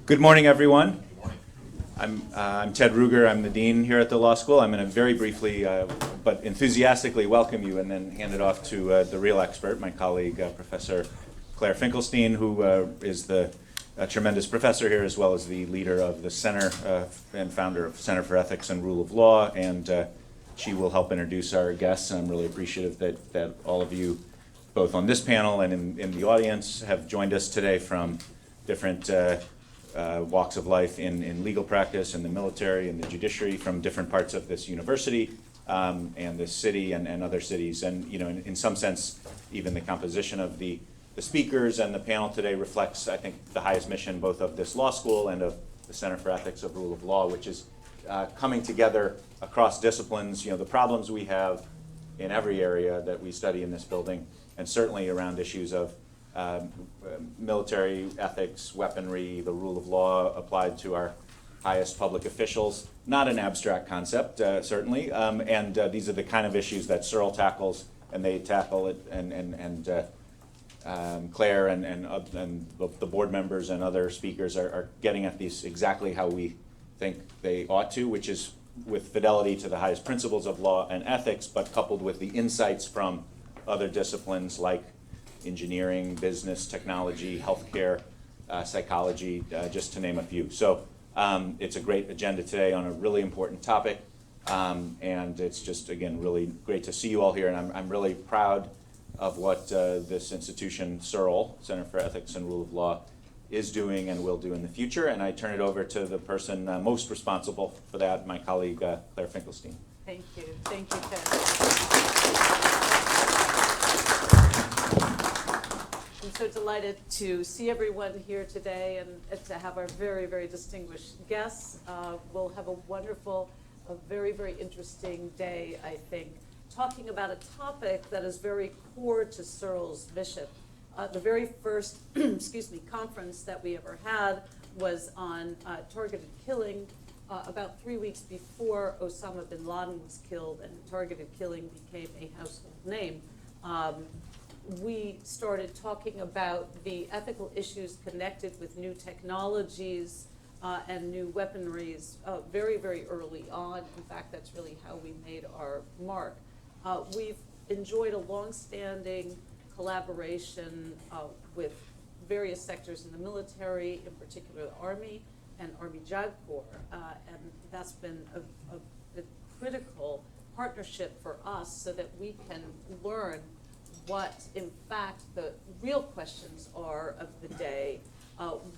Good morning, everyone. I'm Ted Ruger. I'm the dean here at the law school. I'm going to very briefly but enthusiastically welcome you and then hand it off to the real expert, my colleague, Professor Claire Finkelstein, who is the tremendous professor here, as well as the leader of the Center and founder of Center for Ethics and Rule of Law. And she will help introduce our guests. I'm really appreciative that all of you, both on this panel and in the audience, have joined us today from different walks of life in legal practice, in the military, in the judiciary, from different parts of this university and this city and other cities. And in some sense, even the composition of the speakers and the panel today reflects, I think, the highest mission both of this law school and of the Center for Ethics of Rule of Law, which is coming together across disciplines. The problems we have in every area that we study in this building, and certainly around issues of military ethics, weaponry, the rule of law applied to our highest public officials. Not an abstract concept, certainly, and these are the kind of issues that CERL tackles, and they tackle it, and Claire and the board members and other speakers are getting at these exactly how we think they ought to, which is with fidelity to the highest principles of law and ethics, but coupled with the insights from other disciplines like engineering, business, technology, healthcare, psychology, just to name a few. So it's a great agenda today on a really important topic, and it's just, again, really great to see you all here, and I'm really proud of what this institution, CERL, Center for Ethics and Rule of Law, is doing and will do in the future, and I turn it over to the person most responsible for that, my colleague, Claire Finkelstein. Thank you, Ted. I'm so delighted to see everyone here today and to have our very, very distinguished guests. We'll have a wonderful, very, very interesting day, I think, talking about a topic that is very core to CERL's mission. The very first conference that we ever had was on targeted killing about 3 weeks before Osama bin Laden was killed, and targeted killing became a household name. We started talking about the ethical issues connected with new technologies and new weaponries very, very early on. In fact, that's really how we made our mark. We've enjoyed a long-standing collaboration with various sectors in the military, in particular the Army and Army JAG Corps, and that's been a critical partnership for us so that we can learn what, in fact, the real questions are of the day,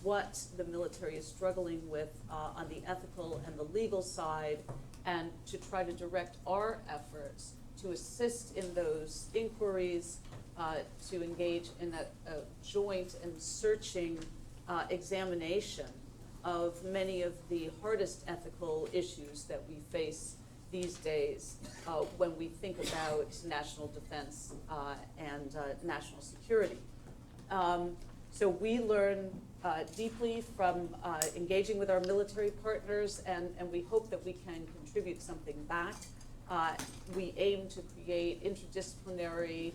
what the military is struggling with on the ethical and the legal side, and to try to direct our efforts to assist in those inquiries, to engage in a joint and searching examination of many of the hardest ethical issues that we face these days when we think about national defense and national security. So we learn deeply from engaging with our military partners, and we hope that we can contribute something back. We aim to create interdisciplinary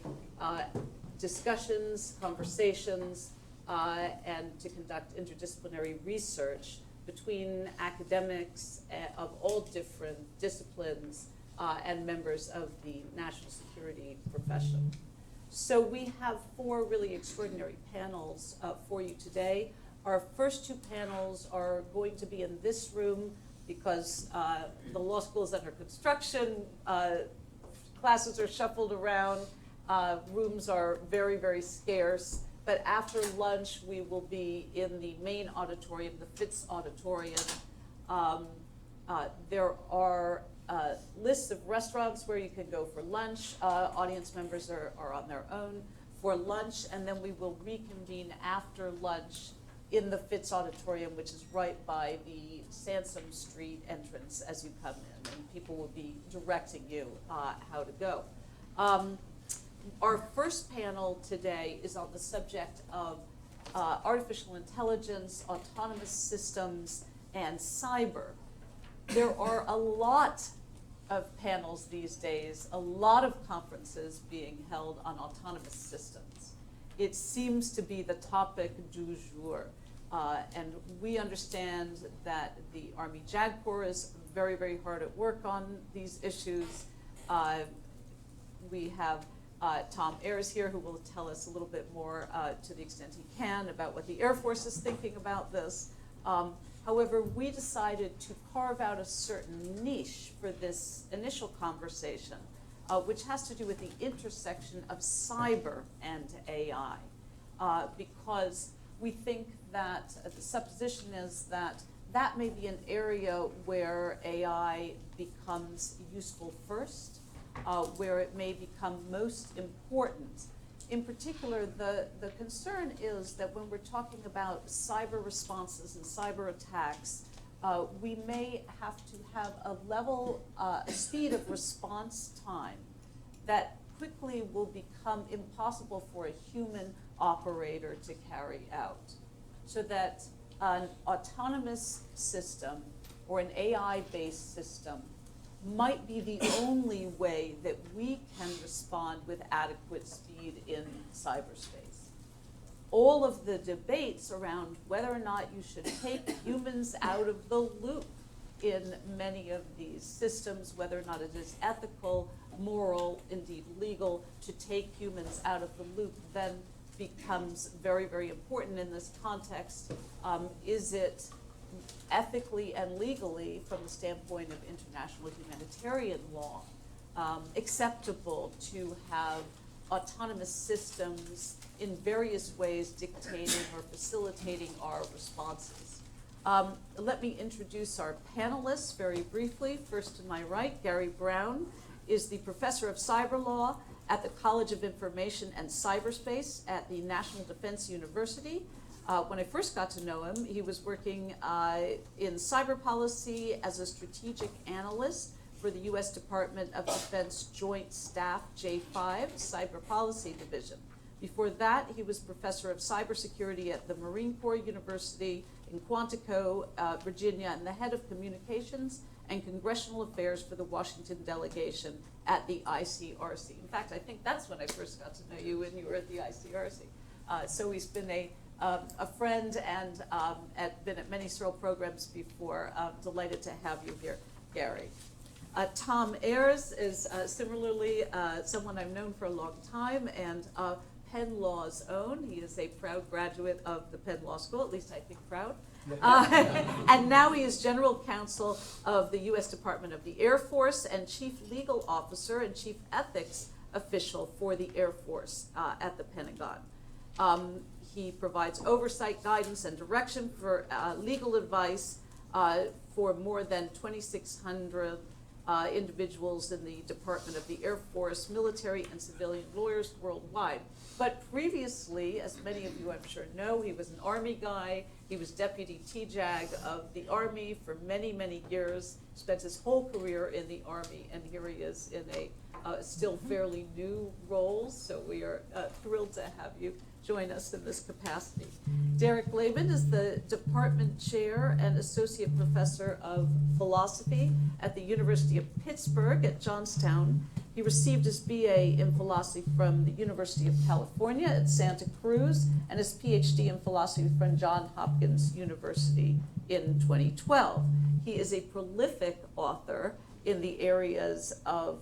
discussions, conversations, and to conduct interdisciplinary research between academics of all different disciplines and members of the national security profession. So we have 4 really extraordinary panels for you today. Our first 2 panels are going to be in this room because the law school is under construction, classes are shuffled around, rooms are very, very scarce. But after lunch, we will be in the main auditorium, the Fitz Auditorium. There are lists of restaurants where you can go for lunch. Audience members are on their own for lunch, and then we will reconvene after lunch in the Fitz Auditorium, which is right by the Sansom Street entrance as you come in, and people will be directing you how to go. Our first panel today is on the subject of artificial intelligence, autonomous systems, and cyber. There are a lot of panels these days, a lot of conferences being held on autonomous systems. It seems to be the topic du jour. And we understand that the Army JAG Corps is very, very hard at work on these issues. We have Tom Ayers here, who will tell us a little bit more to the extent he can about what the Air Force is thinking about this. However, we decided to carve out a certain niche for this initial conversation, which has to do with the intersection of cyber and AI, because we think that the supposition is that that may be an area where AI becomes useful first, where it may become most important. In particular, the concern is that when we're talking about cyber responses and cyber attacks, we may have to have a level, a speed of response time that quickly will become impossible for a human operator to carry out. So that an autonomous system or an AI-based system might be the only way that we can respond with adequate speed in cyberspace. All of the debates around whether or not you should take humans out of the loop in many of these systems, whether or not it is ethical, moral, indeed legal, to take humans out of the loop, then becomes very, very important in this context. Is it ethically and legally, from the standpoint of international humanitarian law, acceptable to have autonomous systems in various ways dictating or facilitating our responses? Let me introduce our panelists very briefly. First to my right, Gary Brown is the professor of cyber law at the College of Information and Cyberspace at the National Defense University. When I first got to know him, he was working in cyber policy as a strategic analyst for the U.S. Department of Defense Joint Staff J5 Cyber Policy Division. Before that, he was professor of cybersecurity at the Marine Corps University in Quantico, Virginia, and the head of communications and congressional affairs for the Washington delegation at the ICRC. In fact, I think that's when I first got to know you, when you were at the ICRC. So he's been a friend and been at many CERL programs before. Delighted to have you here, Gary. Tom Ayers is similarly someone I've known for a long time, and Penn Law's own. He is a proud graduate of the Penn Law School, at least I think proud. And now he is general counsel of the U.S. Department of the Air Force and chief legal officer and chief ethics official for the Air Force at the Pentagon. He provides oversight, guidance, and direction for legal advice for more than 2,600 individuals in the Department of the Air Force, military and civilian lawyers worldwide. But previously, as many of you I'm sure know, he was an Army guy. He was deputy TJAG of the Army for many, many years, spent his whole career in the Army, and here he is in a still fairly new role. So we are thrilled to have you join us in this capacity. Derek Laban is the department chair and associate professor of philosophy at the University of Pittsburgh at Johnstown. He received his BA in philosophy from the University of California at Santa Cruz and his PhD in philosophy from Johns Hopkins University in 2012. He is a prolific author in the areas of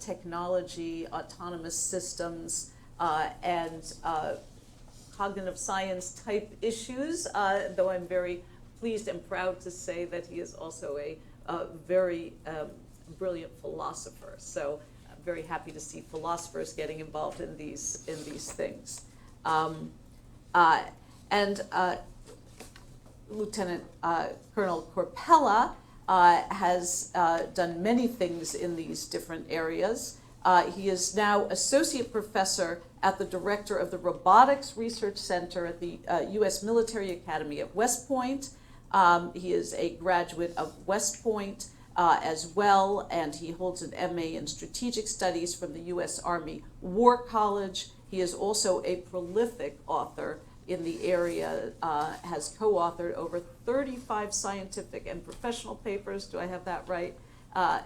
technology, autonomous systems, and cognitive science type issues, though I'm very pleased and proud to say that he is also a very brilliant philosopher. So I'm very happy to see philosophers getting involved in these things. Lieutenant Colonel Corpella has done many things in these different areas. He is now associate professor at the director of the Robotics Research Center at the U.S. Military Academy at West Point. He is a graduate of West Point as well, and he holds an MA in Strategic Studies from the U.S. Army War College. He is also a prolific author in the area, has co-authored over 35 scientific and professional papers, do I have that right?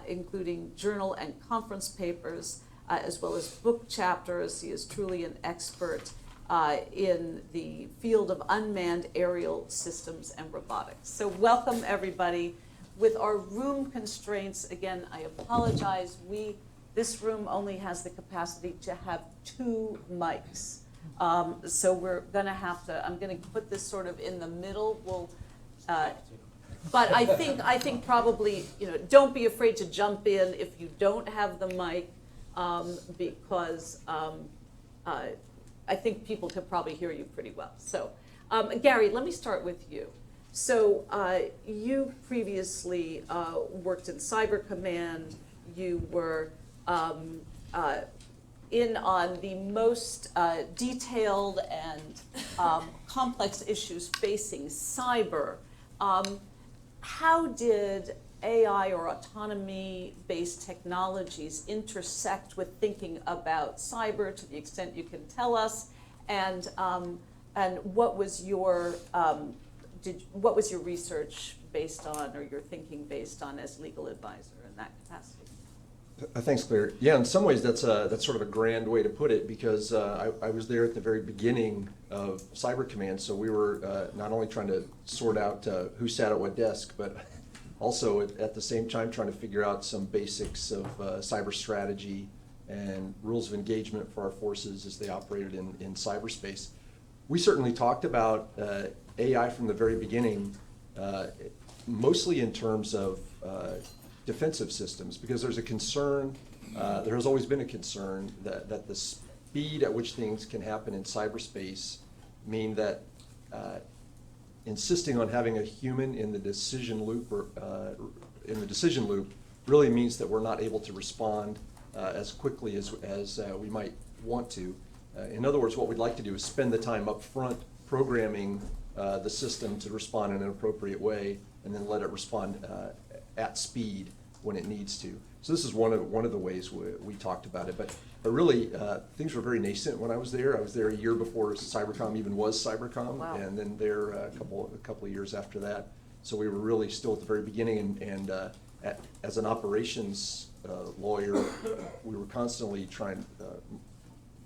Including journal and conference papers, as well as book chapters. He is truly an expert in the field of unmanned aerial systems and robotics. So welcome, everybody. With our room constraints, again, I apologize. This room only has the capacity to have 2 mics. So we're gonna have to, I'm gonna put this sort of in the middle. But I think probably, don't be afraid to jump in if you don't have the mic, because I think people can probably hear you pretty well. So, Gary, let me start with you. So, you previously worked in Cyber Command. You were in on the most detailed and complex issues facing cyber. How did AI or autonomy-based technologies intersect with thinking about cyber, to the extent you can tell us, and what was your research based on, or your thinking based on, as legal advisor in that capacity? Thanks, Claire. Yeah, in some ways that's sort of a grand way to put it, because I was there at the very beginning of Cyber Command, so we were not only trying to sort out who sat at what desk, but also at the same time trying to figure out some basics of cyber strategy and rules of engagement for our forces as they operated in cyberspace. We certainly talked about AI from the very beginning, mostly in terms of defensive systems, because there's a concern, there has always been a concern that the speed at which things can happen in cyberspace mean that insisting on having a human in the decision loop really means that we're not able to respond as quickly as we might want to. In other words, what we'd like to do is spend the time up front programming the system to respond in an appropriate way, and then let it respond at speed when it needs to. So this is one of the ways we talked about it. But really, things were very nascent when I was there. I was there a year before Cybercom even was Cybercom, wow. And then there a couple of years after that. So we were really still at the very beginning, and as an operations lawyer, we were constantly trying,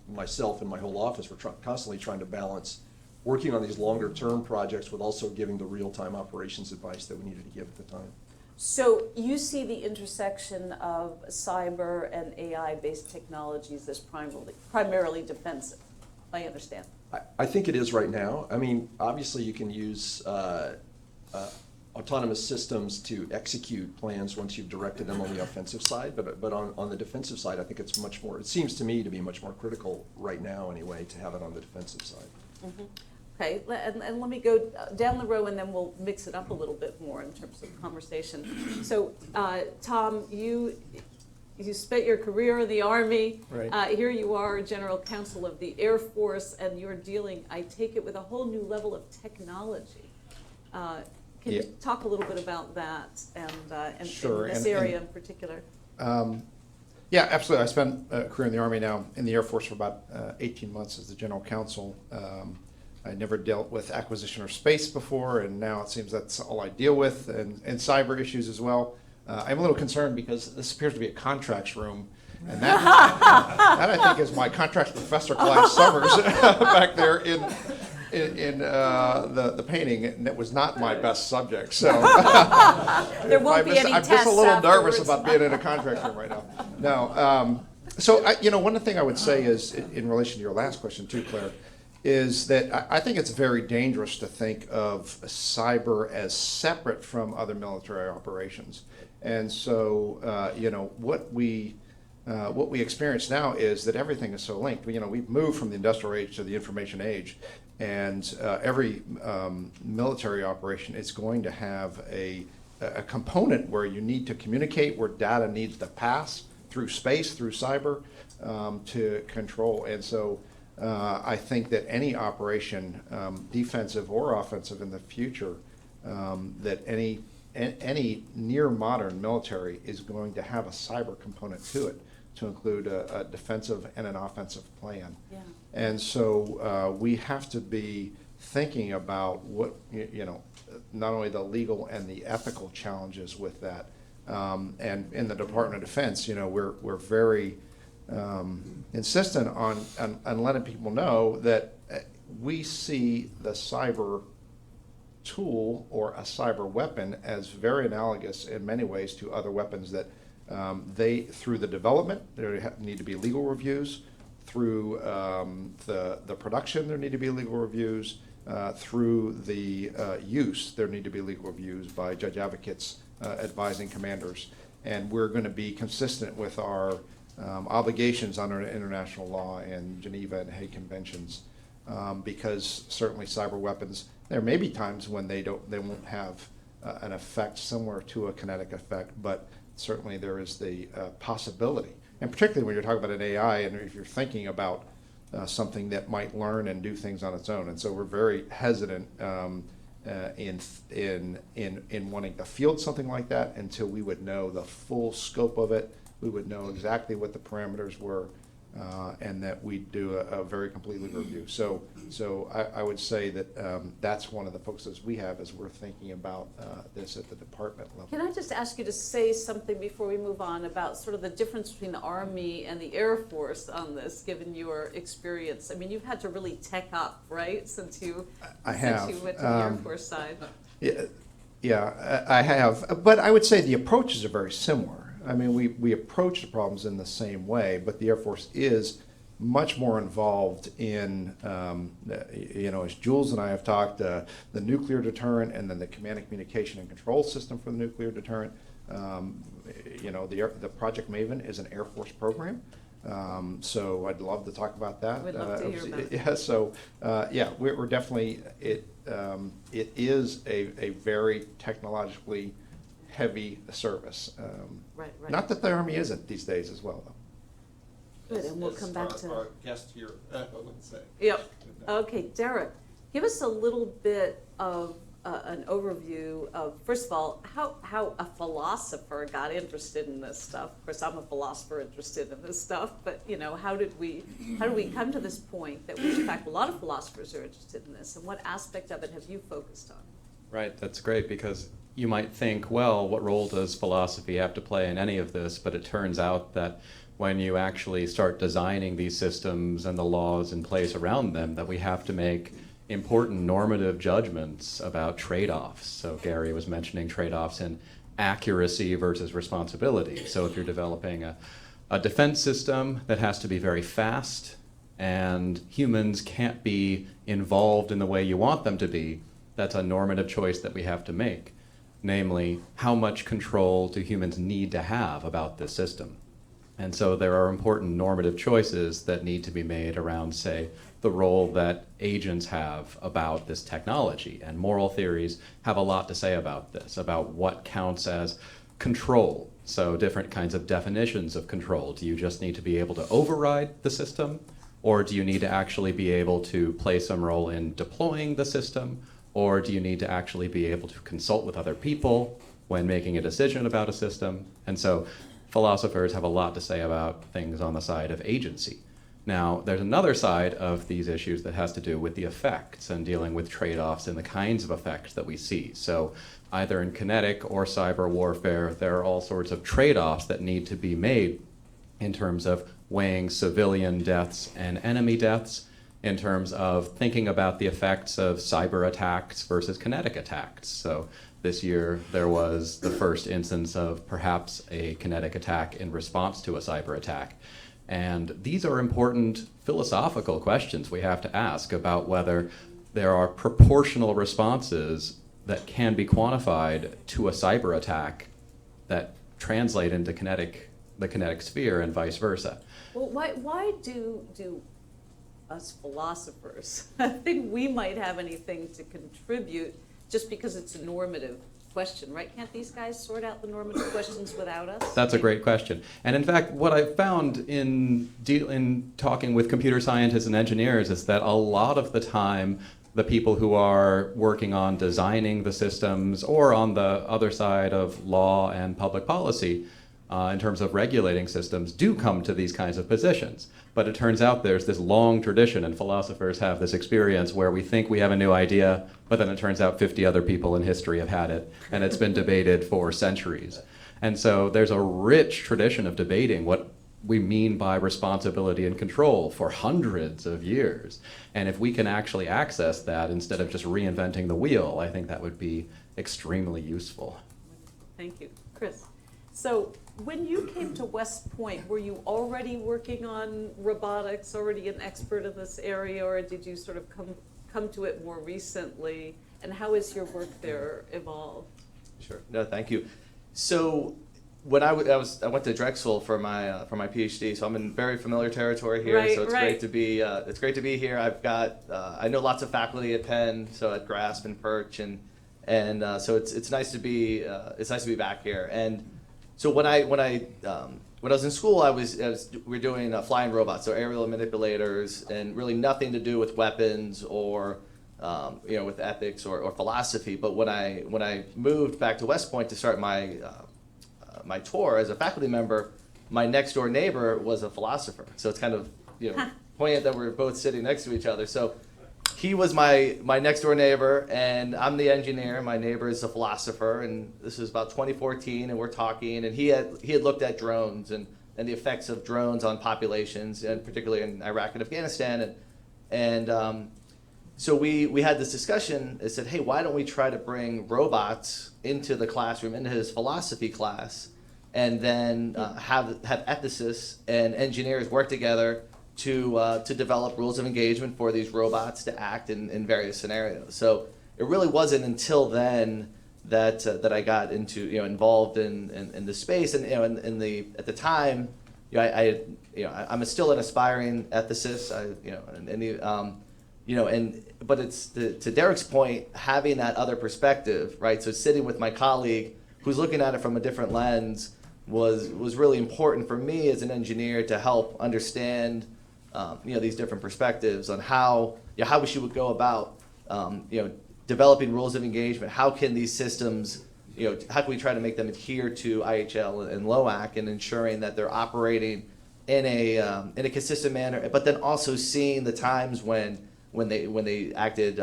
myself and my whole office were constantly trying to balance working on these longer term projects with also giving the real-time operations advice that we needed to give at the time. So you see the intersection of cyber and AI-based technologies as primarily defensive, I understand. I think it is right now. I mean, obviously you can use autonomous systems to execute plans once you've directed them on the offensive side, but on the defensive side, I think it's much more, it seems to me to be much more critical right now anyway, to have it on the defensive side. Mm-hmm. Okay, and let me go down the row, and then we'll mix it up a little bit more in terms of conversation. So, Tom, you spent your career in the Army. Right. Here you are, General Counsel of the Air Force, and you're dealing, I take it, with a whole new level of technology. Can you talk a little bit about that and Sure. in this area in particular? Yeah, absolutely. I spent a career in the Army, now in the Air Force for about 18 months as the General Counsel. I never dealt with acquisition or space before, and now it seems that's all I deal with, and cyber issues as well. I'm a little concerned because this appears to be a contracts room, and that I think is my contracts professor class summers back there in the painting, and it was not my best subject. So there won't be any I'm tests just a little nervous afterwards. about being in a contract room right now. No. So one thing I would say is, in relation to your last question too, Claire, is that I think it's very dangerous to think of cyber as separate from other military operations. And so, what we experience now is that everything is so linked. We've moved from the industrial age to the information age, and every military operation is going to have a component where you need to communicate, where data needs to pass through space, through cyber, to control. And so, I think that any operation, defensive or offensive in the future, that any near modern military is going to have a cyber component to it, to include a defensive and an offensive plan. Yeah. And so we have to be thinking about what, not only the legal and the ethical challenges with that. And in the Department of Defense, we're very insistent on letting people know that we see the cyber tool or a cyber weapon as very analogous in many ways to other weapons that through the development, there need to be legal reviews. Through the production, there need to be legal reviews. Through the use, there need to be legal reviews by judge advocates advising commanders. And we're going to be consistent with our obligations under international law and Geneva and Hague conventions, because certainly cyber weapons, there may be times when they won't have an effect similar to a kinetic effect, but certainly there is the possibility. And particularly when you're talking about an AI and if you're thinking about something that might learn and do things on its own. And so we're very hesitant in wanting to field something like that until we would know the full scope of it. We would know exactly what the parameters were, and that we'd do a very complete legal review. So I would say that that's one of the focuses we have as we're thinking about this at the department level. Can I just ask you to say something before we move on about sort of the difference between the Army and the Air Force on this, given your experience? I mean, you've had to really tech up, right, since you went to the Air Force side. Yeah, I have. But I would say the approaches are very similar. I mean, we approach the problems in the same way, but the Air Force is much more involved in, as Jules and I have talked, the nuclear deterrent and then the command and communication and control system for the nuclear deterrent. The Project Maven is an Air Force program. So I'd love to talk about that. We'd love to hear about it. Yeah, so, we're definitely, it is a very technologically heavy service. Right. Not that the Army isn't these days as well, though. Good, and we'll come back to. Our guest here, would say. Yep. Okay, Derek, give us a little bit of an overview of, first of all, how a philosopher got interested in this stuff. Of course, I'm a philosopher interested in this stuff, but how did we come to this point that in fact a lot of philosophers are interested in this, and what aspect of it have you focused on? Right, that's great, because you might think, well, what role does philosophy have to play in any of this? But it turns out that when you actually start designing these systems and the laws in place around them, that we have to make important normative judgments about trade-offs. So Gary was mentioning trade-offs in accuracy versus responsibility. So if you're developing a defense system that has to be very fast and humans can't be involved in the way you want them to be, that's a normative choice that we have to make. Namely, how much control do humans need to have about this system? And so there are important normative choices that need to be made around, say, the role that agents have about this technology. And moral theories have a lot to say about this, about what counts as control. So different kinds of definitions of control. Do you just need to be able to override the system? Or do you need to actually be able to play some role in deploying the system? Or do you need to actually be able to consult with other people when making a decision about a system? And so philosophers have a lot to say about things on the side of agency. Now, there's another side of these issues that has to do with the effects and dealing with trade-offs and the kinds of effects that we see. So either in kinetic or cyber warfare, there are all sorts of trade-offs that need to be made in terms of weighing civilian deaths and enemy deaths, in terms of thinking about the effects of cyber attacks versus kinetic attacks. So this year there was the first instance of perhaps a kinetic attack in response to a cyber attack. And these are important philosophical questions we have to ask about whether there are proportional responses that can be quantified to a cyber attack that translate into the kinetic sphere and vice versa. Well, why do us philosophers think we might have anything to contribute just because it's a normative question, right? Can't these guys sort out the normative questions without us? That's a great question. And in fact, what I've found in talking with computer scientists and engineers is that a lot of the time, the people who are working on designing the systems or on the other side of law and public policy, in terms of regulating systems, do come to these kinds of positions. But it turns out there's this long tradition, and philosophers have this experience where we think we have a new idea, but then it turns out 50 other people in history have had it, and it's been debated for centuries. And so there's a rich tradition of debating what we mean by responsibility and control for hundreds of years. And if we can actually access that instead of just reinventing the wheel, I think that would be extremely useful. Thank you. Chris, so when you came to West Point, were you already working on robotics, already an expert in this area, or did you sort of come to it more recently? And how has your work there evolved? Sure. No, thank you. So when I went to Drexel for my PhD, so I'm in very familiar territory here. Right, so it's right. great to be here. I've got I know lots of faculty at Penn, so at Grasp and Perch, and so it's nice to be back here. And so when I was in school, we were doing flying robots, so aerial manipulators, and really nothing to do with weapons or with ethics or philosophy. But when I moved back to West Point to start my tour as a faculty member, my next door neighbor was a philosopher. So it's kind of poignant that we're both sitting next to each other. So he was my next door neighbor, and I'm the engineer. My neighbor is a philosopher, and this is about 2014, and we're talking, and he had looked at drones and the effects of drones on populations, and particularly in Iraq and Afghanistan, and so we had this discussion and said, hey, why don't we try to bring robots into the classroom, into his philosophy class, and then have ethicists and engineers work together to develop rules of engagement for these robots to act in various scenarios. So it really wasn't until then that I got into involved in the space, and at the time, I'm still an aspiring ethicist. But it's to Derek's point, having that other perspective, right? So sitting with my colleague who's looking at it from a different lens was really important for me as an engineer to help understand these different perspectives on how we should go about developing rules of engagement. How can these systems, how can we try to make them adhere to IHL and LOAC, and ensuring that they're operating in a consistent manner, but then also seeing the times when they acted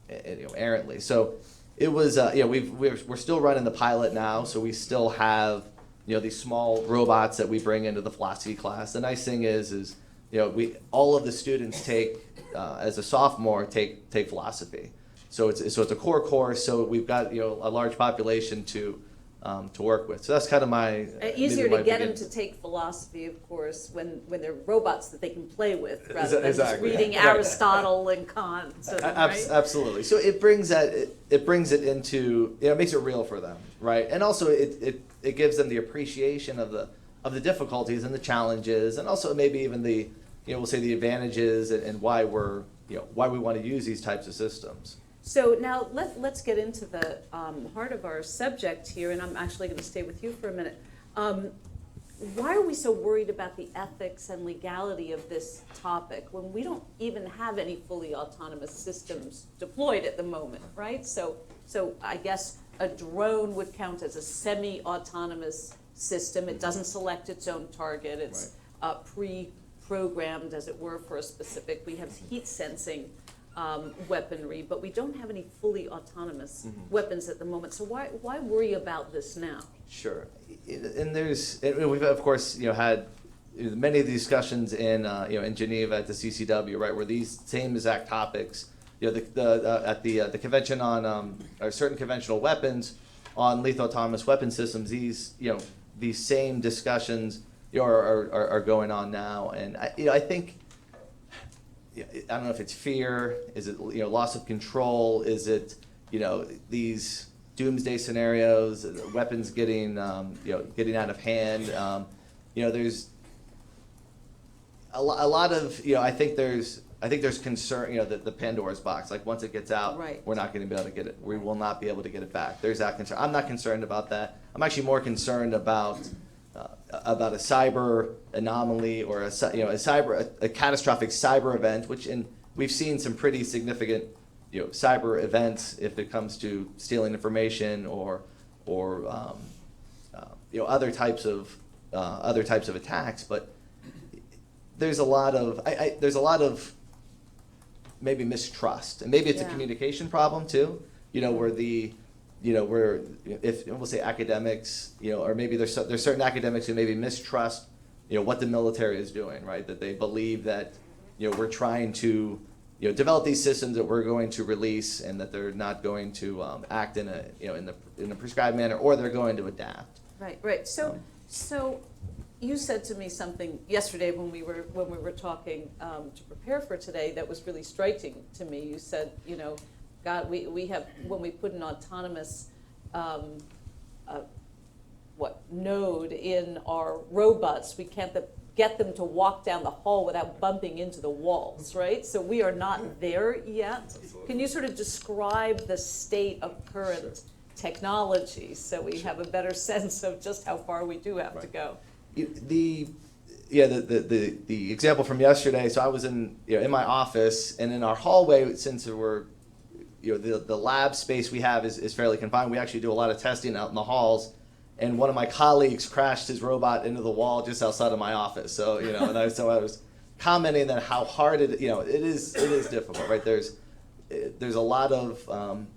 errantly. So it was we're still running the pilot now, so we still have these small robots that we bring into the philosophy class. The nice thing is all of the students take as a sophomore take philosophy, so it's a core course. So we've got a large population to work with. So that's kind of my easier to get them to take philosophy, of course, when they're robots that they can play with, rather than just reading Aristotle and Kant. Right? Absolutely. So it brings it into it makes it real for them, right? And also it gives them the appreciation of the difficulties and the challenges, and also maybe even the we'll say the advantages and why we want to use these types of systems. So now let's get into the heart of our subject here, and I'm actually going to stay with you for a minute. Why are we so worried about the ethics and legality of this topic when we don't even have any fully autonomous systems deployed at the moment, right? So I guess a drone would count as a semi-autonomous system. It doesn't select its own target. It's pre-programmed, as it were, for a specific. We have heat sensing weaponry, but we don't have any fully autonomous weapons at the moment. So why worry about this now? Sure, and we've of course had many of these discussions in Geneva at the CCW, right, where these same exact topics, at the convention on or certain conventional weapons on lethal autonomous weapon systems, these same discussions are going on now, and I think. I don't know if it's fear, is it loss of control, is it these doomsday scenarios, weapons getting getting out of hand. There's a lot of I think there's concern. The Pandora's box. Like once it gets out, Right. We're not going to be able to get it. We will not be able to get it back. There's that concern. I'm not concerned about that. I'm actually more concerned about a cyber anomaly or a catastrophic cyber event, we've seen some pretty significant cyber events if it comes to stealing information or other types of attacks. But there's a lot of maybe mistrust, and maybe it's a communication problem too. Where if we'll say academics, or maybe there's certain academics who maybe mistrust what the military is doing, right? That they believe that, we're trying to, develop these systems that we're going to release, and that they're not going to act in a, in a prescribed manner, or they're going to adapt. Right. So you said to me something yesterday when we were talking to prepare for today that was really striking to me. You said, God, we have, when we put an autonomous node in our robots, we can't get them to walk down the hall without bumping into the walls, right? So we are not there yet. Can you sort of describe the state of current technology so we have a better sense of just how far we do have to go? The example from yesterday. So I was in my office, and in our hallway, since we're the lab space we have is fairly confined. We actually do a lot of testing out in the halls, and one of my colleagues crashed his robot into the wall just outside of my office. So and I was commenting that how hard it is difficult, right? There's a lot of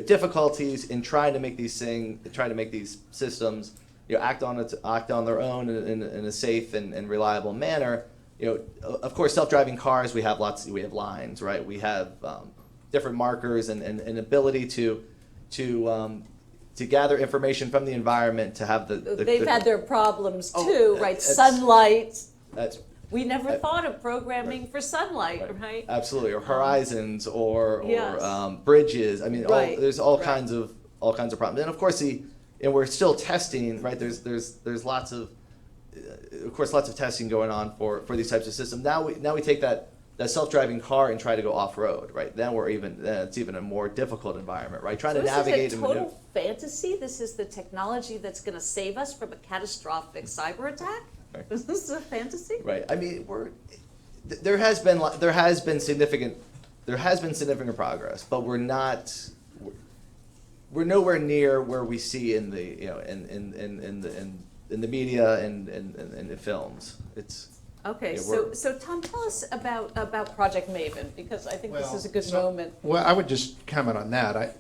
difficulties in trying to make these systems act on their own in a safe and reliable manner. Of course, self-driving cars, we have lines, right? We have different markers and ability to gather information from the environment, to have They've had their problems Oh, too, right? it's- Sunlight. We Uh, never thought of programming for sunlight, right? Absolutely, or horizons, or Yes. bridges. I mean, Right, there's all right. kinds of problems, and of course and we're still testing, right? There's lots of testing going on for these types of systems. Now we take that self-driving car and try to go off-road, right? Then it's even a more difficult environment, right? Trying So to navigate this is a total fantasy? This is the technology that's going to save us from a catastrophic cyber attack? Right. Is this a fantasy? Right. I mean, there has been significant progress, but we're nowhere near where we see in the in the media and in the films. It's Okay, Yeah, so Tom, tell us about Project Maven, because I think this is a good moment. Well, I would just comment on that.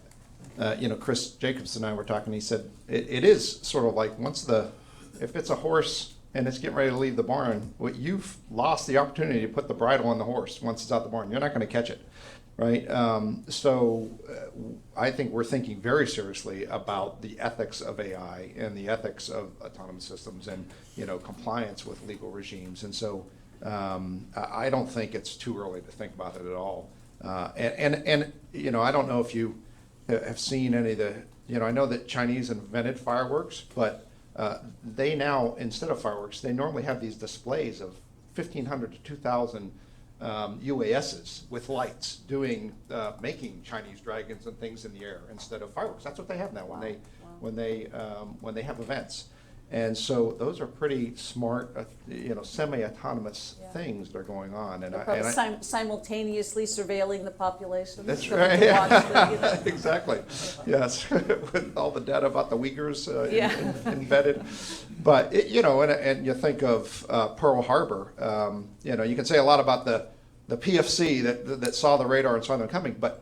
Chris Jacobs and I were talking. He said it is sort of like if it's a horse and it's getting ready to leave the barn, you've lost the opportunity to put the bridle on the horse once it's out the barn. You're not going to catch it, right? I think we're thinking very seriously about the ethics of AI and the ethics of autonomous systems and compliance with legal regimes. And so I don't think it's too early to think about it at all. I don't know if you have seen any of the. I know that Chinese invented fireworks, but they now, instead of fireworks, they normally have these displays of 1,500 to 2,000 UASs with lights making Chinese dragons and things in the air instead of fireworks. That's what they have now when they have events. And so those are pretty smart, semi-autonomous things that are going on. And They're probably simultaneously surveilling the population. That's so they right. can watch the, Exactly. Yes, with all the data about the Uyghurs Yeah. embedded. But and you think of Pearl Harbor. You can say a lot about the PFC that saw the radar and saw them coming, but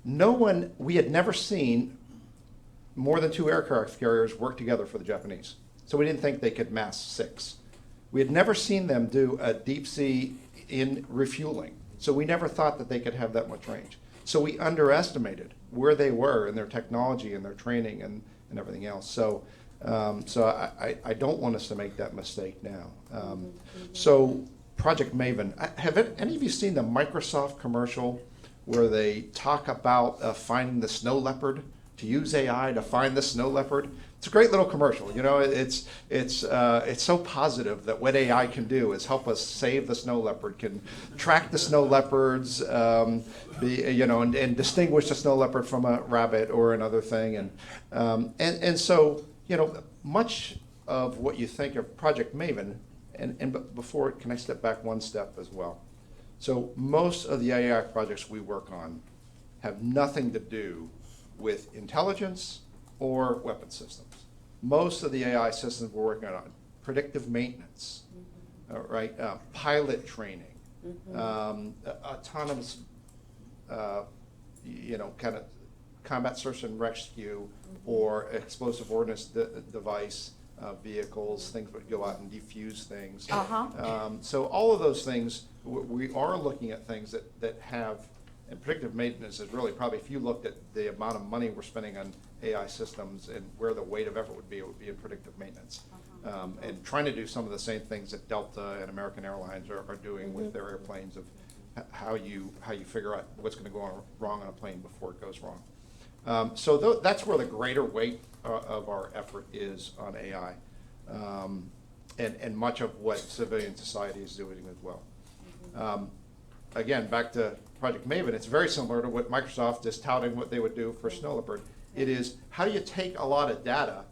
we had never seen more than 2 aircraft carriers work together for the Japanese. So we didn't think they could mass 6. We had never seen them do a deep sea in refueling. So we never thought that they could have that much range. So we underestimated where they were in their technology and their training and everything else. So I don't want us to make that mistake now. So Project Maven, have any of you seen the Microsoft commercial where they talk about finding the snow leopard? To use AI to find the snow leopard. It's a great little commercial. It's so positive that what AI can do is help us save the snow leopard, can track the snow leopards, and distinguish the snow leopard from a rabbit or another thing. And so much of what you think of Project Maven, and before, can I step back one step as well? So most of the AI projects we work on have nothing to do with intelligence or weapon systems. Most of the AI systems we're working on, predictive maintenance, right? Pilot training, autonomous, kind of combat search and rescue, or explosive ordnance device, vehicles, things that go out and defuse things. Uh-huh. So all of those things, we are looking at things that have, and predictive maintenance is really probably, if you looked at the amount of money we're spending on AI systems and where the weight of effort would be, it would be in predictive maintenance. And trying to do some of the same things that Delta and American Airlines are doing with their airplanes, of how you figure out what's going to go wrong on a plane before it goes wrong. So that's where the greater weight of our effort is on AI, and much of what civilian society is doing as well. Again, back to Project Maven, it's very similar to what Microsoft is touting what they would do for Snow Leopard. It is, how do you take a lot of data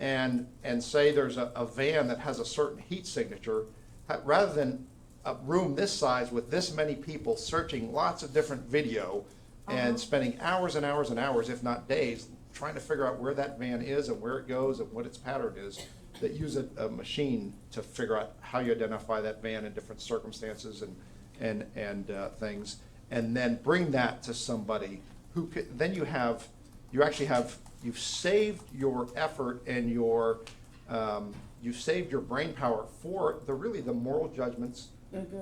and say there's a van that has a certain heat signature, rather than a room this size with this many people searching lots of different video and spending hours and hours and hours, if not days, trying to figure out where that van is and where it goes and what its pattern is, that use a machine to figure out how you identify that van in different circumstances and things, and then bring that to somebody who could, then you've saved your effort and you've saved your brain power for really the moral judgments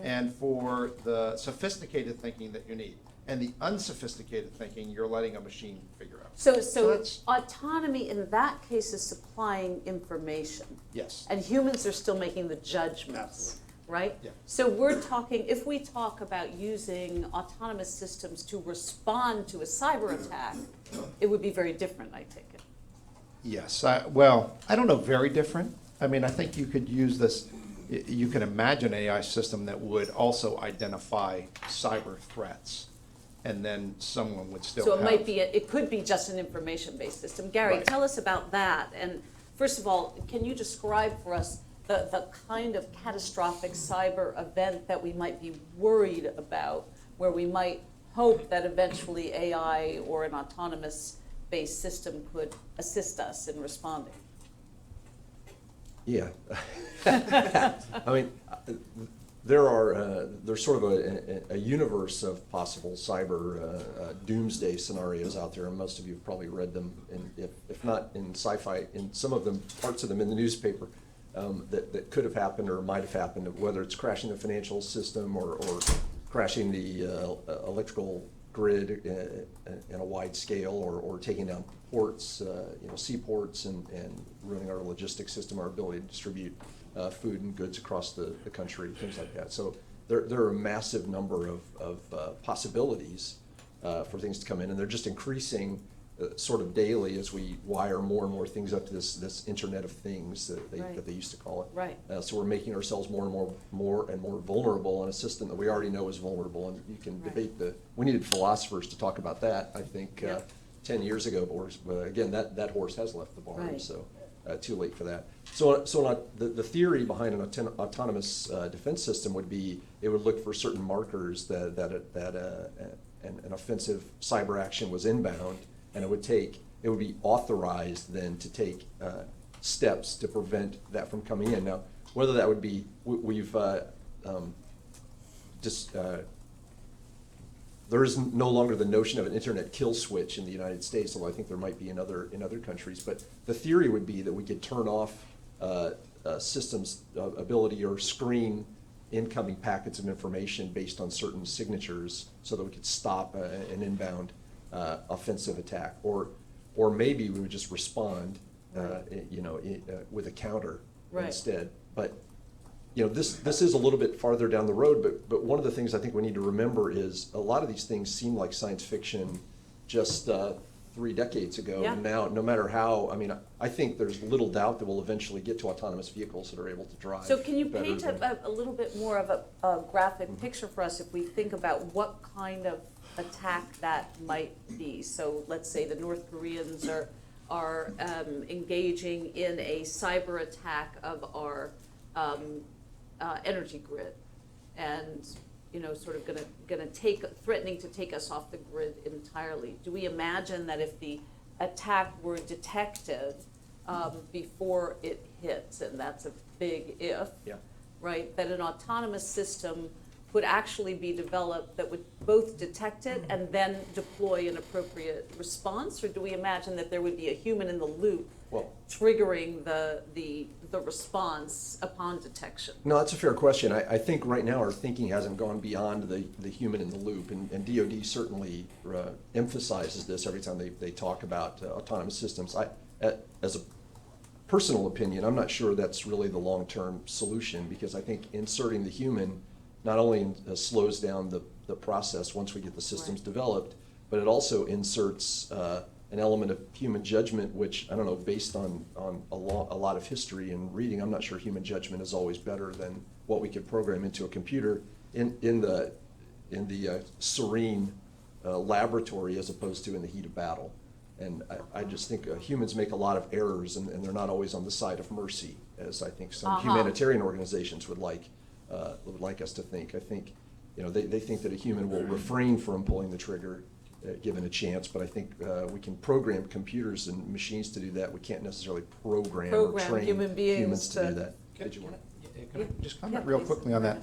and for the sophisticated thinking that you need. And the unsophisticated thinking, you're letting a machine figure out. So that's- autonomy in that case is supplying information. Yes. And humans are still making the judgments, Absolutely. right? Yeah. So we're talking, if we talk about using autonomous systems to respond to a cyber attack, it would be very different, I take it. Yes, well, I don't know, very different. I mean, I think you could use this, you can imagine an AI system that would also identify cyber threats, and then someone would still So have. it might be, it could be just an information-based system. Gary, Right. tell us about that. And first of all, can you describe for us the kind of catastrophic cyber event that we might be worried about, where we might hope that eventually AI or an autonomous-based system could assist us in responding? Yeah. I mean, there's sort of a universe of possible cyber doomsday scenarios out there, and most of you have probably read them, if not in sci-fi, in some of them, parts of them in the newspaper, that could have happened or might have happened, whether it's crashing the financial system or crashing the electrical grid in a wide scale, or taking down ports, seaports, and ruining our logistics system, our ability to distribute food and goods across the country, things like that. So there are a massive number of possibilities for things to come in, and they're just increasing sort of daily as we wire more and more things up to this Internet of Things that they used to call it. Right. So we're making ourselves more and more vulnerable on a system that we already know is vulnerable, and you can debate we needed philosophers to talk about that, I think, 10 years ago, but again, that horse has left the barn, Right. so too late for that. So the theory behind an autonomous defense system would be, it would look for certain markers that an offensive cyber action was inbound, and it would be authorized then to take steps to prevent that from coming in. Now, whether that would be, there is no longer the notion of an internet kill switch in the United States, although I think there might be in other countries. But the theory would be that we could turn off systems' ability or screen incoming packets of information based on certain signatures, so that we could stop an inbound offensive attack, or maybe we would just respond, with a counter instead. But this is a little bit farther down the road. But one of the things I think we need to remember is a lot of these things seem like science fiction just 3 decades ago. Yeah. And now, no matter how, I think there's little doubt that we'll eventually get to autonomous vehicles that are able to drive. So can you better paint than- a little bit more of a graphic picture for us if we think about what kind of attack that might be? So let's say the North Koreans are engaging in a cyber attack of our energy grid, and sort of threatening to take us off the grid entirely. Do we imagine that if the attack were detected before it hits, and that's a big if, Yeah. right, that an autonomous system could actually be developed that would both detect it and then deploy an appropriate response? Or do we imagine that there would be a human in the loop Well, triggering the response upon detection? no, that's a fair question. I think right now our thinking hasn't gone beyond the human in the loop, and DoD certainly emphasizes this every time they talk about autonomous systems. As a personal opinion, I'm not sure that's really the long-term solution, because I think inserting the human not only slows down the process once we get the systems Right. developed, but it also inserts an element of human judgment, which, I don't know, based on a lot of history and reading, I'm not sure human judgment is always better than what we could program into a computer in the serene laboratory, as opposed to in the heat of battle. And I just think humans make a lot of errors, and they're not always on the side of mercy, as I think some humanitarian organizations would like us to think. I think, they think that a human will refrain from pulling the trigger given a chance, but I think we can program computers and machines to do that. We can't necessarily program or Program train human beings humans to do to- that. Did you want Can I just comment Yeah, real please. quickly on that?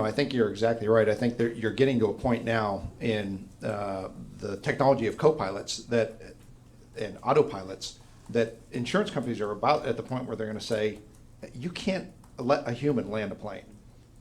I think you're exactly right. I think that you're getting to a point now in the technology of co-pilots and autopilots that insurance companies are about at the point where they're going to say, you can't let a human land a plane.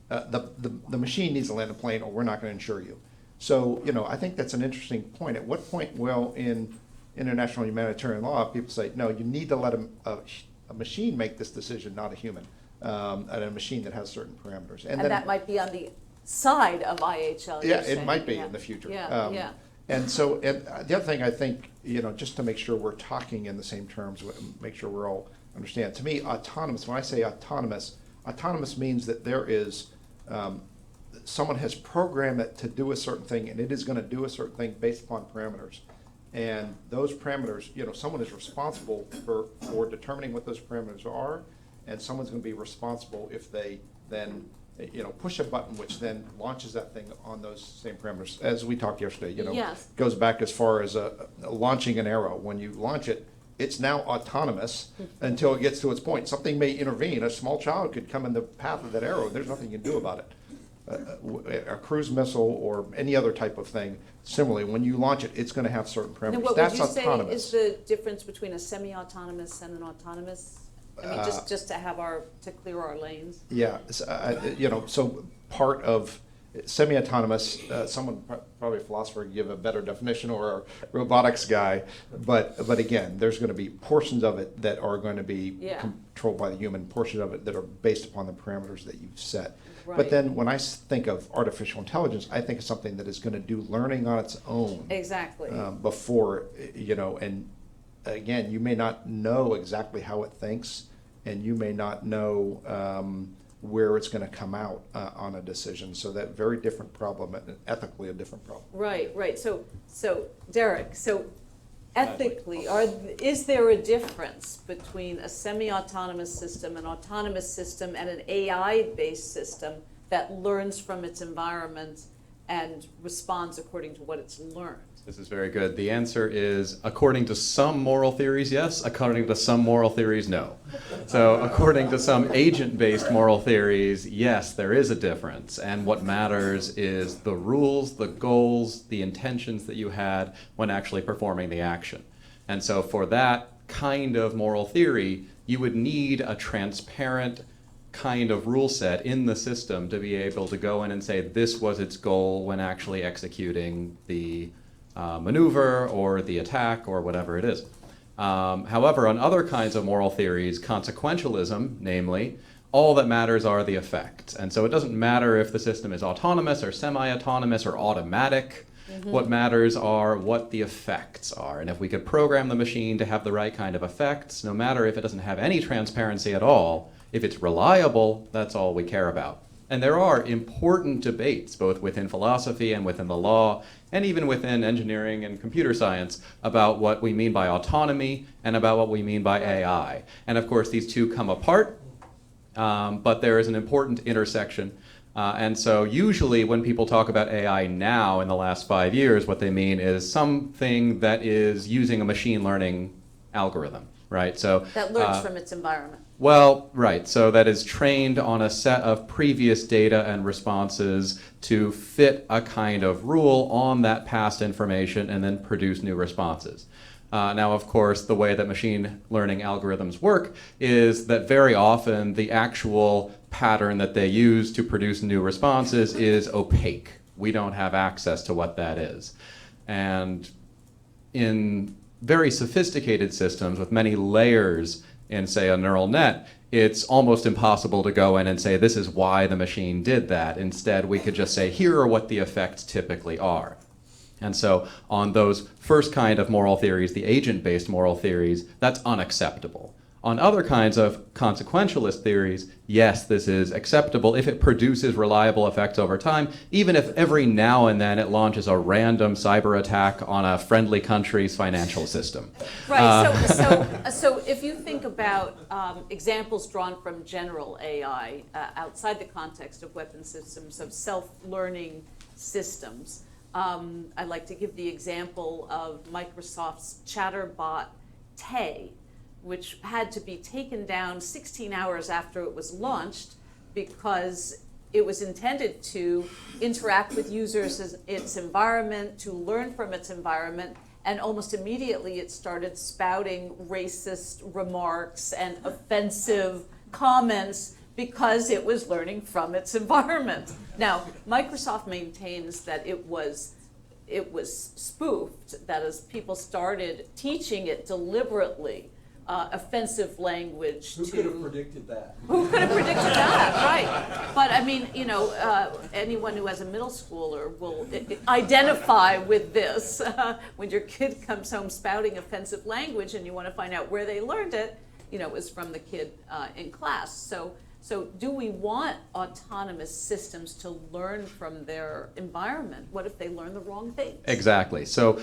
The machine needs to land a plane, or we're not going to insure you. So, I think that's an interesting point. At what point will, in international humanitarian law, people say, no, you need to let a machine make this decision, not a human, and a machine that has certain parameters. And then, that might be on the side of IHL. yeah, you're saying. it might be Yeah. in the future. Yeah. And so, the other thing I think, just to make sure we're talking in the same terms, make sure we're all understand. To me, autonomous, when I say autonomous means that there is, someone has programmed it to do a certain thing, and it is going to do a certain thing based upon parameters. And those parameters, someone is responsible for determining what those parameters are, and someone's going to be responsible if they then, push a button which then launches that thing on those same parameters. As we talked yesterday, Yes. goes back as far as launching an arrow. When you launch it, it's now autonomous until it gets to its point. Something may intervene. A small child could come in the path of that arrow. There's nothing you can do about it. A cruise missile or any other type of thing, similarly, when you launch it, it's going to have certain Now, parameters. what would That's you say autonomous. is the difference between a semi-autonomous and an autonomous? I mean, just to clear our lanes. Yeah, so part of semi-autonomous, someone, probably a philosopher, could give a better definition, or a robotics guy, but again, there's going to be portions of it that are going to be Yeah. controlled by the human, portions of it that are based upon the parameters that you've set. Right. But then when I think of artificial intelligence, I think of something that is going to do learning on its own. Exactly. Before, and again, you may not know exactly how it thinks, and you may not know where it's going to come out on a decision. So that very different problem, and ethically a different problem. Right. So Derek, ethically, is there a difference between a semi-autonomous system, an autonomous system, and an AI-based system that learns from its environment and responds according to what it's learned? This is very good. The answer is, according to some moral theories, yes. According to some moral theories, no. So according to some agent-based moral theories, yes, there is a difference. And what matters is the rules, the goals, the intentions that you had when actually performing the action. And so for that kind of moral theory, you would need a transparent kind of rule set in the system to be able to go in and say this was its goal when actually executing the maneuver or the attack or whatever it is. However, on other kinds of moral theories, consequentialism, namely, all that matters are the effects. And so it doesn't matter if the system is autonomous or semi-autonomous or automatic. What matters are what the effects are. And if we could program the machine to have the right kind of effects, no matter if it doesn't have any transparency at all, if it's reliable, that's all we care about. And there are important debates, both within philosophy and within the law, and even within engineering and computer science, about what we mean by autonomy and about what we mean by AI. And of course, these two come apart, but there is an important intersection. And so usually when people talk about AI now in the last 5 years, what they mean is something that is using a machine learning algorithm, right? So That learns from its environment. Well, right. So that is trained on a set of previous data and responses to fit a kind of rule on that past information and then produce new responses. Now, of course, the way that machine learning algorithms work is that very often the actual pattern that they use to produce new responses is opaque. We don't have access to what that is. And in very sophisticated systems with many layers in, say, a neural net, it's almost impossible to go in and say, this is why the machine did that. Instead, we could just say, here are what the effects typically are. And so on those first kind of moral theories, the agent-based moral theories, that's unacceptable. On other kinds of consequentialist theories, yes, this is acceptable if it produces reliable effects over time, even if every now and then it launches a random cyber attack on a friendly country's financial system. Right, so if you think about examples drawn from general AI outside the context of weapon systems, of self-learning systems, I like to give the example of Microsoft's chatterbot Tay, which had to be taken down 16 hours after it was launched because it was intended to interact with users in its environment, to learn from its environment, and almost immediately it started spouting racist remarks and offensive comments because it was learning from its environment. Now, Microsoft maintains that it was spoofed, that as people started teaching it deliberately offensive language to... Who could have predicted that? Who could have predicted that, right? But I mean, you know, anyone who has a middle schooler will identify with this. When your kid comes home spouting offensive language and you want to find out where they learned it, you know, it was from the kid in class. So do we want autonomous systems to learn from their environment? What if they learn the wrong things? Exactly. So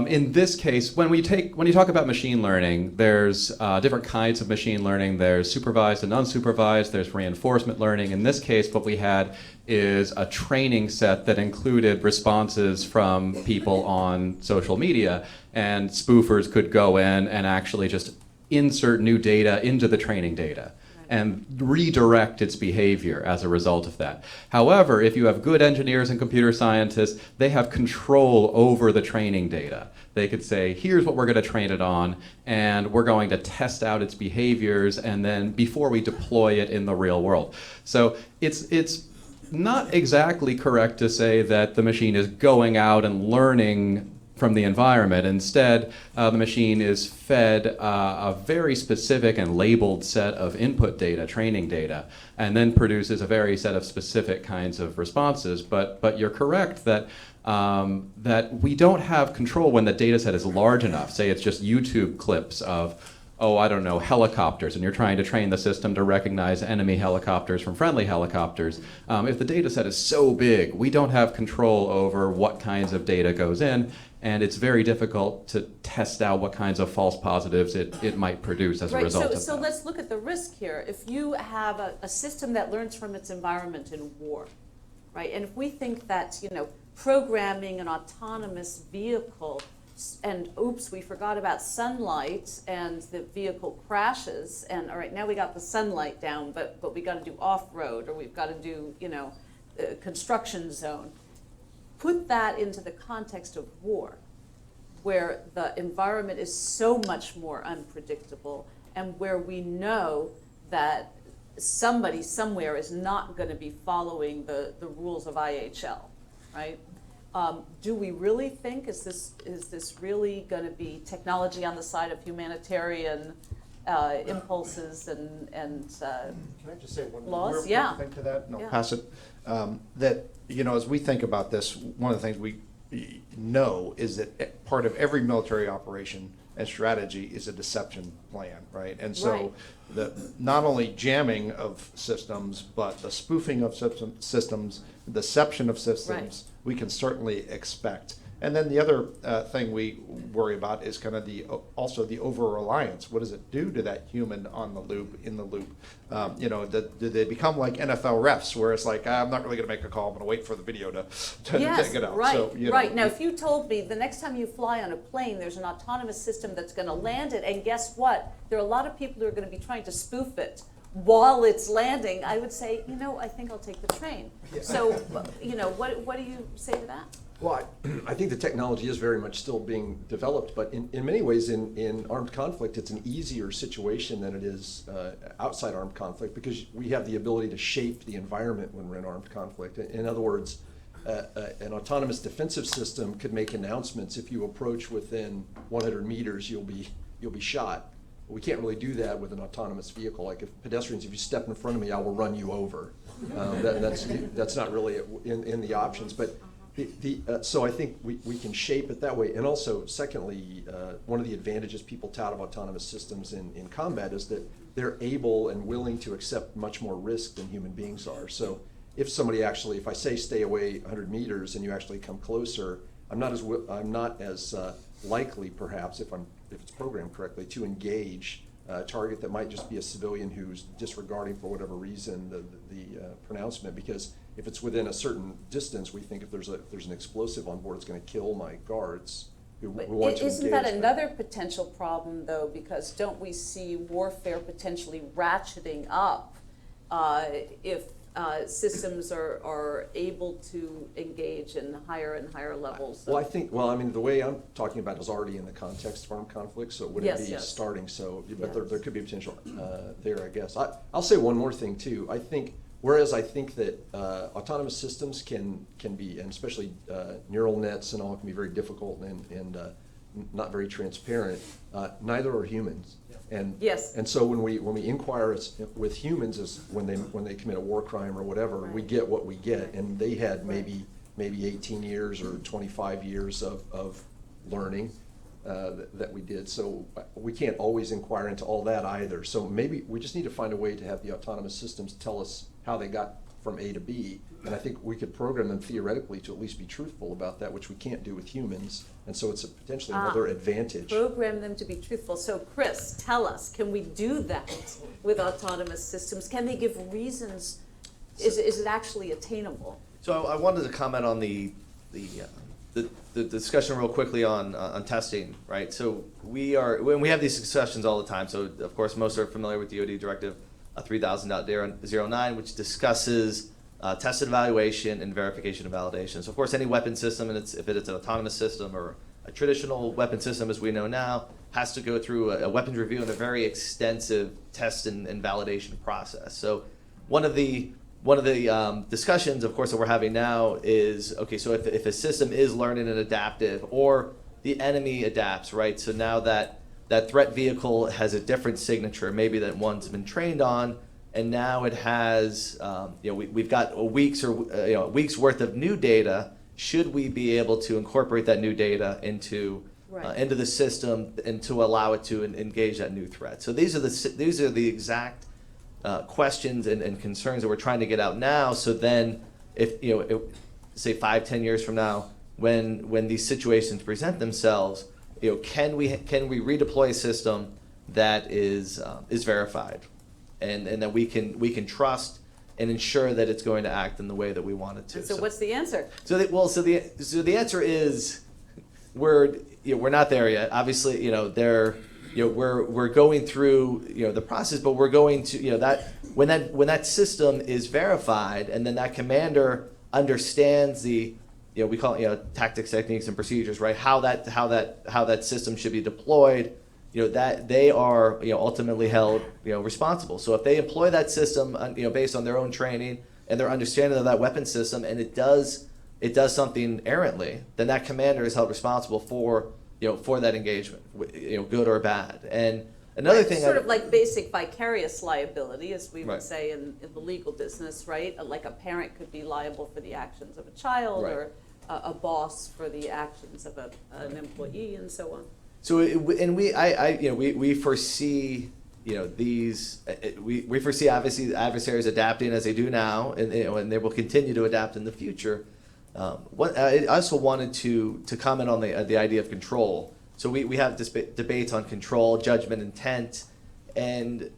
in this case, when you talk about machine learning, there's different kinds of machine learning. There's supervised and unsupervised. There's reinforcement learning. In this case, what we had is a training set that included responses from people on social media, and spoofers could go in and actually just insert new data into the training data and redirect its behavior as a result of that. However, if you have good engineers and computer scientists, they have control over the training data. They could say, here's what we're going to train it on, and we're going to test out its behaviors, and then before we deploy it in the real world. So it's not exactly correct to say that the machine is going out and learning from the environment. Instead, the machine is fed a very specific and labeled set of input data, training data, and then produces a very set of specific kinds of responses. But you're correct that that we don't have control when the data set is large enough. Say it's just YouTube clips of, oh, I don't know, helicopters, and you're trying to train the system to recognize enemy helicopters from friendly helicopters. If the data set is so big, we don't have control over what kinds of data goes in, and it's very difficult to test out what kinds of false positives it might produce as a result of that. So let's look at the risk here. If you have a system that learns from its environment in war, right, and if we think that, you know, programming an autonomous vehicle, and oops, we forgot about sunlight and the vehicle crashes, and all right, now we got the sunlight down, but we got to do off-road, or we've got to do, you know, construction zone. Put that into the context of war, where the environment is so much more unpredictable, and where we know that somebody somewhere is not going to be following the rules of IHL, right? Do we really think, is this really going to be technology on the side of humanitarian impulses and Can I just say one laws? real quick Yeah. thing to that? No, Yeah. pass it. That, you know, as we think about this, one of the things we know is that part of every military operation and strategy is a deception plan, right? And so Right. the not only jamming of systems, but the spoofing of systems, deception of systems, we can certainly expect. And then the other thing we worry about is kind of also the over-reliance. What does it do to that human on the loop, in the loop? Do they become like NFL refs, where it's like, I'm not really going to make a call, I'm going to wait for the video to Yes, get out. right, So, right. Now, if you told me the next time you fly on a plane, there's an autonomous system that's going to land it, and guess what? There are a lot of people who are going to be trying to spoof it while it's landing. I would say, I think I'll take the train. So, what do you say to that? Well, I think the technology is very much still being developed, but in many ways in armed conflict, it's an easier situation than it is outside armed conflict, because we have the ability to shape the environment when we're in armed conflict. In other words, an autonomous defensive system could make announcements. If you approach within 100 meters, you'll be shot. We can't really do that with an autonomous vehicle. Like, if you step in front of me, I will run you over. That's not really in the options. But so I think we can shape it that way. And also, secondly, one of the advantages people tout of autonomous systems in combat is that they're able and willing to accept much more risk than human beings are. So if I say stay away 100 meters and you actually come closer, I'm not as likely, perhaps, if it's programmed correctly, to engage a target that might just be a civilian who's disregarding, for whatever reason, the pronouncement. Because if it's within a certain distance, we think if there's an explosive on board, it's going to kill my guards who want to engage. Isn't that another potential problem, though? Because don't we see warfare potentially ratcheting up if systems are able to engage in higher and higher levels? Well, the way I'm talking about is already in the context of armed conflict, so it wouldn't be Yes. starting. So, but Yes. there could be potential there, I guess. I'll say one more thing too. I think that autonomous systems can be, and especially neural nets and all, can be very difficult and not very transparent. Neither are humans. And Yes. And so when we inquire with humans, is when they commit a war crime or whatever, we get what we get, and they had maybe 18 years or 25 years of learning that we did. So we can't always inquire into all that either. So maybe we just need to find a way to have the autonomous systems tell us how they got from A to B. And I think we could program them theoretically to at least be truthful about that, which we can't do with humans. And so it's potentially another advantage. Program them to be truthful. So, Chris, tell us, can we do that with autonomous systems? Can they give reasons? Is it actually attainable? So I wanted to comment on the discussion real quickly on testing, right? So we have these discussions all the time. So of course, most are familiar with DoD Directive 3000.09, which discusses tested evaluation and verification and validation. So of course, any weapon system, and if it's an autonomous system or a traditional weapon system as we know now, has to go through a weapons review and a very extensive test and validation process. So one of the discussions, of course, that we're having now is, okay, so if a system is learning and adaptive, or the enemy adapts, right? So now that threat vehicle has a different signature, maybe that one's been trained on, and now it has, we've got a week's worth of new data. Should we be able to incorporate that new data into the system and to allow it to engage that new threat? So these are the exact questions and concerns that we're trying to get out now. So then, if say 5-10 years from now, when these situations present themselves, can we redeploy a system that is verified, and that we can trust and ensure that it's going to act in the way that we want it to. So what's the answer? So the answer is we're not there yet. Obviously, we're going through the process, but we're going to that when that system is verified, and then that commander understands the we call it tactics, techniques, and procedures, right? How that system should be deployed. That they are ultimately held responsible. So if they employ that system based on their own training and their understanding of that weapon system, and it does something errantly, then that commander is held responsible for that engagement, good or bad. And another thing, sort of like basic vicarious liability, as we would Right. say in the legal business, right? Like a parent could be liable for the actions of a child, Right. or a boss for the actions of an employee, and so on. So we foresee we foresee obviously adversaries adapting as they do now, and they will continue to adapt in the future. I also wanted to comment on the idea of control. So we have debates on control, judgment, intent, and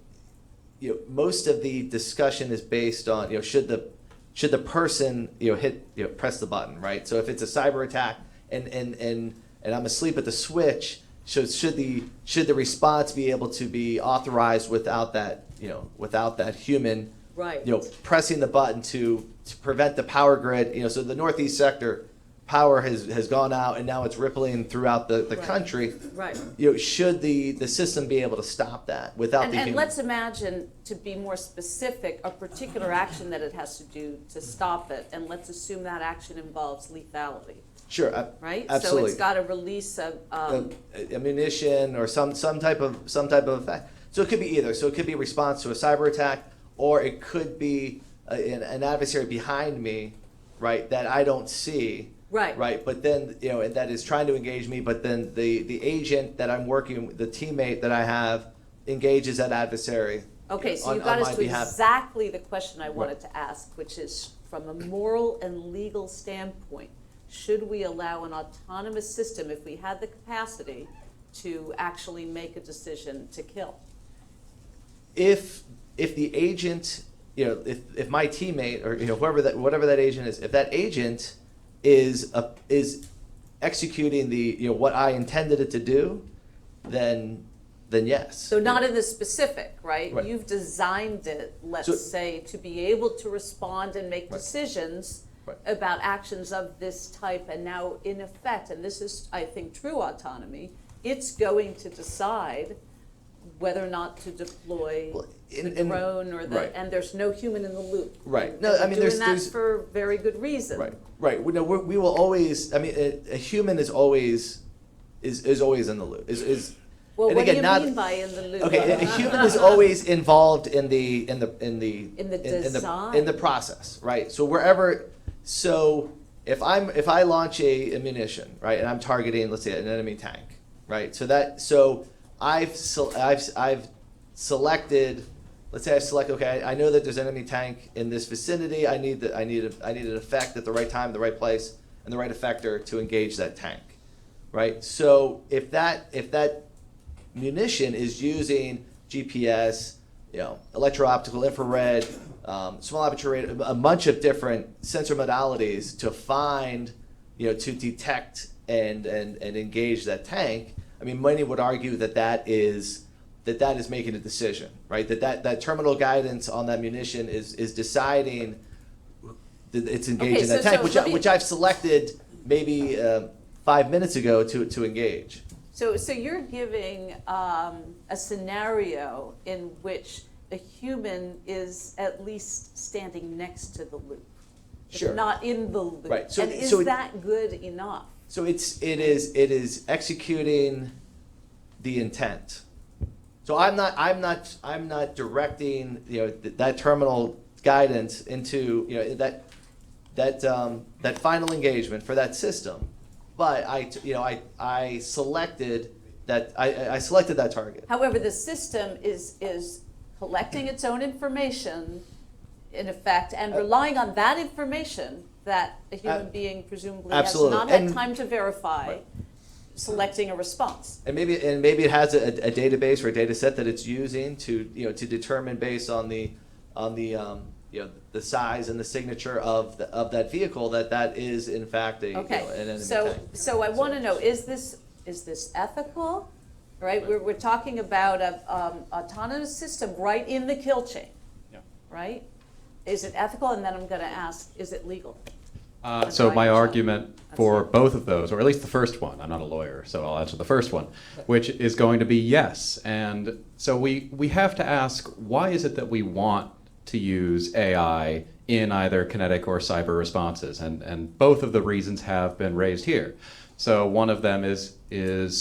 most of the discussion is based on should the person hit press the button, right? So if it's a cyber attack and I'm asleep at the switch, so should the response be able to be authorized without that human Right. pressing the button to prevent the power grid. So the Northeast sector power has gone out and now it's rippling throughout the Right. country. Right. Should the system be able to stop that without the And human? let's imagine, to be more specific, a particular action that it has to do to stop it, and let's assume that action involves lethality, Sure, right? absolutely. So it's got to release Ammunition or some type of effect. So it could be either. So it could be a response to a cyber attack, or it could be an adversary behind me, right, that I don't see. Right. Right. But then, that is trying to engage me, but then the agent that I'm working with, the teammate that I have, engages that adversary. Okay, so on- you got on us my to behalf. exactly the question I wanted Right. to ask, which is, from a moral and legal standpoint, should we allow an autonomous system, if we had the capacity, to actually make a decision to kill? If the agent, if my teammate or whatever that agent is, if that agent is executing what I intended it to do, then yes. So not in the specific, right? Right. You've designed it, let's So- say, to be able to respond and make Right. decisions Right. about actions of this type, and now in effect, and this is, I think, true autonomy, it's going to decide whether or not to deploy Well, the and- drone or right. and there's no human in the loop. Right. And No, I mean, they're there's- doing that there's- for very good reason. Right. We will always. I mean, a human is always always in the loop. Well, and what again, do you not- mean by in the loop? Okay, a human is always involved in the design. in the process, right? So wherever, if I launch a munition, right, and I'm targeting, let's say, an enemy tank, right? So I've selected. Let's say I select. Okay, I know that there's an enemy tank in this vicinity. I need an effect at the right time, the right place, and the right effector to engage that tank, right? So if that munition is using GPS, electro-optical, infrared, small aperture radar, a bunch of different sensor modalities to find, to detect and engage that tank. I mean, many would argue that is making a decision, right? That terminal guidance on that munition is deciding that it's engaging Okay, that tank, so let me- which I've selected maybe 5 minutes ago to engage. So you're giving a scenario in which a human is at least standing next to the loop, if Sure. not in the loop. Right, so- and is so it- that good enough? So it is executing the intent. So I'm not directing that terminal guidance into that final engagement for that system, but I selected that target. However, the system is collecting its own information, in effect, and relying on that information that a human being presumably absolutely. has not had And- time to verify, Right. selecting a response. And maybe it has a database or a data set that it's using to determine based on the size and the signature of that vehicle that is in fact an Okay, enemy so tank. I want to know, is this ethical? Right, we're talking about a autonomous system right in the kill chain, Yeah. right? Is it ethical? And then I'm going to ask, is it legal? So my Brian, argument for both of those, or at least the first one, I'm not a lawyer, so I'll answer the first one, which is going to be yes. And so we have to ask, why is it that we want to use AI in either kinetic or cyber responses? And both of the reasons have been raised here. So one of them is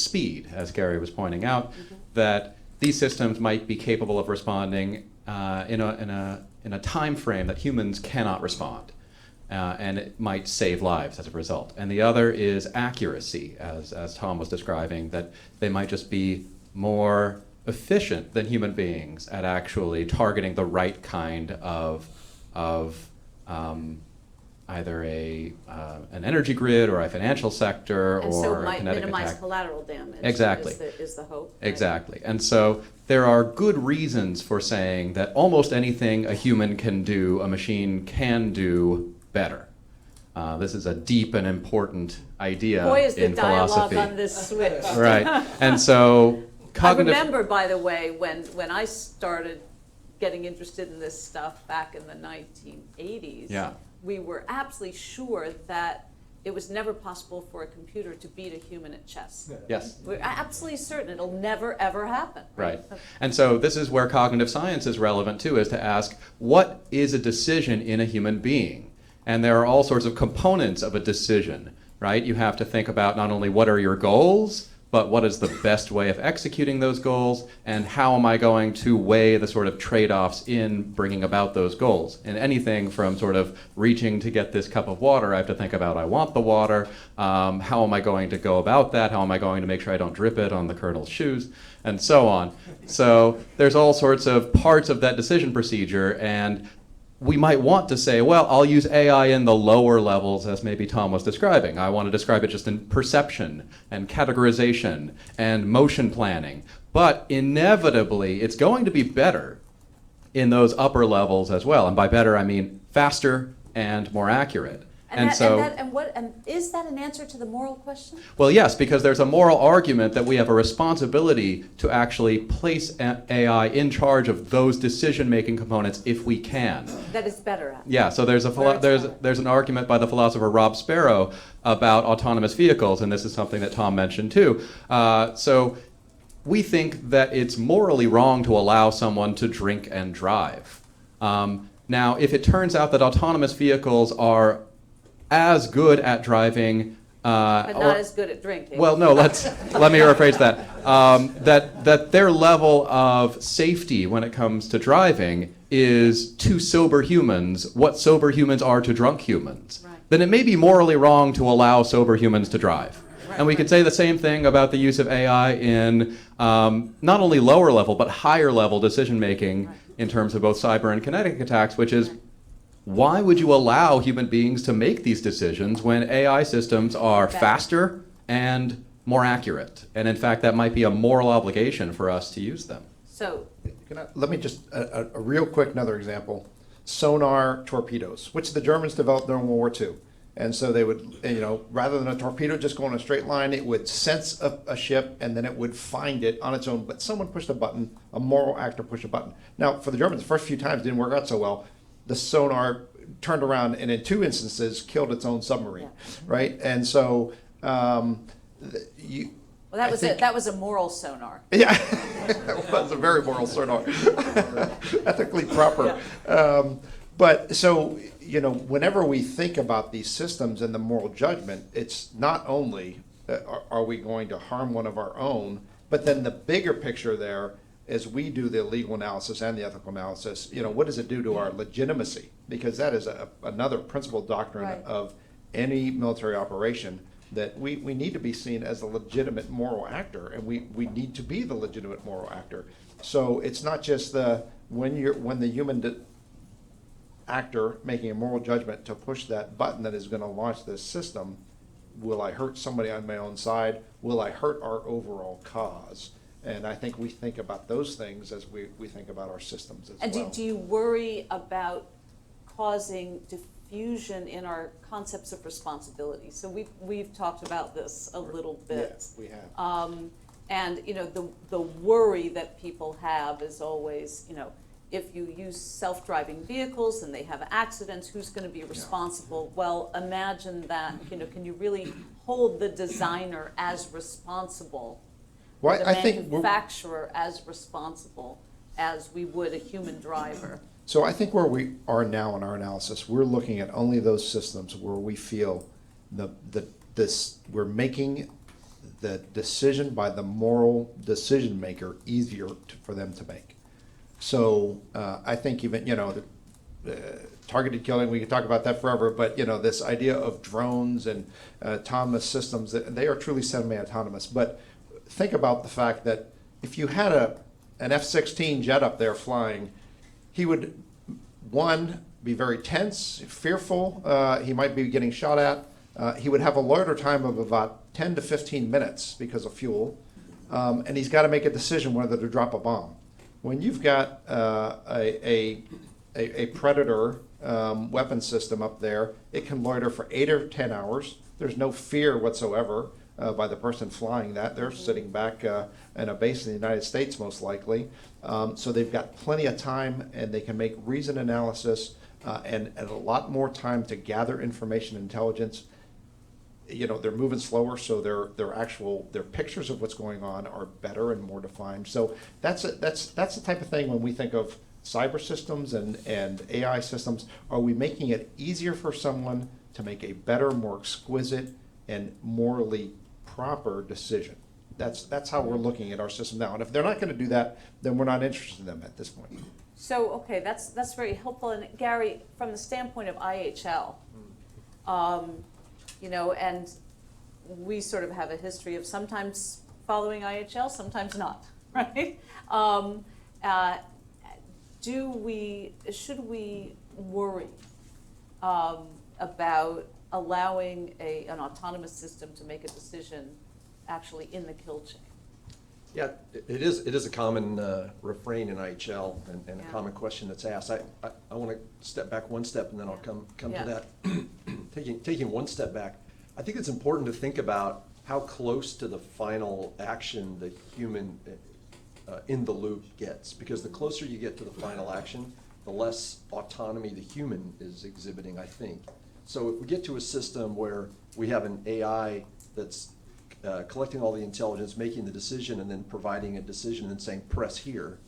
speed, as Gary was pointing out, that these systems might be capable of responding in a time frame that humans cannot respond. And it might save lives as a result. And the other is accuracy, as Tom was describing, that they might just be more efficient than human beings at actually targeting the right kind of either an energy grid or a financial sector And so or a might kinetic minimize attack. collateral damage. Exactly. Is the hope. Right? Exactly. And so there are good reasons for saying that almost anything a human can do, a machine can do better. This is a deep and important idea Boy, is the in dialogue philosophy. on this switch. Right. And so cognitive... I remember, by the way, when I started getting interested in this stuff back in the 1980s, Yeah. we were absolutely sure that it was never possible for a computer to beat a human at chess. Yes. We're absolutely certain it'll never, ever happen. Right. And so this is where cognitive science is relevant too, is to ask, what is a decision in a human being? And there are all sorts of components of a decision, right? You have to think about not only what are your goals, but what is the best way of executing those goals, and how am I going to weigh the sort of trade-offs in bringing about those goals? And anything from sort of reaching to get this cup of water, I have to think about, I want the water, how am I going to go about that, how am I going to make sure I don't drip it on the colonel's shoes, and so on. So there's all sorts of parts of that decision procedure, and we might want to say, well, I'll use AI in the lower levels, as maybe Tom was describing. I want to describe it just in perception and categorization and motion planning. But inevitably, it's going to be better in those upper levels as well. And by better, I mean faster and more accurate. And is that an answer to the moral question? Well, yes, because there's a moral argument that we have a responsibility to actually place AI in charge of those decision-making components if we can. That it's better at. Yeah, so there's an argument by the philosopher Rob Sparrow about autonomous vehicles, and this is something that Tom mentioned too. So we think that it's morally wrong to allow someone to drink and drive. Now, if it turns out that autonomous vehicles are as good at driving, But not as good at drinking. well, no, let me rephrase that. That their level of safety when it comes to driving is to sober humans what sober humans are to drunk humans. Right. Then it may be morally wrong to allow sober humans to drive. Right, And we could say the same thing about the use of AI in not only lower level but higher level decision making in terms of both cyber and kinetic attacks, which is, why would you allow human beings to make these decisions when AI systems are faster and more accurate? And in fact, that might be a moral obligation for us to use them. So, Let me just, a real quick another example. Sonar torpedoes, which the Germans developed during World War II. And so they would, rather than a torpedo just go in a straight line, it would sense a ship and then it would find it on its own. But someone pushed a button, a moral actor pushed a button. Now, for the Germans, the first few times it didn't work out so well. The sonar turned around and in 2 instances killed its own submarine, right? And so that was a moral sonar. Yeah, it was a very moral sonar, ethically proper. But so, whenever we think about these systems and the moral judgment, it's not only are we going to harm one of our own, but then the bigger picture there, as we do the legal analysis and the ethical analysis, what does it do to our legitimacy? Because that is another principal doctrine Right. of any military operation, that we need to be seen as a legitimate moral actor, and we need to be the legitimate moral actor. So it's not just when the human actor making a moral judgment to push that button that is going to launch this system, will I hurt somebody on my own side? Will I hurt our overall cause? And I think we think about those things as we think about our systems as And well. do you worry about causing diffusion in our concepts of responsibility? So we've talked about this a little bit. Yeah, we have. And the worry that people have is always, if you use self-driving vehicles and they have accidents, who's going to be responsible? Well, imagine that, can you really hold the designer as responsible, Well, the I think manufacturer as responsible as we would a human driver? So I think where we are now in our analysis, we're looking at only those systems where we feel we're making the decision by the moral decision maker easier for them to make. So I think even, targeted killing, we could talk about that forever, but this idea of drones and autonomous systems, they are truly semi-autonomous. But think about the fact that if you had an F-16 jet up there flying, he would, one, be very tense, fearful. He might be getting shot at. He would have a loiter time of about 10 to 15 minutes because of fuel. And he's got to make a decision whether to drop a bomb. When you've got a Predator weapon system up there, it can loiter for 8 or 10 hours. There's no fear whatsoever by the person flying that. They're sitting back in a base in the United States, most likely. So they've got plenty of time, and they can make reasoned analysis and a lot more time to gather information and intelligence. You know, they're moving slower, so their pictures of what's going on are better and more defined. So that's the type of thing when we think of cyber systems and AI systems. Are we making it easier for someone to make a better, more exquisite, and morally proper decision? That's how we're looking at our system now. And if they're not going to do that, then we're not interested in them at this point. So, okay, that's very helpful. And Gary, from the standpoint of IHL, you know, and we sort of have a history of sometimes following IHL, sometimes not, right? Should we worry about allowing an autonomous system to make a decision actually in the kill chain? Yeah, it is a common refrain in IHL and a Yeah. common question that's asked. I want to step back one step and then I'll come Yeah. to that. Taking one step back, I think it's important to think about how close to the final action the human in the loop gets, because the closer you get to the final action, the less autonomy the human is exhibiting, I think. So if we get to a system where we have an AI that's collecting all the intelligence, making the decision, and then providing a decision and saying, press here.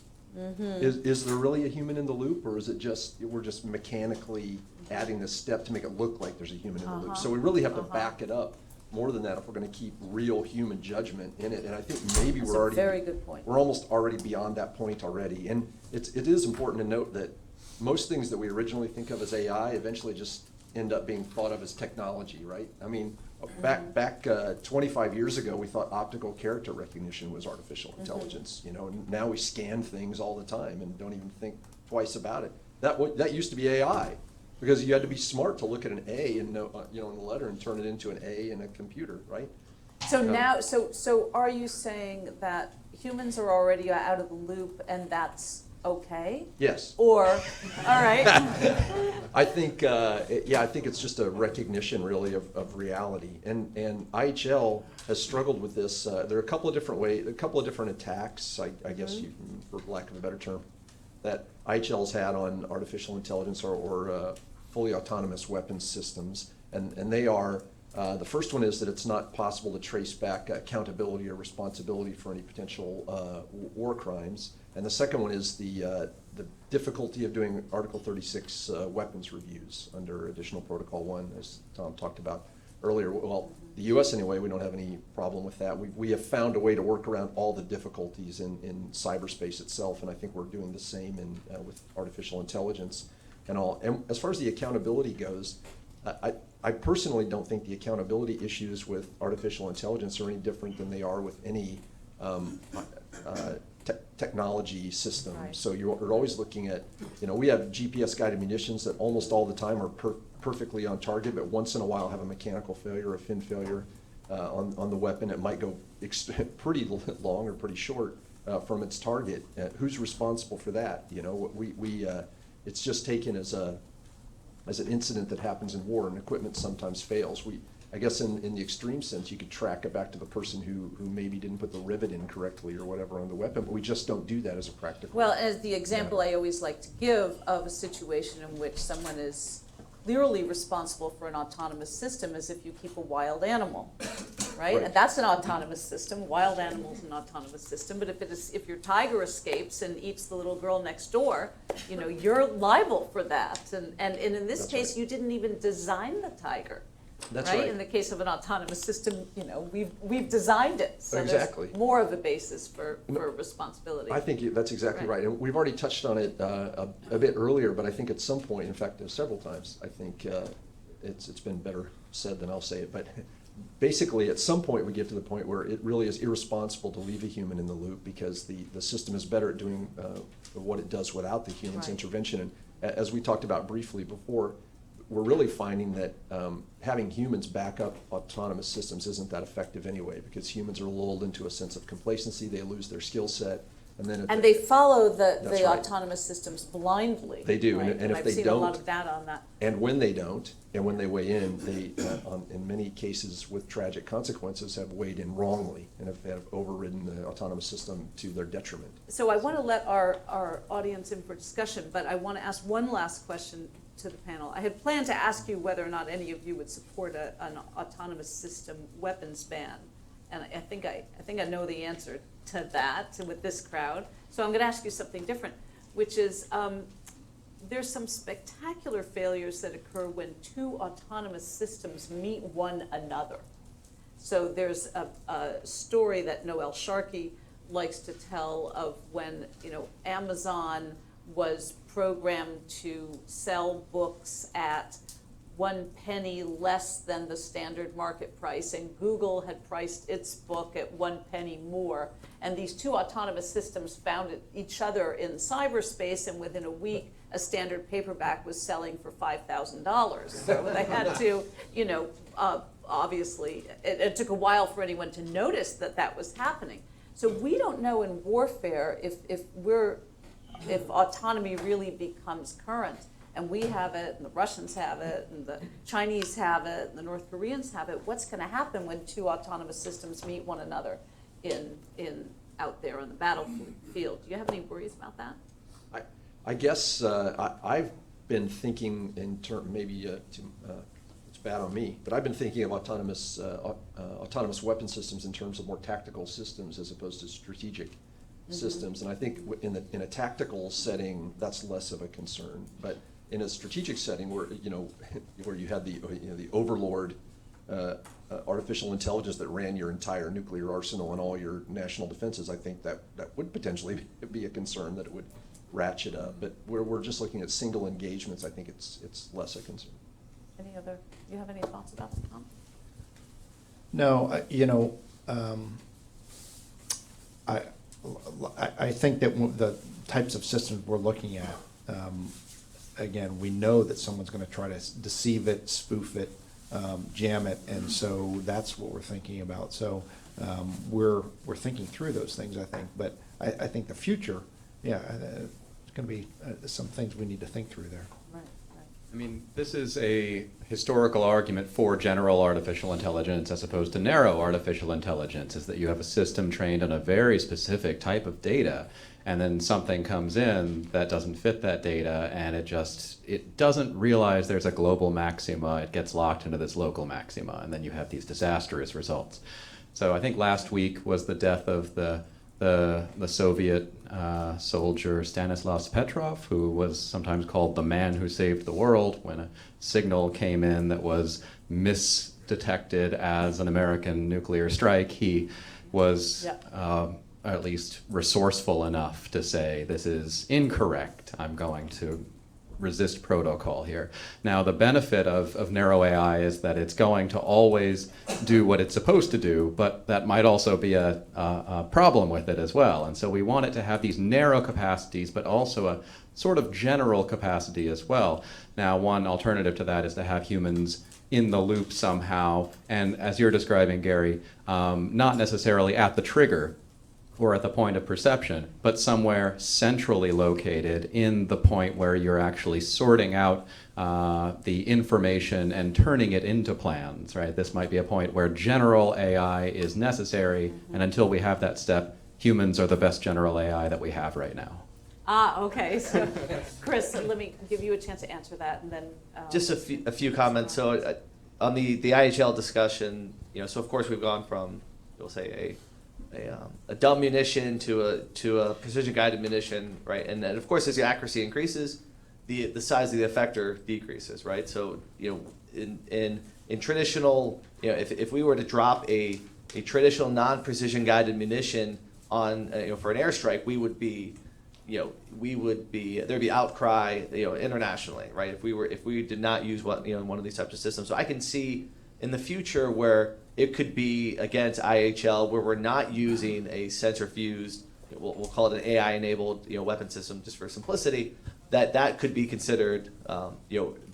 Is there really a human in the loop, or is it just, we're just mechanically adding this step to make it look like there's a human in the loop? So we really have to back it up more than that if we're going to keep real human judgment in it. And I think maybe That's we're a already, very good point. we're almost already beyond that point already. And it is important to note that most things that we originally think of as AI eventually just end up being thought of as technology, right? I mean, back 25 years ago, we thought optical character recognition was artificial intelligence. You know, and now we scan things all the time and don't even think twice about it. That used to be AI, because you had to be smart to look at an A and know, you know, in the letter and turn it into an A in a computer, right? So now, so are you saying that humans are already out of the loop and that's okay? Yes. Or, all right. I think, I think it's just a recognition, really, of reality. And IHL has struggled with this. There are a couple of different ways, a couple of different attacks, I guess, for lack of a better term, that IHL's had on artificial intelligence or fully autonomous weapons systems. And they are, the first one is that it's not possible to trace back accountability or responsibility for any potential war crimes. And the second one is the difficulty of doing Article 36 weapons reviews under Additional Protocol 1, as Tom talked about earlier. Well, the U.S. anyway, we don't have any problem with that. We have found a way to work around all the difficulties in cyberspace itself, and I think we're doing the same with artificial intelligence and all. And as far as the accountability goes, I personally don't think the accountability issues with artificial intelligence are any different than they are with any technology system. Right. So you're always looking at, you know, we have GPS guided munitions that almost all the time are perfectly on target, but once in a while have a mechanical failure, a fin failure on the weapon. It might go pretty long or pretty short from its target. Who's responsible for that? You know, it's just taken as an incident that happens in war, and equipment sometimes fails. I guess in the extreme sense, you could track it back to the person who maybe didn't put the rivet in correctly or whatever on the weapon, but we just don't do that as a practical. Well, as the example I always like to give of a situation in which someone is clearly responsible for an autonomous system is if you keep a wild animal, right? And that's an autonomous system. Wild animal's an autonomous system. But if your tiger escapes and eats the little girl next door, you know, you're liable for that. And in this That's case, right. you didn't even design the tiger. That's right? right. In the case of an autonomous system, you know, we've designed it. So Exactly. there's more of a basis for responsibility. I think that's exactly Right. right. And we've already touched on it a bit earlier, but I think at some point, in fact, several times, I think it's been better said than I'll say it. But basically, at some point, we get to the point where it really is irresponsible to leave a human in the loop, because the system is better at doing what it does without the human's Right. intervention. as we talked about briefly before, we're really finding that having humans back up autonomous systems isn't that effective anyway, because humans are lulled into a sense of complacency, they lose their skill set, and then And they follow That's the right. autonomous systems blindly. They do, right? and if I've they seen a lot don't- of data on that. And when they don't, and when they weigh in, they, in many cases with tragic consequences, have weighed in wrongly and have overridden the autonomous system to their detriment. So I want to let our audience in for discussion, but I want to ask one last question to the panel. I had planned to ask you whether or not any of you would support an autonomous system weapons ban. And I think I know the answer to that with this crowd. So I'm going to ask you something different, which is there's some spectacular failures that occur when two autonomous systems meet one another. So there's a story that Noel Sharkey likes to tell of when, Amazon was programmed to sell books at 1 penny less than the standard market price, and Google had priced its book at 1 penny more. And these two autonomous systems found each other in cyberspace, and within a week, a standard paperback was selling for $5,000. So they had to, obviously, it took a while for anyone to notice that was happening. So we don't know in warfare if autonomy really becomes current. And we have it, and the Russians have it, and the Chinese have it, and the North Koreans have it. What's going to happen when two autonomous systems meet one another out there on the battlefield? Do you have any worries about that? I guess I've been thinking in terms, maybe it's bad on me, but I've been thinking of autonomous weapon systems in terms of more tactical systems as opposed to strategic systems. And I think in a tactical setting, that's less of a concern. But in a strategic setting where where you had the overlord artificial intelligence that ran your entire nuclear arsenal and all your national defenses, I think that would potentially be a concern, that it would ratchet up. But we're just looking at single engagements. I think it's less a concern. You have any thoughts about that, Tom? No, I think that the types of systems we're looking at, again, we know that someone's going to try to deceive it, spoof it, jam it, and so that's what we're thinking about. So we're thinking through those things, I think. But I think the future, it's going to be some things we need to think through there. Right. I mean, this is a historical argument for general artificial intelligence as opposed to narrow artificial intelligence, is that you have a system trained on a very specific type of data, and then something comes in that doesn't fit that data, and it doesn't realize there's a global maxima. It gets locked into this local maxima, and then you have these disastrous results. So I think last week was the death of the Soviet soldier Stanislav Petrov, who was sometimes called the man who saved the world, when a signal came in that was misdetected as an American nuclear strike. He was at least resourceful enough to say, this is incorrect, I'm going to resist protocol here. Now, the benefit of narrow AI is that it's going to always do what it's supposed to do, but that might also be a problem with it as well. And so we want it to have these narrow capacities, but also a sort of general capacity as well. Now, one alternative to that is to have humans in the loop somehow, and as you're describing, Gary, not necessarily at the trigger or at the point of perception, but somewhere centrally located in the point where you're actually sorting out the information and turning it into plans, right? This might be a point where general AI is necessary, and until we have that step, humans are the best general AI that we have right now. Okay. So, Chris, let me give you a chance to answer that, and then Just a few comments. So on the IHL discussion, so of course we've gone from, we'll say a dumb munition to a precision guided munition, right? And then of course as the accuracy increases, the size of the effector decreases, right? So in traditional, if we were to drop a traditional non-precision guided munition on for an airstrike, there'd be outcry internationally, right? If we did not use one of these types of systems. So I can see in the future where it could be against IHL, where we're not using a sensor fused, we'll call it an AI enabled weapon system just for simplicity, that could be considered,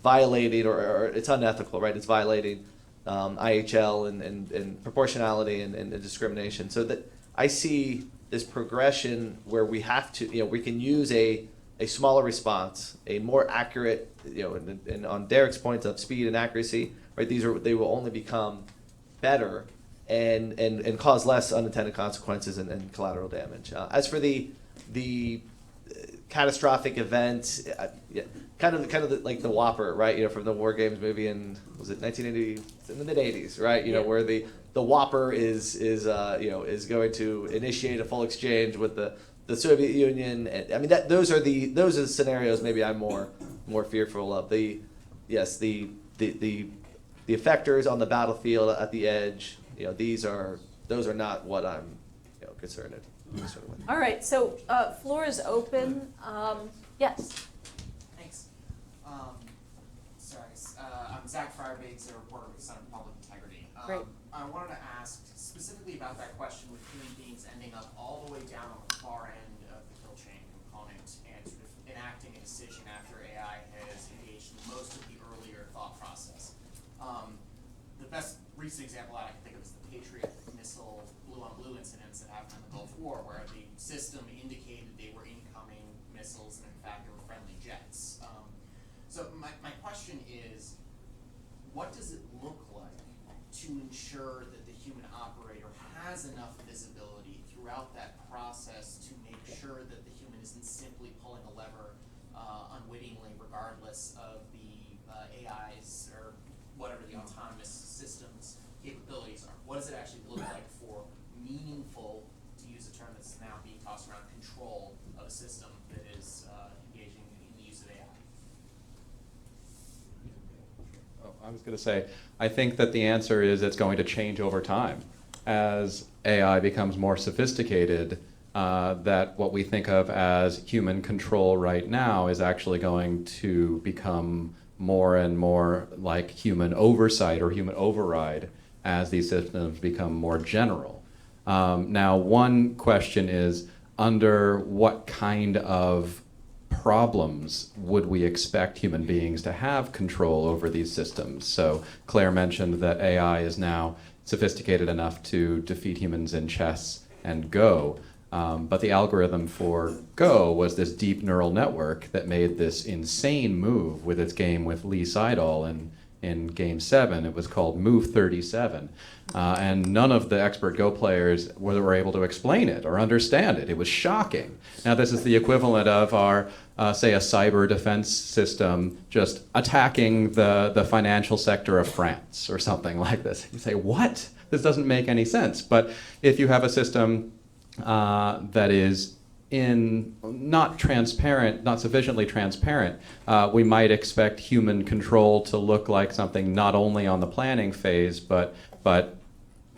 violating or it's unethical, right? It's violating IHL and proportionality and discrimination. So that I see this progression where we have to, we can use a smaller response, a more accurate, and on Derek's point of speed and accuracy, right? They will only become better and cause less unintended consequences and collateral damage. As for the catastrophic event, kind of like the Whopper, right? From the War Games movie in, was it 1980, in the mid 80s, right? Where the Whopper is going to initiate a full exchange with the Soviet Union. And, I mean, those are the scenarios maybe I'm more fearful of. The effectors on the battlefield at the edge, those are not what I'm concerned with. All right, so floor is open. Yes. Thanks. I'm Zach Fryerbags, a reporter with the Center for Public Integrity. Great. I wanted to ask specifically about that question with human beings ending up all the way down on the far end of the kill chain component and sort of enacting a decision after AI has engaged in most of the earlier thought process. The best recent example that I can think of is the Patriot missile blue-on-blue incidents that happened in the Gulf War, where the system indicated they were incoming missiles, and in fact they were friendly jets. So my question is, what does it look like to ensure that the human operator has enough visibility throughout that process to make sure that the human isn't simply pulling a lever unwittingly, regardless of the AI's or whatever the autonomous systems capabilities are? What does it actually look like for meaningful, to use a term that's now being tossed around, control of a system that is engaging in the use of AI? I was going to say, I think that the answer is it's going to change over time. As AI becomes more sophisticated, that what we think of as human control right now is actually going to become more and more like human oversight or human override as these systems become more general. Now, one question is, under what kind of problems would we expect human beings to have control over these systems? So Claire mentioned that AI is now sophisticated enough to defeat humans in chess and Go. But the algorithm for Go was this deep neural network that made this insane move with its game with Lee Sedol in Game 7. It was called Move 37. And none of the expert Go players were able to explain it or understand it. It was shocking. Now, this is the equivalent of our, say, a cyber defense system just attacking the financial sector of France or something like this. You say, what? This doesn't make any sense. But if you have a system that is not transparent, not sufficiently transparent, we might expect human control to look like something not only on the planning phase, but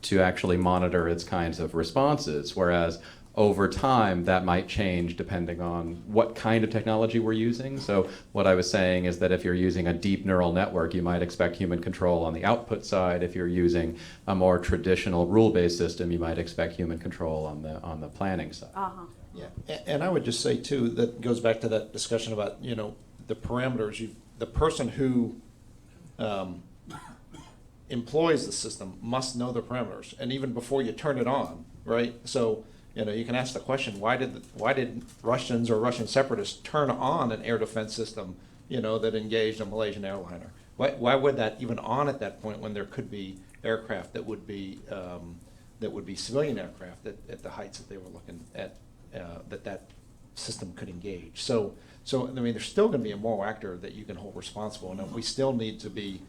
to actually monitor its kinds of responses. Whereas over time, that might change depending on what kind of technology we're using. So what I was saying is that if you're using a deep neural network, you might expect human control on the output side. If you're using a more traditional rule-based system, you might expect human control on the planning side. Uh-huh. Yeah, and I would just say too, that goes back to that discussion about, the parameters. The person who employs the system must know the parameters, and even before you turn it on, right? So, you can ask the question, why did Russians or Russian separatists turn on an air defense system, that engaged a Malaysian airliner? Why would that even on at that point when there could be aircraft that would be civilian aircraft at the heights that they were looking at, that system could engage? So I mean, there's still going to be a moral actor that you can hold responsible, and we still need to be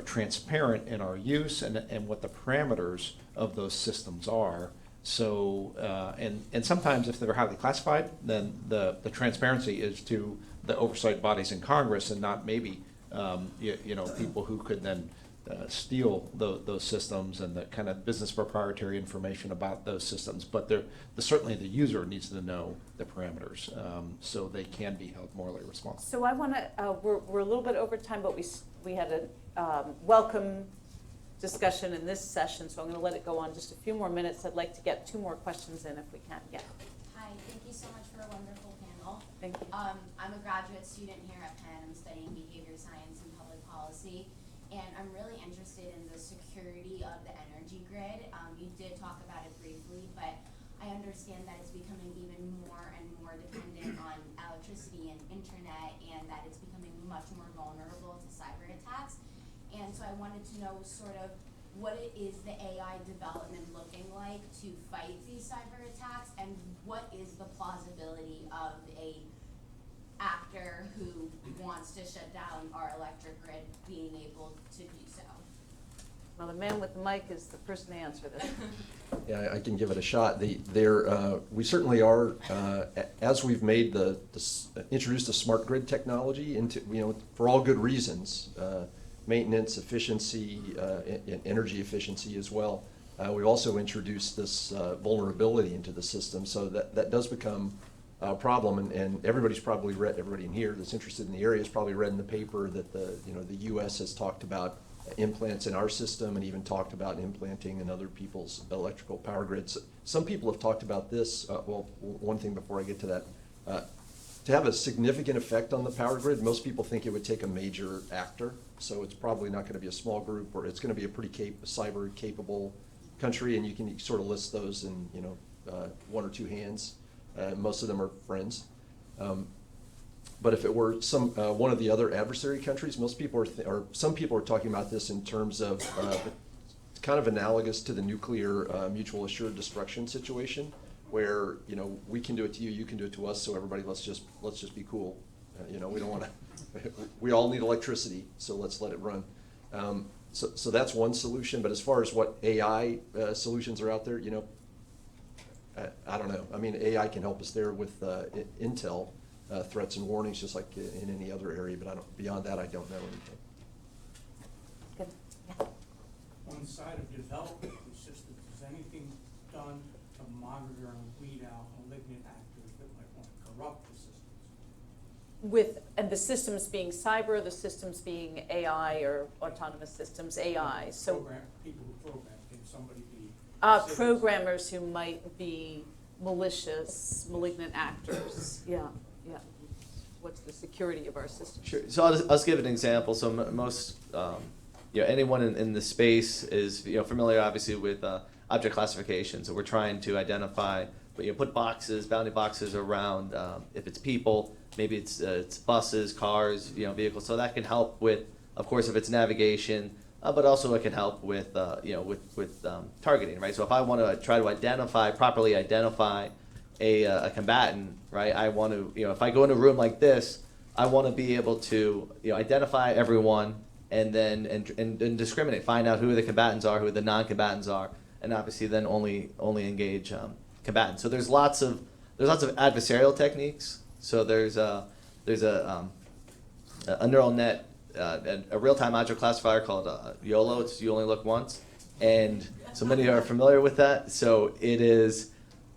transparent in our use and what the parameters of those systems are. So and sometimes if they're highly classified, then the transparency is to the oversight bodies in Congress and not maybe people who could then steal those systems and the kind of business proprietary information about those systems. But certainly the user needs to know the parameters so they can be held morally responsible. So I want to, we're a little bit over time, but we had a welcome discussion in this session, so I'm going to let it go on just a few more minutes. I'd like to get 2 more questions in if we can. Yeah. Hi, thank you so much for a wonderful panel. Thank you. I'm a graduate student here at Penn. I'm studying behavior science and public policy, and I'm really interested in the security of the energy grid. You did talk about it briefly, but I understand that it's becoming even more and more dependent on electricity and internet, and that it's becoming much more vulnerable to cyber attacks. And so I wanted to know sort of what it is the AI development looking like to fight these cyber attacks, and what is the plausibility of a actor who wants to shut down our electric grid being able to do so? Well, the man with the mic is the person to answer this. Yeah, I can give it a shot. We certainly are, as we've made introduced the smart grid technology into, for all good reasons, maintenance, efficiency, and energy efficiency as well. We've also introduced this vulnerability into the system, so that does become a problem. And everybody's probably read, everybody in here that's interested in the area has probably read in the paper that the U.S. has talked about implants in our system, and even talked about implanting in other people's electrical power grids. Some people have talked about this. One thing before I get to that. To have a significant effect on the power grid, most people think it would take a major actor. So it's probably not going to be a small group, or it's going to be a pretty cyber capable country, and you can sort of list those in one or two hands. Most of them are friends. But if it were one of the other adversary countries, most people or some people are talking about this in terms of it's kind of analogous to the nuclear mutual assured destruction situation, where we can do it to you, you can do it to us, so everybody let's just be cool. We don't want to. We all need electricity, so let's let it run. So that's one solution. But as far as what AI solutions are out there, I don't know. I mean, AI can help us there with intel, threats and warnings, just like in any other area. But beyond that, I don't know anything. Good. Yeah. On the side of development of the systems, is anything done to monitor and weed out malignant actors that might want to corrupt the systems? And the systems being cyber, the systems being AI or autonomous systems, AI. So People who program, can somebody be? programmers who might be malicious, malignant actors. Yeah. What's the security of our systems? Sure. So I'll just give an example. So most, anyone in the space is familiar, obviously, with object classification. So we're trying to identify, put bounding boxes around if it's people, maybe it's buses, cars, vehicles. So that can help with, of course, if it's navigation, but also it can help with, with targeting, right? So if I want to try to properly identify a combatant, right? I want to, if I go in a room like this, I want to be able to, identify everyone and then and discriminate, find out who the combatants are, who the non-combatants are, and obviously then only engage combatants. So there's lots of adversarial techniques. So there's a neural net, a real-time object classifier called YOLO. It's you only look once, and so many are familiar with that. So it is.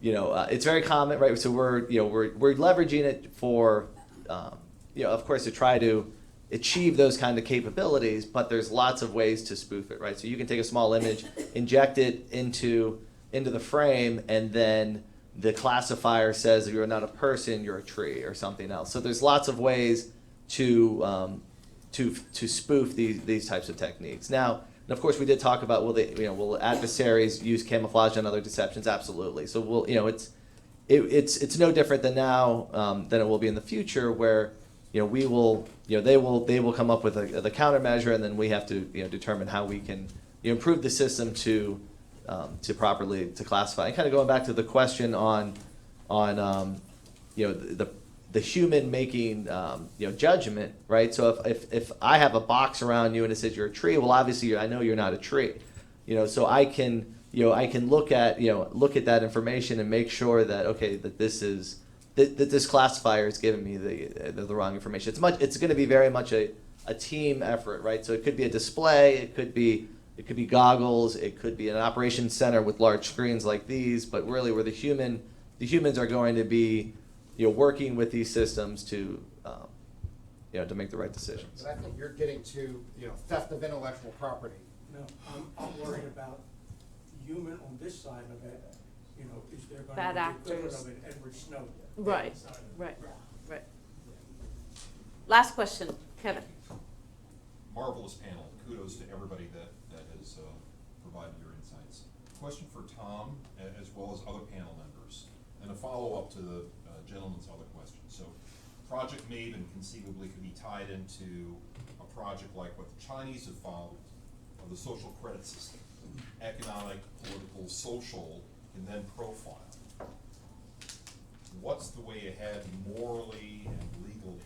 It's very common, right? So we're leveraging it for, of course, to try to achieve those kind of capabilities. But there's lots of ways to spoof it, right? So you can take a small image, inject it into the frame, and then the classifier says you're not a person, you're a tree, or something else. So there's lots of ways to spoof these types of techniques. Now. And of course, we did talk about will adversaries use camouflage and other deceptions? Absolutely. So it's no different than now than it will be in the future, where they will come up with the countermeasure, and then we have to determine how we can improve the system to properly classify. And kind of going back to the question on the human making judgment, right? So if I have a box around you and it says you're a tree, well, obviously I know you're not a tree, so I can look at that information and make sure that that this classifier is giving me the wrong information. It's going to be very much a team effort, right? So it could be a display, it could be goggles, it could be an operations center with large screens like these, but really where the humans are going to be working with these systems to make the right decisions. But I think you're getting to theft of intellectual property. No, I'm worried about the human on this side of it, you know, is there going Bad to be the equivalent actors. of an Edward Snowden? Right, inside of it? right, right. Last question, Kevin. Marvelous panel. Kudos to everybody that has provided your insights. Question for Tom, as well as other panel members, and a follow-up to the gentleman's other question. So, Project Maven conceivably could be tied into a project like what the Chinese have followed of the social credit system. Economic, political, social, and then profile. What's the way ahead morally and legally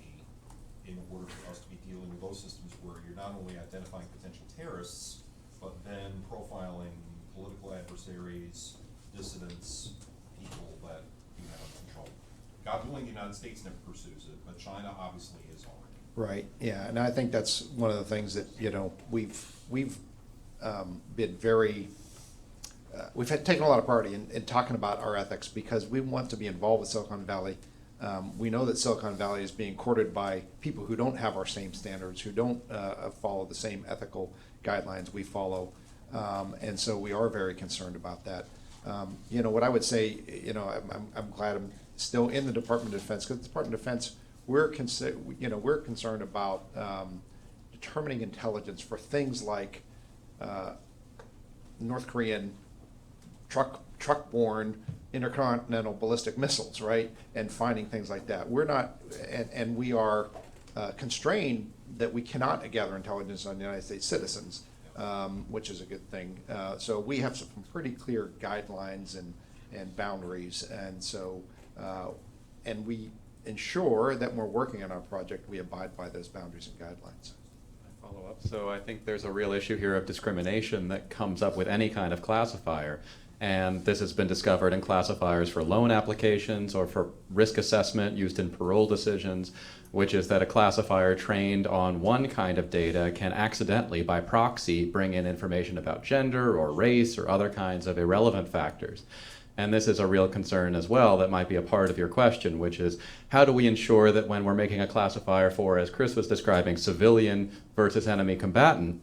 in order for us to be dealing with those systems where you're not only identifying potential terrorists, but then profiling political adversaries, dissidents, people that you have under control? God willing, the United States never pursues it, but China obviously is already. Right, yeah, and I think that's one of the things that, you know, we've been very, we've taken a lot of priority in talking about our ethics because we want to be involved with Silicon Valley. We know that Silicon Valley is being courted by people who don't have our same standards, who don't follow the same ethical guidelines we follow, and so we are very concerned about that. You know, what I would say, you know, I'm glad I'm still in the Department of Defense, because the Department of Defense, we're concerned about determining intelligence for things like North Korean truck-borne intercontinental ballistic missiles, right? And finding things like that. We're not, and we are constrained that we cannot gather intelligence on United States citizens, which is a good thing. So we have some pretty clear guidelines and boundaries, and so and we ensure that when we're working on our project, we abide by those boundaries and guidelines. Follow up. So I think there's a real issue here of discrimination that comes up with any kind of classifier. And this has been discovered in classifiers for loan applications or for risk assessment used in parole decisions, which is that a classifier trained on one kind of data can accidentally, by proxy, bring in information about gender or race or other kinds of irrelevant factors. And this is a real concern as well that might be a part of your question, which is how do we ensure that when we're making a classifier for, as Chris was describing, civilian versus enemy combatant,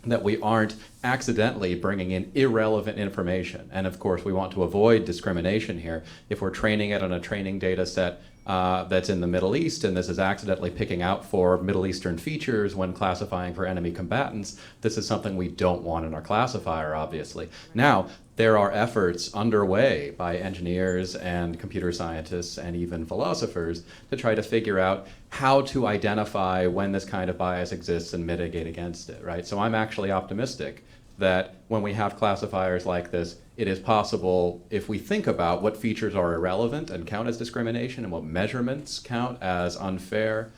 that we aren't accidentally bringing in irrelevant information. And of course, we want to avoid discrimination here. If we're training it on a training data set that's in the Middle East, and this is accidentally picking out for Middle Eastern features when classifying for enemy combatants, this is something we don't want in our classifier, obviously. Now, there are efforts underway by engineers and computer scientists and even philosophers to try to figure out how to identify when this kind of bias exists and mitigate against it, right? So I'm actually optimistic that when we have classifiers like this, it is possible, if we think about what features are irrelevant and count as discrimination and what measurements count as unfair,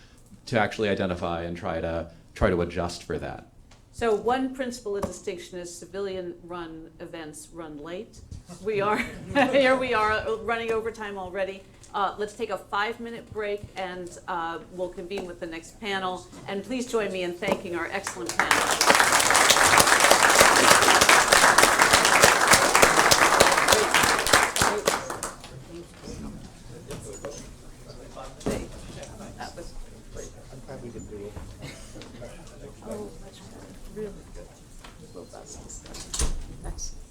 to actually identify and try to adjust for that. So one principle of distinction is civilian-run events run late. We are, here we are running overtime already. Let's take a 5-minute break and we'll convene with the next panel. And please join me in thanking our excellent panel. That was great. I'm glad we could do it. Oh, much better. Really good. Robust discussion. Excellent.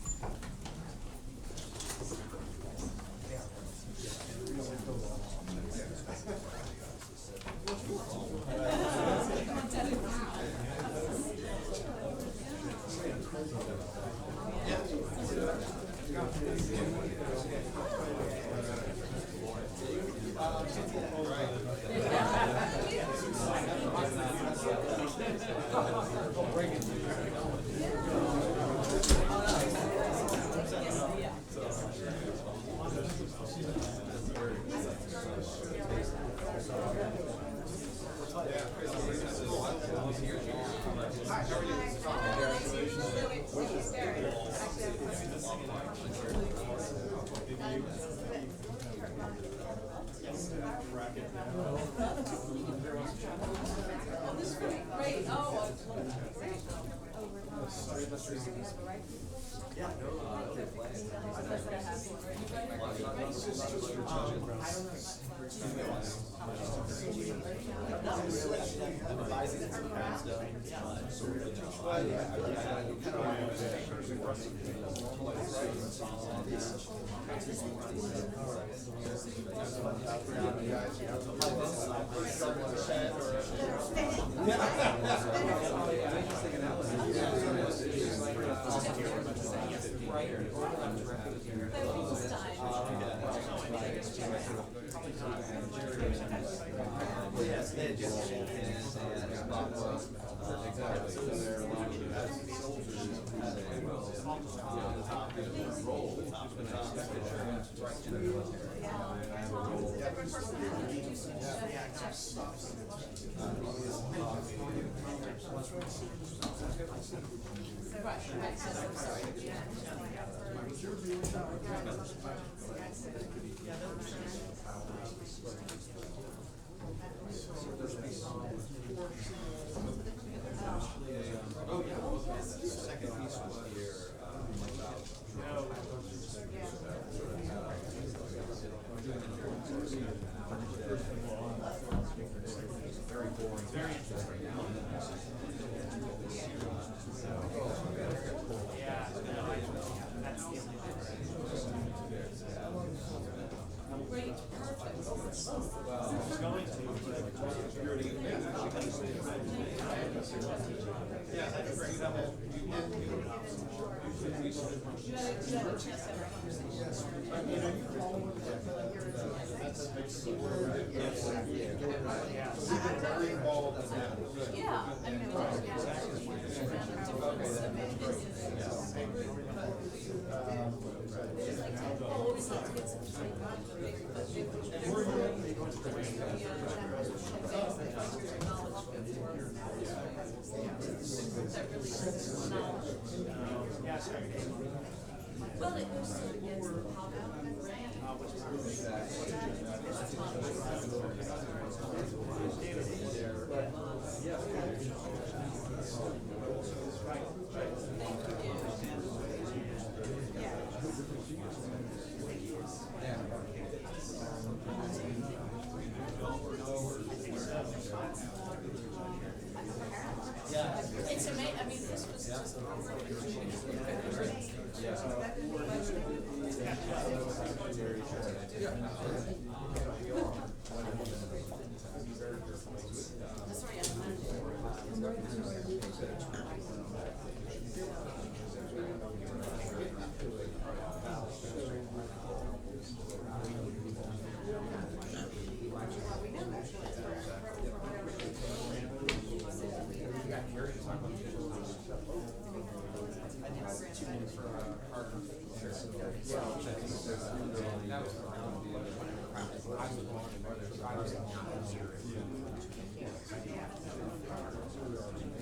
It's amazing. I mean, this was just.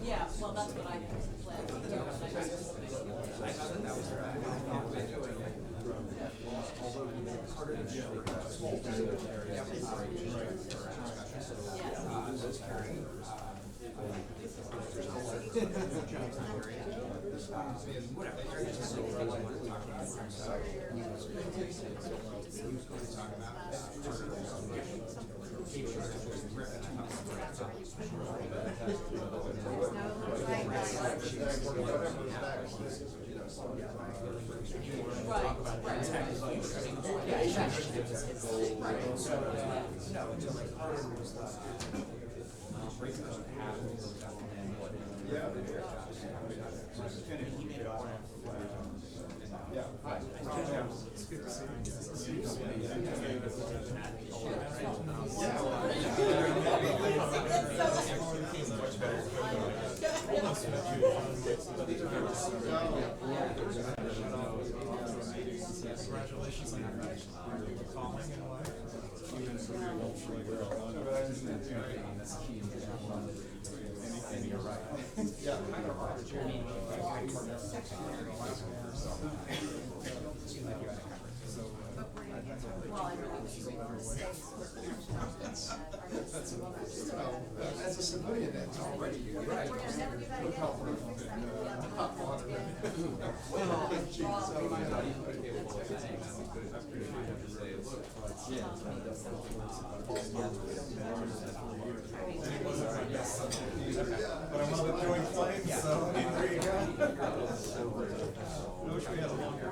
Yeah, well, that's what I Congratulations on your calling and life. And you're right. Yeah. As a civilian, that's already right. But I'm on the joint flight, so there you go. I wish we had a longer.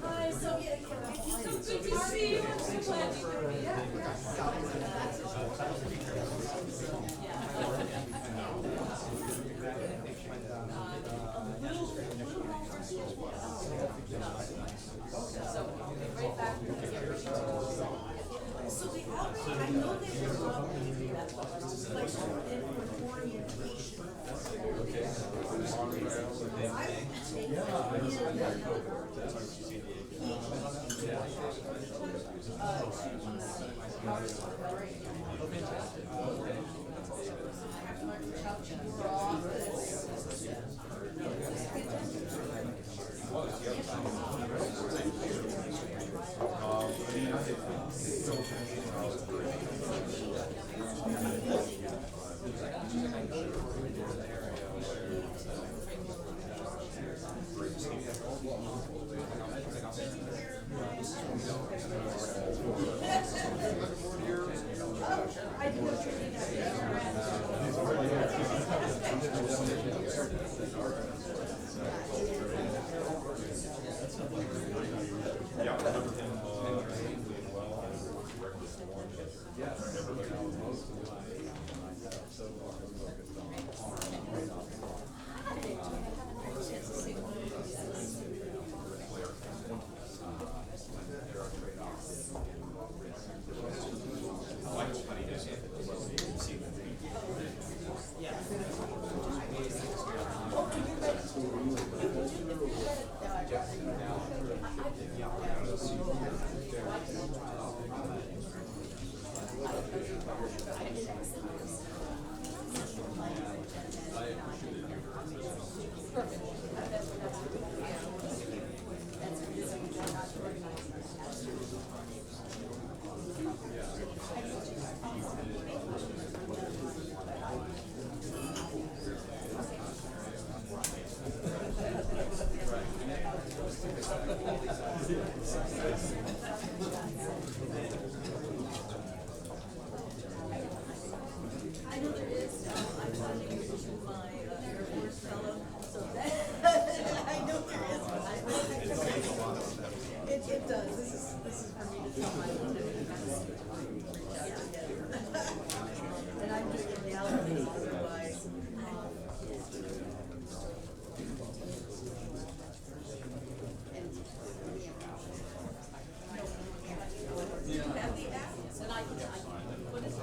Hi, so yeah, so good to see you. I'm so glad you could be here. So they already, I know they were probably like an orientation. I know there is, I'm talking to my Air Force fellow, so that, I know there is, but it does, this is for me to tell my lieutenant, reach out to him. And I'm doing a reality by, have the app, and I can, what is it?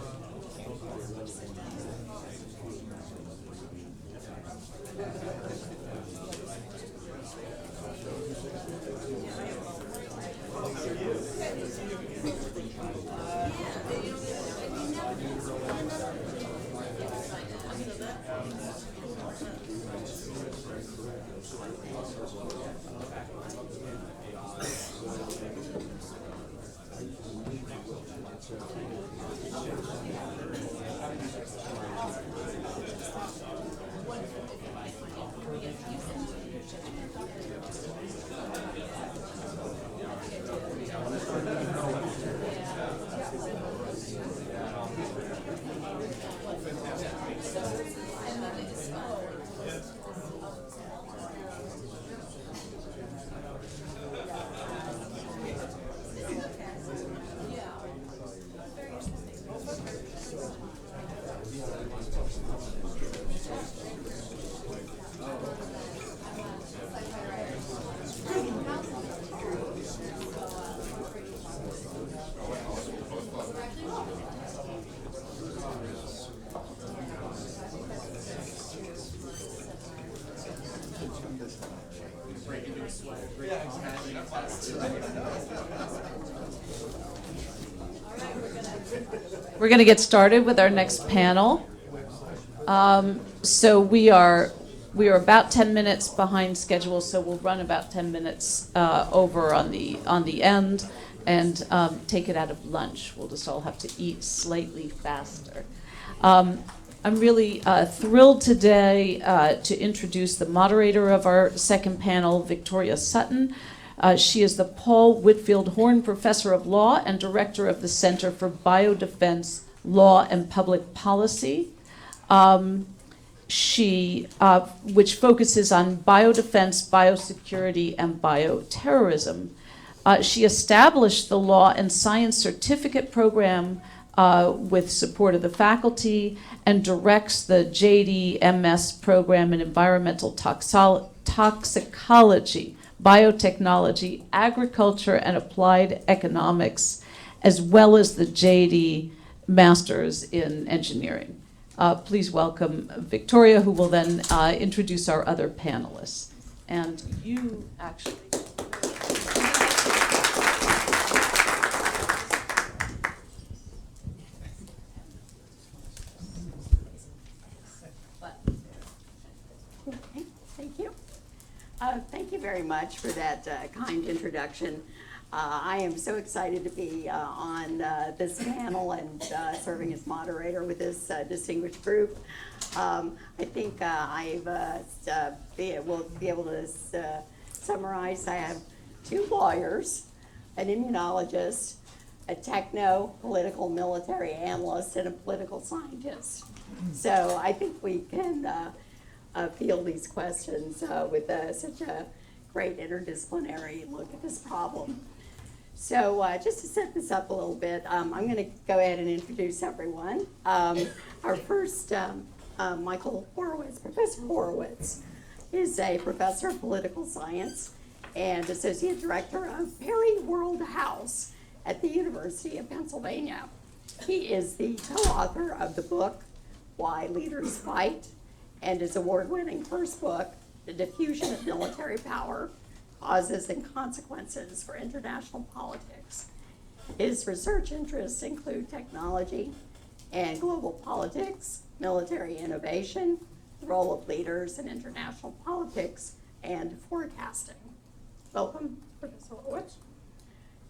We're going to get started with our next panel. So we are about 10 minutes behind schedule, so we'll run about 10 minutes over on the end and take it out of lunch. We'll just all have to eat slightly faster. I'm really thrilled today to introduce the moderator of our second panel, Victoria Sutton. She is the Paul Whitfield Horn Professor of Law and Director of the Center for Biodefense Law and Public Policy, which focuses on biodefense, biosecurity, and bioterrorism. She established the Law and Science Certificate Program with support of the faculty and directs the JD-MS program in environmental toxicology, biotechnology, agriculture, and applied economics, as well as the JD Masters in Engineering. Please welcome Victoria, who will then introduce our other panelists. And you actually... Thank you very much for that kind introduction. I am so excited to be on this panel and serving as moderator with this distinguished group. I think I will be able to summarize. I have two lawyers, an immunologist, a techno-political military analyst, and a political scientist. So I think we can field these questions with such a great interdisciplinary look at this problem. So just to set this up a little bit, I'm going to go ahead and introduce everyone. Our first, Michael Horowitz, Professor Horowitz, is a professor of political science and associate director of Perry World House at the University of Pennsylvania. He is the co-author of the book, Why Leaders Fight, and his award-winning first book, The Diffusion of Military Power, Causes and Consequences for International Politics. His research interests include technology and global politics, military innovation, the role of leaders in international politics, and forecasting. Welcome, Professor Horowitz.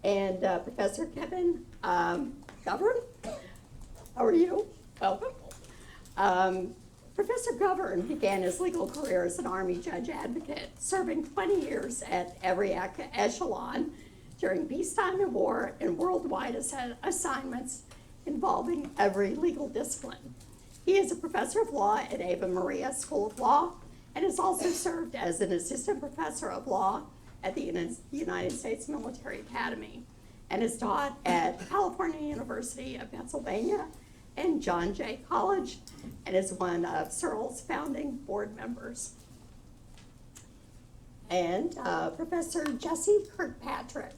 And Professor Kevin Govern, how are you? Welcome. Professor Govern began his legal career as an Army judge advocate, serving 20 years at every echelon during peacetime and war and worldwide assignments involving every legal discipline. He is a professor of law at Ave Maria School of Law and has also served as an assistant professor of law at the United States Military Academy and has taught at California University of Pennsylvania and John Jay College, and is one of CERL's founding board members. And Professor Jesse Kirkpatrick.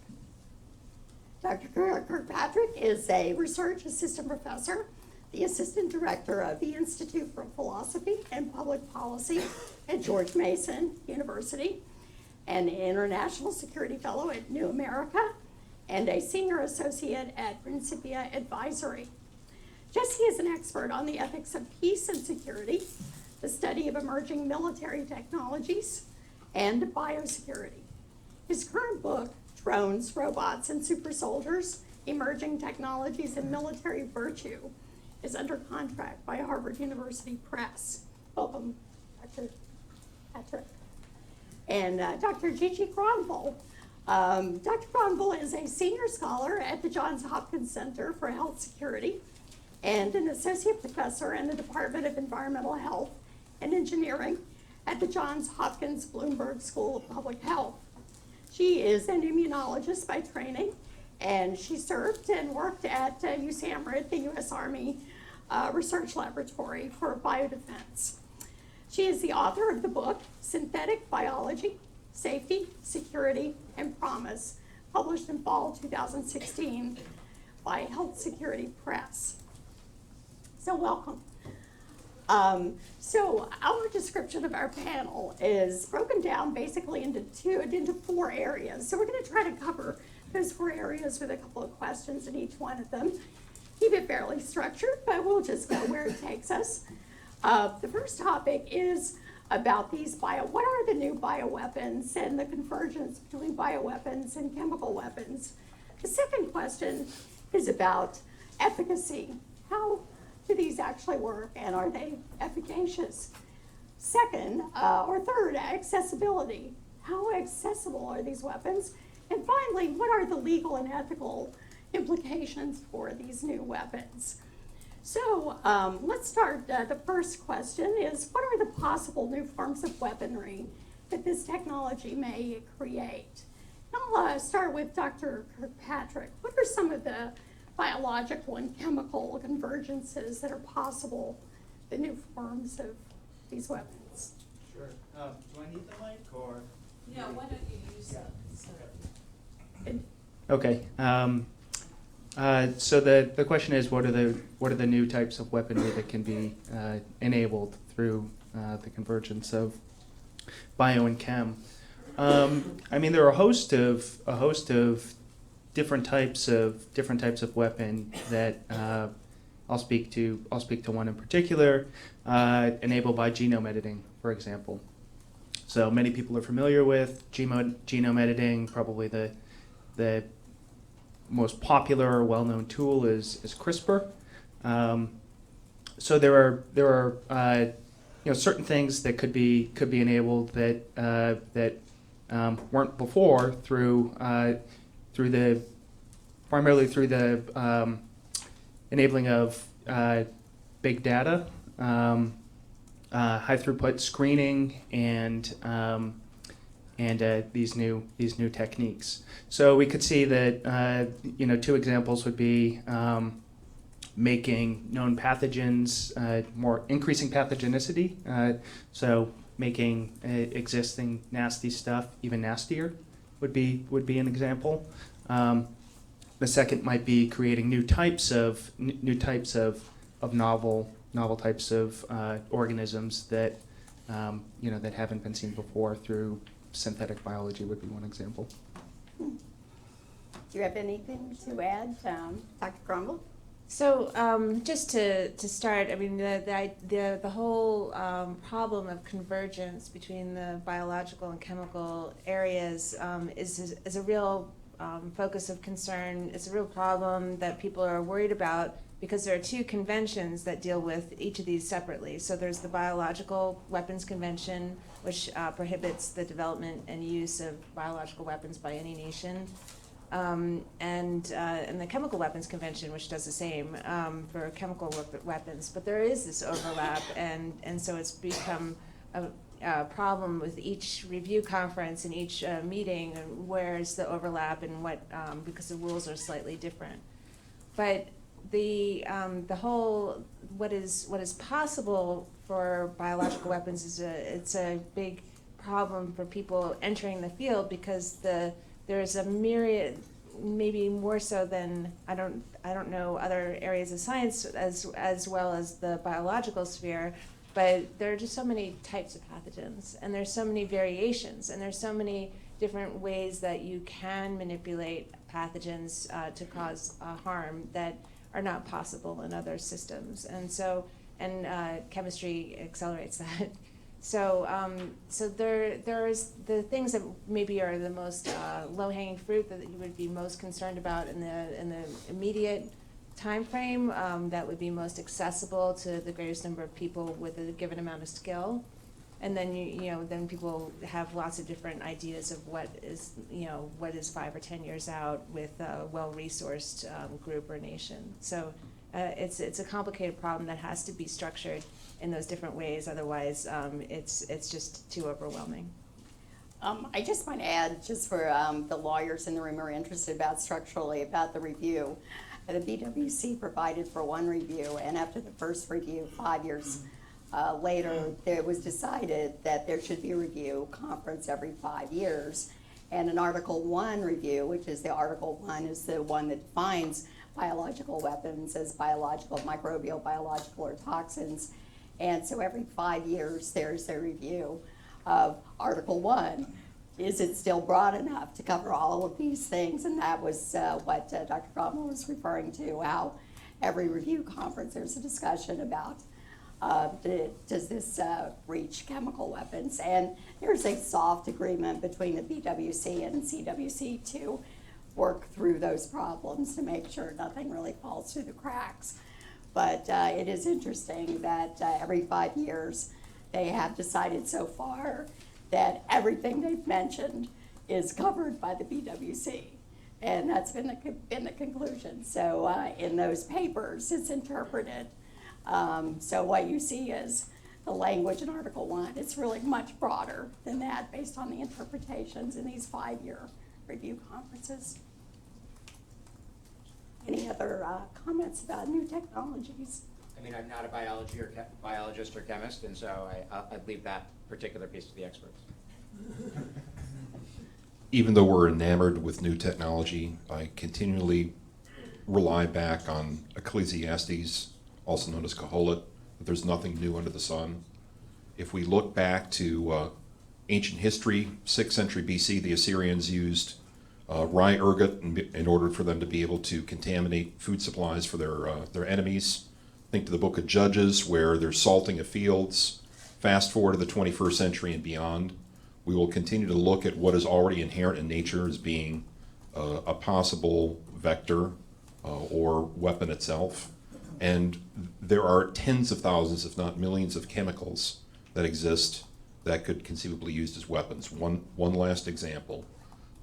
Dr. Kirkpatrick is a research assistant professor, the assistant director of the Institute for Philosophy and Public Policy at George Mason University, an international security fellow at New America, and a senior associate at Principia Advisory. Jesse is an expert on the ethics of peace and security, the study of emerging military technologies, and biosecurity. His current book, Drones, Robots, and Super Soldiers, Emerging Technologies and Military Virtue, is under contract by Harvard University Press. Welcome, Dr. Patrick. And Dr. Gigi Gronville. Dr. Gronville is a senior scholar at the Johns Hopkins Center for Health Security and an associate professor in the Department of Environmental Health and Engineering at the Johns Hopkins Bloomberg School of Public Health. She is an immunologist by training, and she served and worked at USAMRIID, the U.S. Army Research Laboratory for Biodefense. She is the author of the book, Synthetic Biology, Safety, Security, and Promise, published in fall 2016 by Health Security Press. So welcome. So our description of our panel is broken down basically into 4 areas. So we're going to try to cover those 4 areas with a couple of questions in each one of them. Keep it fairly structured, but we'll just go where it takes us. The first topic is about what are the new bioweapons and the convergence between bioweapons and chemical weapons. The second question is about efficacy. How do these actually work, and are they efficacious? Second, or third, accessibility. How accessible are these weapons? And finally, what are the legal and ethical implications for these new weapons? So let's start. The first question is, what are the possible new forms of weaponry that this technology may create? I'll start with Dr. Kirkpatrick. What are some of the biological and chemical convergences that are possible, the new forms of these weapons? Sure. Do I need the mic or? Yeah, why don't you use that? Okay. So the question is, what are the new types of weaponry that can be enabled through the convergence of bio and chem? I mean, there are a host of different types of weapon that I'll speak to one in particular, enabled by genome editing, for example. So many people are familiar with genome editing. Probably the most popular or well-known tool is CRISPR. So there are certain things that could be enabled that weren't before primarily through the enabling of big data, high throughput screening, and these new techniques. So we could see that 2 examples would be making known pathogens increasing pathogenicity. So making existing nasty stuff even nastier would be an example. The second might be creating new types of novel types of organisms that that haven't been seen before through synthetic biology would be one example. Do you have anything to add, Dr. Crumble? So just to start, I mean, the whole problem of convergence between the biological and chemical areas is a real focus of concern. It's a real problem that people are worried about because there are 2 conventions that deal with each of these separately. So there's the Biological Weapons Convention, which prohibits the development and use of biological weapons by any nation. And the Chemical Weapons Convention, which does the same for chemical weapons. But there is this overlap, and so it's become a problem with each review conference and each meeting, and where's the overlap and what, because the rules are slightly different. But the whole what is possible for biological weapons it's a big problem for people entering the field because there's a myriad, maybe more so than I don't know other areas of science as well as the biological sphere, but there are just so many types of pathogens, and there's so many variations, and there's so many different ways that you can manipulate pathogens to cause harm that are not possible in other systems, and chemistry accelerates that. So there's the things that maybe are the most low-hanging fruit that you would be most concerned about in the immediate time frame, that would be most accessible to the greatest number of people with a given amount of skill. And then then people have lots of different ideas of what is 5 or 10 years out with a well-resourced group or nation. So it's a complicated problem that has to be structured in those different ways. Otherwise, it's just too overwhelming. I just want to add, just for the lawyers in the room who are interested about the review. The BWC provided for 1 review, and after the first review, 5 years later, it was decided that there should be a review conference every 5 years. And an Article 1 review, which is Article 1 is the one that defines biological weapons as biological, microbial, biological, or toxins. And so every 5 years, there's a review of Article 1. Is it still broad enough to cover all of these things? And that was what Dr. Cromwell was referring to, how every review conference there's a discussion about does this reach chemical weapons? And there's a soft agreement between the BWC and CWC to work through those problems to make sure nothing really falls through the cracks. But it is interesting that every 5 years they have decided so far that everything they've mentioned is covered by the BWC. And that's been the conclusion. So in those papers, it's interpreted. So what you see is the language in Article 1. It's really much broader than that based on the interpretations in these 5-year review conferences. Any other comments about new technologies? I mean, I'm not a biologist or chemist, and so I'd leave that particular piece to the experts. Even though we're enamored with new technology, I continually rely back on Ecclesiastes, also known as Kohelet, that there's nothing new under the sun. If we look back to ancient history, 6th century BC, the Assyrians used rye ergot in order for them to be able to contaminate food supplies for their enemies. Think to the book of Judges, where there's salting of fields. Fast forward to the 21st century and beyond, we will continue to look at what is already inherent in nature as being a possible vector or weapon itself. And there are tens of thousands, if not millions, of chemicals that exist that could conceivably be used as weapons. One last example,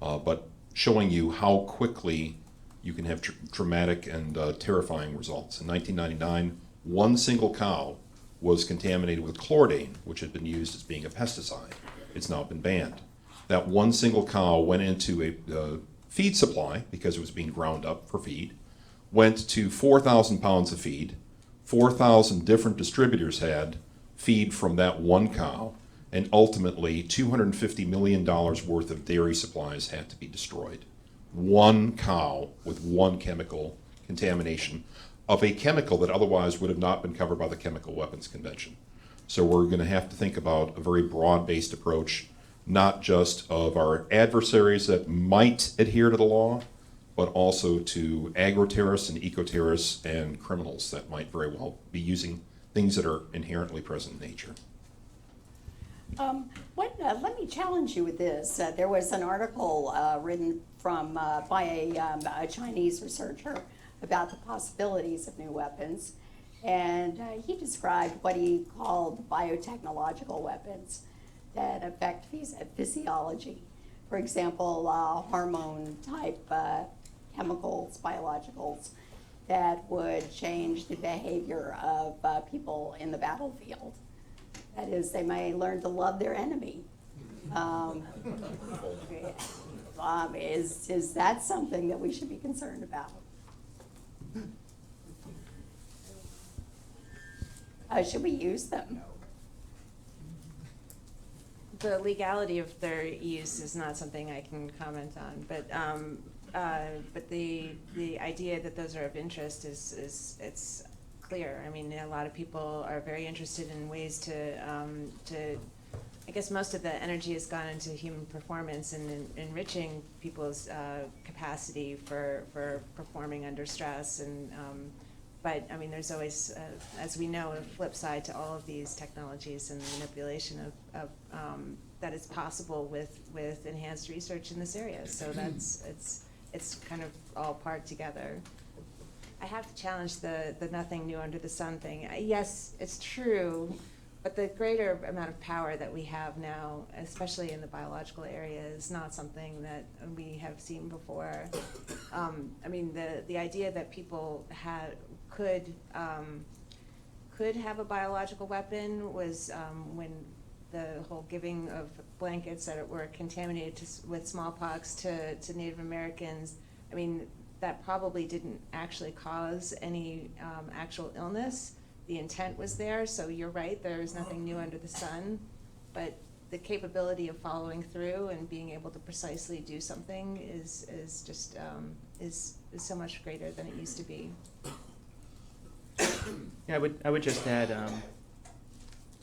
but showing you how quickly you can have traumatic and terrifying results. In 1999, one single cow was contaminated with chlordane, which had been used as being a pesticide. It's now been banned. That one single cow went into a feed supply because it was being ground up for feed, went to 4,000 pounds of feed. 4,000 different distributors had feed from that one cow, and ultimately $250 million worth of dairy supplies had to be destroyed. One cow with one chemical contamination of a chemical that otherwise would have not been covered by the Chemical Weapons Convention. So we're going to have to think about a very broad-based approach, not just of our adversaries that might adhere to the law, but also to agro-terrorists and eco-terrorists and criminals that might very well be using things that are inherently present in nature. Let me challenge you with this. There was an article written by a Chinese researcher about the possibilities of new weapons, and he described what he called biotechnological weapons that affect physiology. For example, hormone-type chemicals, biologicals, that would change the behavior of people in the battlefield. That is, they may learn to love their enemy. Is that something that we should be concerned about? Should we use them? The legality of their use is not something I can comment on, but the idea that those are of interest is it's clear. I mean, a lot of people are very interested in ways to I guess most of the energy has gone into human performance and enriching people's capacity for performing under stress. And but I mean, there's always, as we know, a flip side to all of these technologies and the manipulation of that is possible with enhanced research in this area. So it's kind of all part together. I have to challenge the nothing new under the sun thing. Yes, it's true, but the greater amount of power that we have now, especially in the biological area, is not something that we have seen before. I mean, the idea that people could have a biological weapon was when the whole giving of blankets that were contaminated with smallpox to Native Americans. I mean, that probably didn't actually cause any actual illness. The intent was there, so you're right, there is nothing new under the sun, but the capability of following through and being able to precisely do something is just is so much greater than it used to be. Yeah, I would just add,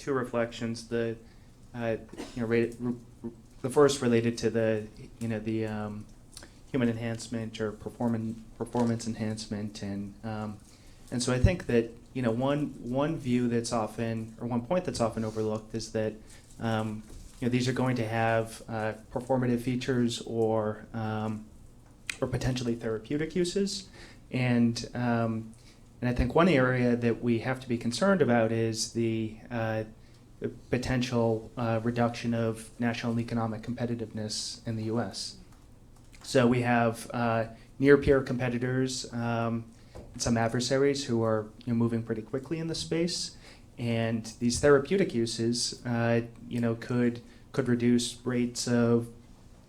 two reflections. The the first related to the human enhancement or performance enhancement, and so I think that one view that's often, or one point that's often overlooked is that these are going to have performative features or potentially therapeutic uses, and I think one area that we have to be concerned about is the potential reduction of national economic competitiveness in the U.S. So we have near-peer competitors, some adversaries who are moving pretty quickly in the space, and these therapeutic uses, could reduce rates of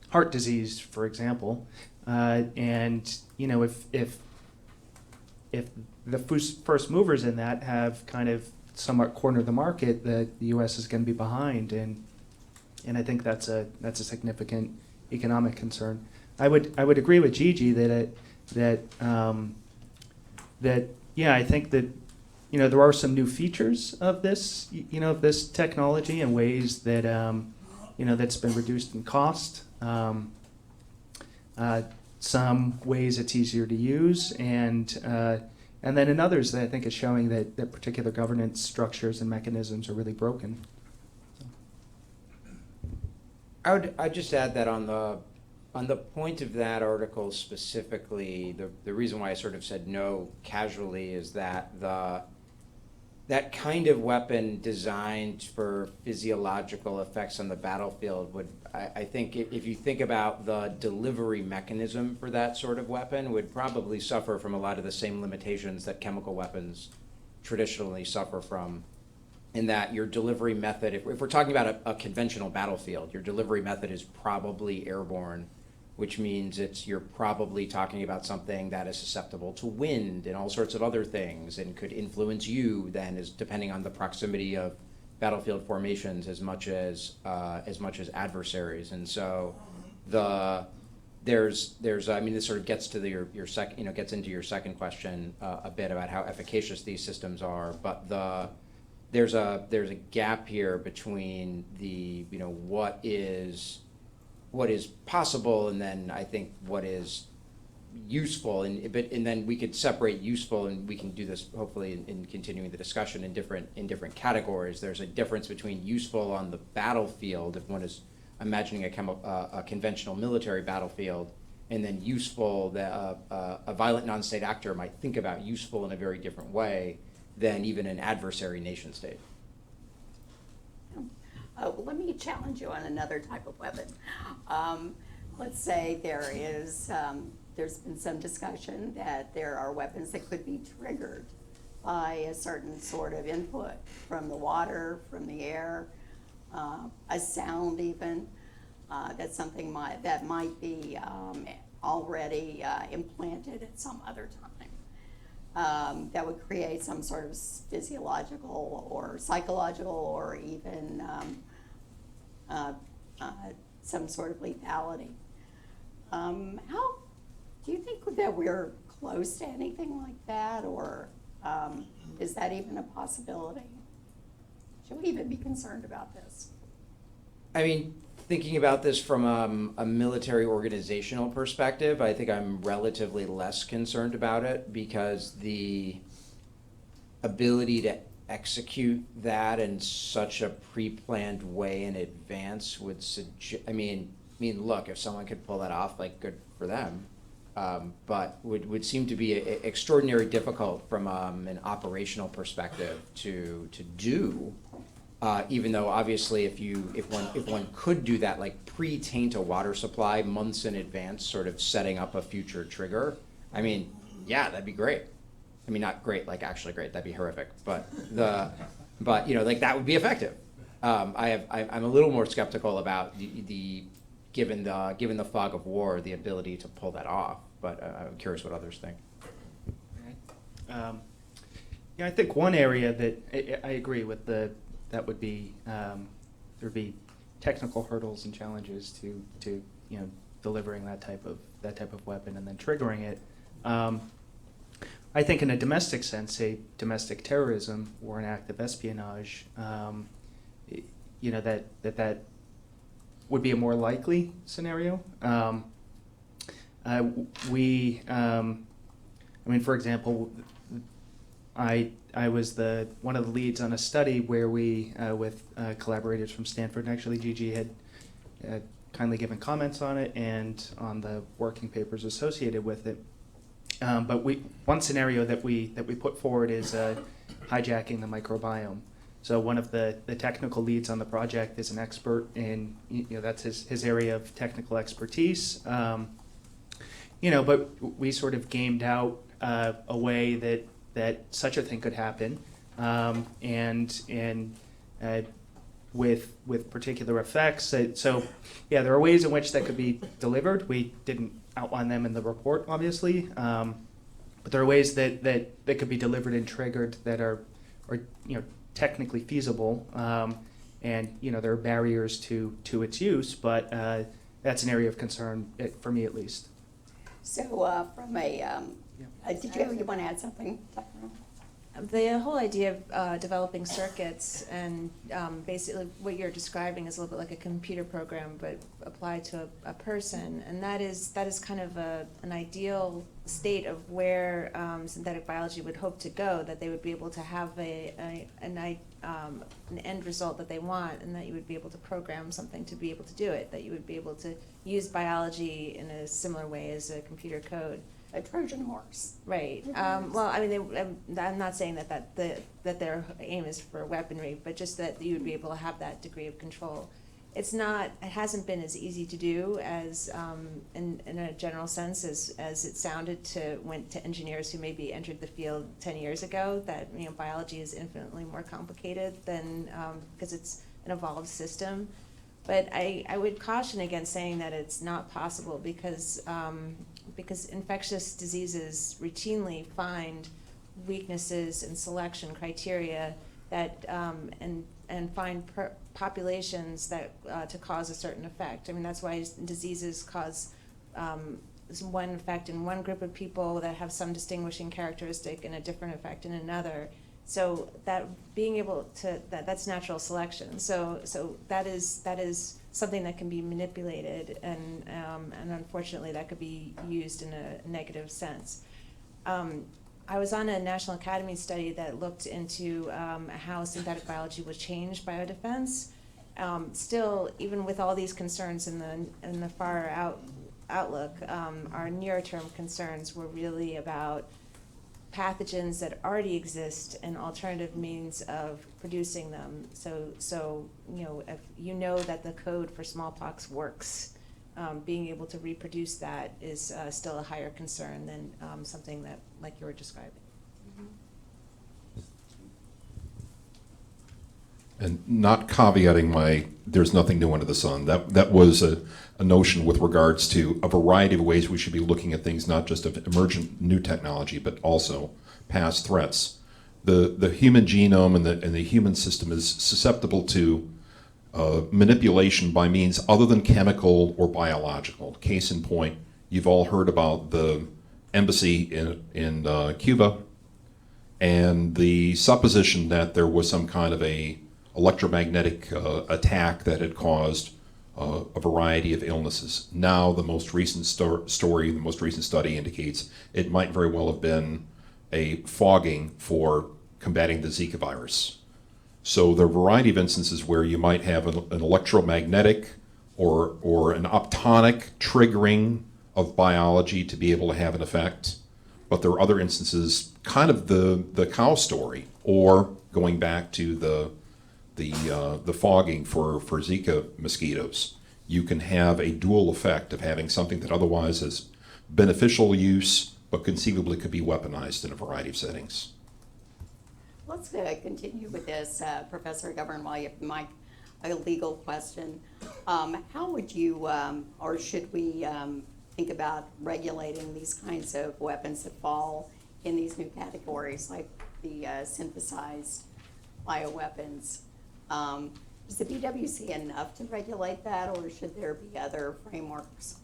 heart disease, for example, and if the first movers in that have kind of somewhat cornered the market, that the U.S. is going to be behind, and I think that's a significant economic concern. I would agree with Gigi that I think that there are some new features of this of this technology in ways that that's been reduced in cost. Some ways it's easier to use, and then in others that I think is showing that particular governance structures and mechanisms are really broken. I'd just add that on the point of that article specifically, the reason why I sort of said no casually is that that kind of weapon designed for physiological effects on the battlefield would, I think, if you think about the delivery mechanism for that sort of weapon, would probably suffer from a lot of the same limitations that chemical weapons traditionally suffer from, in that your delivery method, if we're talking about a conventional battlefield, your delivery method is probably airborne, which means you're probably talking about something that is susceptible to wind and all sorts of other things, and could influence you then, as depending on the proximity of battlefield formations as much as adversaries. And so there's I mean, this sort of gets to your second, gets into your second question a bit about how efficacious these systems are, but there's a gap here between the what is possible, and then I think what is useful, and then we could separate useful, and we can do this hopefully in continuing the discussion in different categories. There's a difference between useful on the battlefield, if one is imagining a conventional military battlefield, and then useful that a violent non-state actor might think about useful in a very different way than even an adversary nation state. Well, let me challenge you on another type of weapon. Let's say there's been some discussion that there are weapons that could be triggered by a certain sort of input from the water, from the air, a sound even. That's something that might be already implanted at some other time. That would create some sort of physiological or psychological or even some sort of lethality. How do you think that we're close to anything like that, or is that even a possibility? Should we even be concerned about this? I mean, thinking about this from a military organizational perspective, I think I'm relatively less concerned about it, because the ability to execute that in such a pre-planned way in advance would suggest, I mean, look, if someone could pull that off, like, good for them, but would seem to be extraordinarily difficult from an operational perspective to do. Even though obviously if one could do that, like pre-taint a water supply months in advance, sort of setting up a future trigger, I mean, yeah, that'd be great. I mean, not great, like actually great, that'd be horrific, but like that would be effective. I'm a little more skeptical about given the fog of war, the ability to pull that off, but I'm curious what others think. I think one area that I agree with that would be there'd be technical hurdles and challenges to delivering that type of weapon and then triggering it. I think in a domestic sense, say domestic terrorism or an act of espionage, that would be a more likely scenario. For example, I was one of the leads on a study where we, with collaborators from Stanford, and actually Gigi had kindly given comments on it and on the working papers associated with it. But one scenario that we put forward is hijacking the microbiome. So one of the technical leads on the project is an expert in, that's his area of technical expertise. But we sort of gamed out a way that such a thing could happen, and with particular effects. So there are ways in which that could be delivered. We didn't outline them in the report, obviously, but there are ways that could be delivered and triggered that are technically feasible, and there are barriers to its use, but that's an area of concern for me at least. So from did you want to add something, Dr. Rowe? The whole idea of developing circuits and basically what you're describing is a little bit like a computer program, but applied to a person, and that is kind of an ideal state of where synthetic biology would hope to go. That they would be able to have an end result that they want, and that you would be able to program something to be able to do it. That you would be able to use biology in a similar way as a computer code. A Trojan horse. Right. I'm not saying that their aim is for weaponry, but just that you would be able to have that degree of control. It hasn't been as easy to do as, in a general sense, as it sounded to engineers who maybe entered the field 10 years ago. That biology is infinitely more complicated than because it's an evolved system. But I would caution against saying that it's not possible because infectious diseases routinely find weaknesses in selection criteria that and find populations that to cause a certain effect. That's why diseases cause one effect in one group of people that have some distinguishing characteristic and a different effect in another. So that being able to that's natural selection. So that is something that can be manipulated, and unfortunately that could be used in a negative sense. I was on a National Academy study that looked into how synthetic biology would change biodefense. Still, even with all these concerns in the far outlook, our near-term concerns were really about pathogens that already exist and alternative means of producing them. So if you know that the code for smallpox works, being able to reproduce that is still a higher concern than something that like you were describing. And not caveating there's nothing new under the sun. That was a notion with regards to a variety of ways we should be looking at things, not just of emergent new technology, but also past threats. The human genome and the human system is susceptible to manipulation by means other than chemical or biological. Case in point, you've all heard about the embassy in Cuba and the supposition that there was some kind of a electromagnetic attack that had caused a variety of illnesses. Now the most recent story, the most recent study indicates it might very well have been a fogging for combating the Zika virus. So there are a variety of instances where you might have an electromagnetic or an optonic triggering of biology to be able to have an effect. But there are other instances, kind of the cow story, or going back to the fogging for Zika mosquitoes. You can have a dual effect of having something that otherwise has beneficial use, but conceivably could be weaponized in a variety of settings. Let's continue with this, Professor Govern, while you have a legal question. How would you, or should we think about regulating these kinds of weapons that fall in these new categories, like the synthesized bioweapons? Is the BWC enough to regulate that, or should there be other frameworks?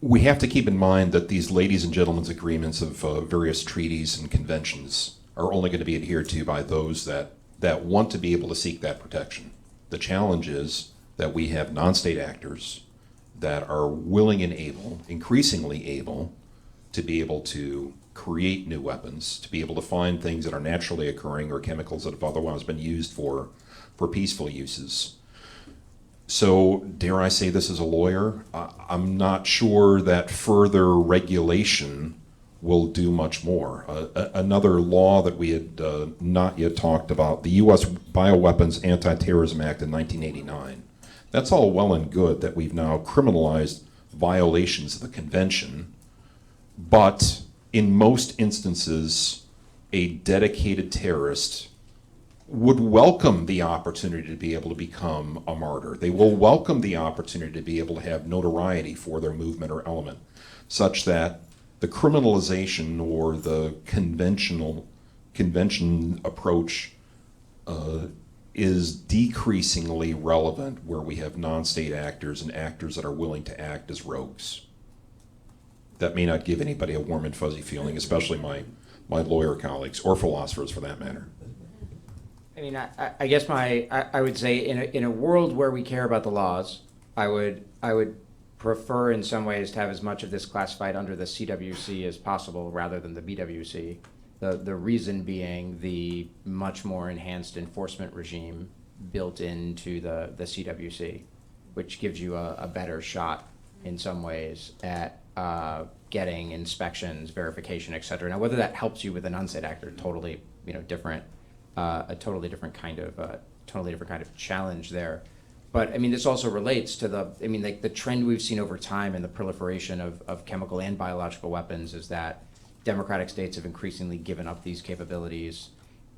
We have to keep in mind that these ladies and gentlemen's agreements of various treaties and conventions are only going to be adhered to by those that that want to be able to seek that protection. The challenge is that we have non-state actors that are willing and able, increasingly able, to be able to create new weapons, to be able to find things that are naturally occurring or chemicals that have otherwise been used for peaceful uses. So, dare I say this as a lawyer, I'm not sure that further regulation will do much more. Another law that we had not yet talked about, the U.S. Bioweapons Anti-Terrorism Act in 1989. That's all well and good that we've now criminalized violations of the convention, but in most instances, a dedicated terrorist would welcome the opportunity to be able to become a martyr. They will welcome the opportunity to be able to have notoriety for their movement or element, such that the criminalization or the convention approach is decreasingly relevant where we have non-state actors and actors that are willing to act as rogues. That may not give anybody a warm and fuzzy feeling, especially my lawyer colleagues, or philosophers for that matter. I mean, I guess I would say in a world where we care about the laws, I would prefer in some ways to have as much of this classified under the CWC as possible rather than the BWC. The reason being the much more enhanced enforcement regime built into the CWC, which gives you a better shot in some ways at getting inspections, verification, et cetera. Now, whether that helps you with a non-state actor, totally different. A totally different kind of challenge there. But I mean, this also relates to the trend we've seen over time in the proliferation of chemical and biological weapons is that democratic states have increasingly given up these capabilities,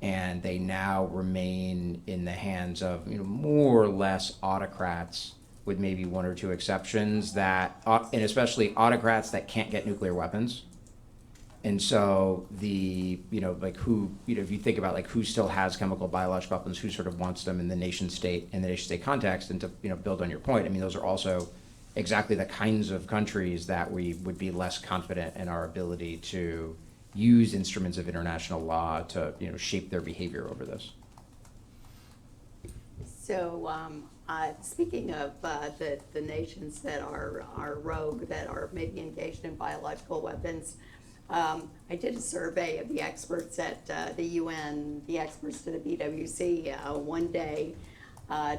and they now remain in the hands of more or less autocrats, with maybe one or two exceptions, and especially autocrats that can't get nuclear weapons. And so if you think about who still has chemical biological weapons, who sort of wants them in the nation state context, and to build on your point, I mean, those are also exactly the kinds of countries that we would be less confident in our ability to use instruments of international law to shape their behavior over this. So speaking of the nations that are rogue, that are maybe engaged in biological weapons, I did a survey of the experts at the UN, the experts to the BWC, one day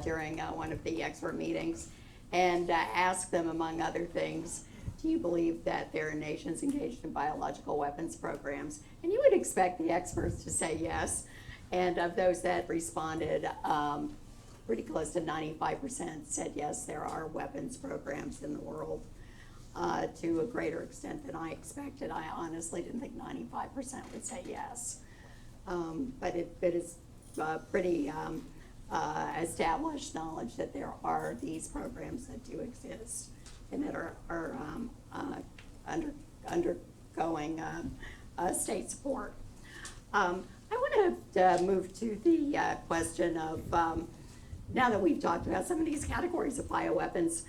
during one of the expert meetings, and asked them, among other things, do you believe that there are nations engaged in biological weapons programs? And you would expect the experts to say yes. And of those that responded, pretty close to 95% said yes, there are weapons programs in the world. To a greater extent than I expected. I honestly didn't think 95% would say yes. But it is pretty established knowledge that there are these programs that do exist and that are undergoing state support. I want to move to the question of, now that we've talked about some of these categories of bioweapons,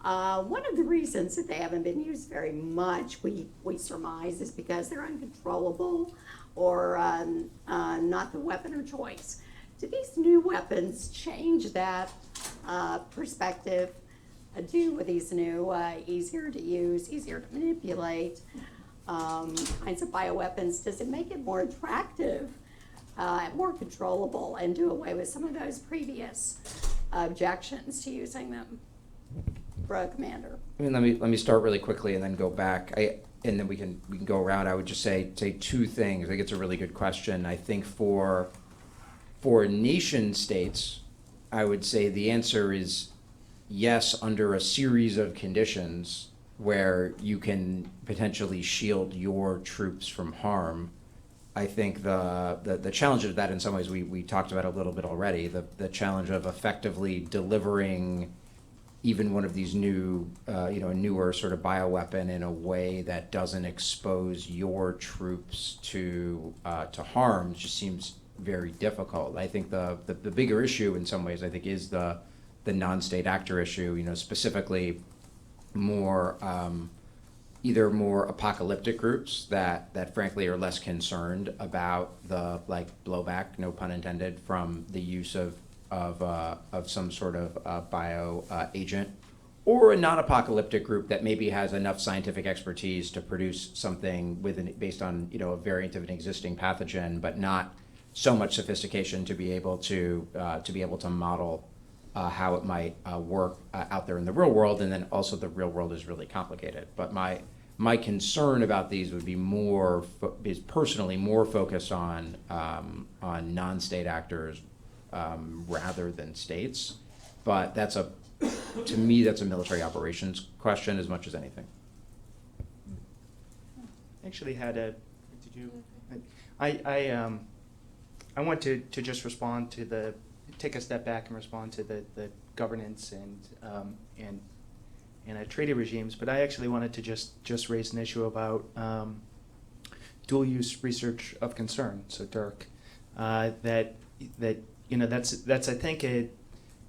one of the reasons that they haven't been used very much, we surmise, is because they're uncontrollable or not the weapon of choice. Do these new weapons change that perspective? Do these new, easier to use, easier to manipulate kinds of bioweapons, does it make it more attractive, more controllable, and do away with some of those previous objections to using them? Commander. I mean, let me start really quickly and then go back. And then we can go around. I would just say two things. I think it's a really good question. I think for nation states, I would say the answer is yes, under a series of conditions where you can potentially shield your troops from harm. I think the challenge of that, in some ways, we talked about a little bit already. The challenge of effectively delivering even one of these newer sort of bioweapon in a way that doesn't expose your troops to harm just seems very difficult. I think the bigger issue in some ways, I think, is the non-state actor issue. Specifically more either more apocalyptic groups that frankly are less concerned about the blowback, no pun intended, from the use of some sort of bio agent, or a non-apocalyptic group that maybe has enough scientific expertise to produce something based on a variant of an existing pathogen, but not so much sophistication to be able to model how it might work out there in the real world. And then also the real world is really complicated. But my concern about these would be is personally more focused on non-state actors rather than states. But to me, that's a military operations question as much as anything. Actually I want to just respond to take a step back and respond to the governance and treaty regimes, but I actually wanted to just raise an issue about dual use research of concern. So Dirk, that's I think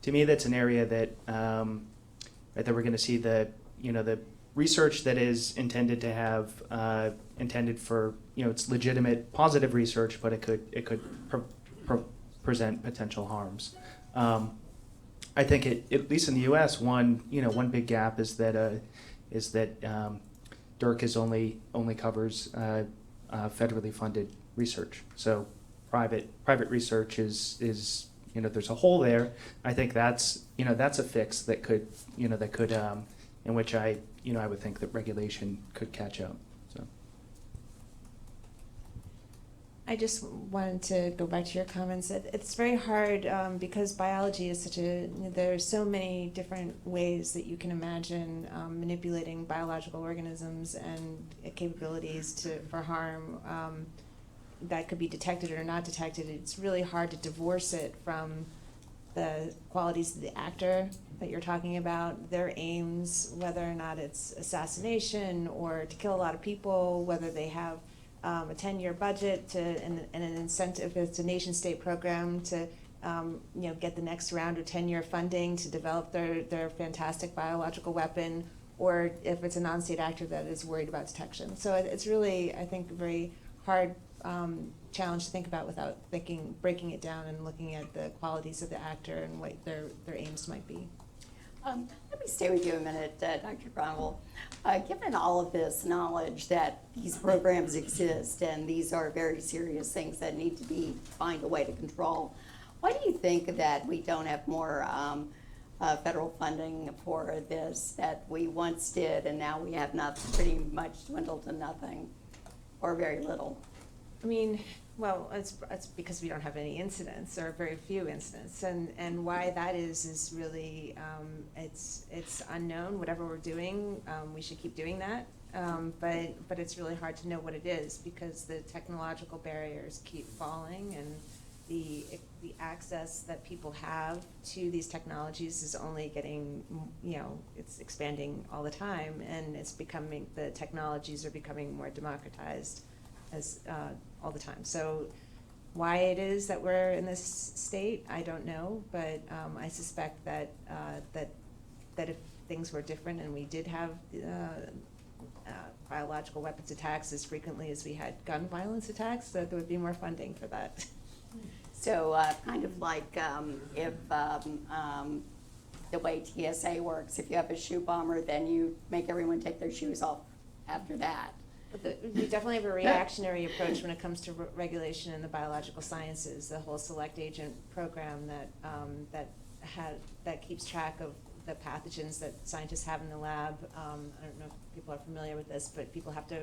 to me that's an area that that we're going to see the research that is intended to have intended for it's legitimate positive research, but it could present potential harms. I think at least in the U.S., one big gap is that DERC only covers federally funded research. So private research is there's a hole there. I think that's a fix that could in which I would think that regulation could catch up. So I just wanted to go back to your comments. It's very hard because biology is there's so many different ways that you can imagine manipulating biological organisms and capabilities for harm that could be detected or not detected. It's really hard to divorce it from the qualities of the actor that you're talking about, their aims, whether or not it's assassination or to kill a lot of people, whether they have a 10-year budget and an incentive, if it's a nation-state program, to get the next round of 10-year funding to develop their fantastic biological weapon, or if it's a non-state actor that is worried about detection. So it's really, I think, a very hard challenge to think about without breaking it down and looking at the qualities of the actor and what their aims might be. Let me stay with you a minute, Dr. Gronwald. Given all of this knowledge that these programs exist and these are very serious things that need to find a way to control, why do you think that we don't have more federal funding for this that we once did and now we have pretty much dwindled to nothing or very little? I mean, well, it's because we don't have any incidents or very few incidents, and why that is really it's unknown. Whatever we're doing, we should keep doing that, but it's really hard to know what it is because the technological barriers keep falling, and the access that people have to these technologies is only getting, it's expanding all the time, and the technologies are becoming more democratized as all the time. So why it is that we're in this state, I don't know, but I suspect that if things were different and we did have biological weapons attacks as frequently as we had gun violence attacks, that there would be more funding for that. So kind of like if the way TSA works, if you have a shoe bomber, then you make everyone take their shoes off after that. We definitely have a reactionary approach when it comes to regulation in the biological sciences. The whole select agent program that keeps track of the pathogens that scientists have in the lab. I don't know if people are familiar with this, but people have to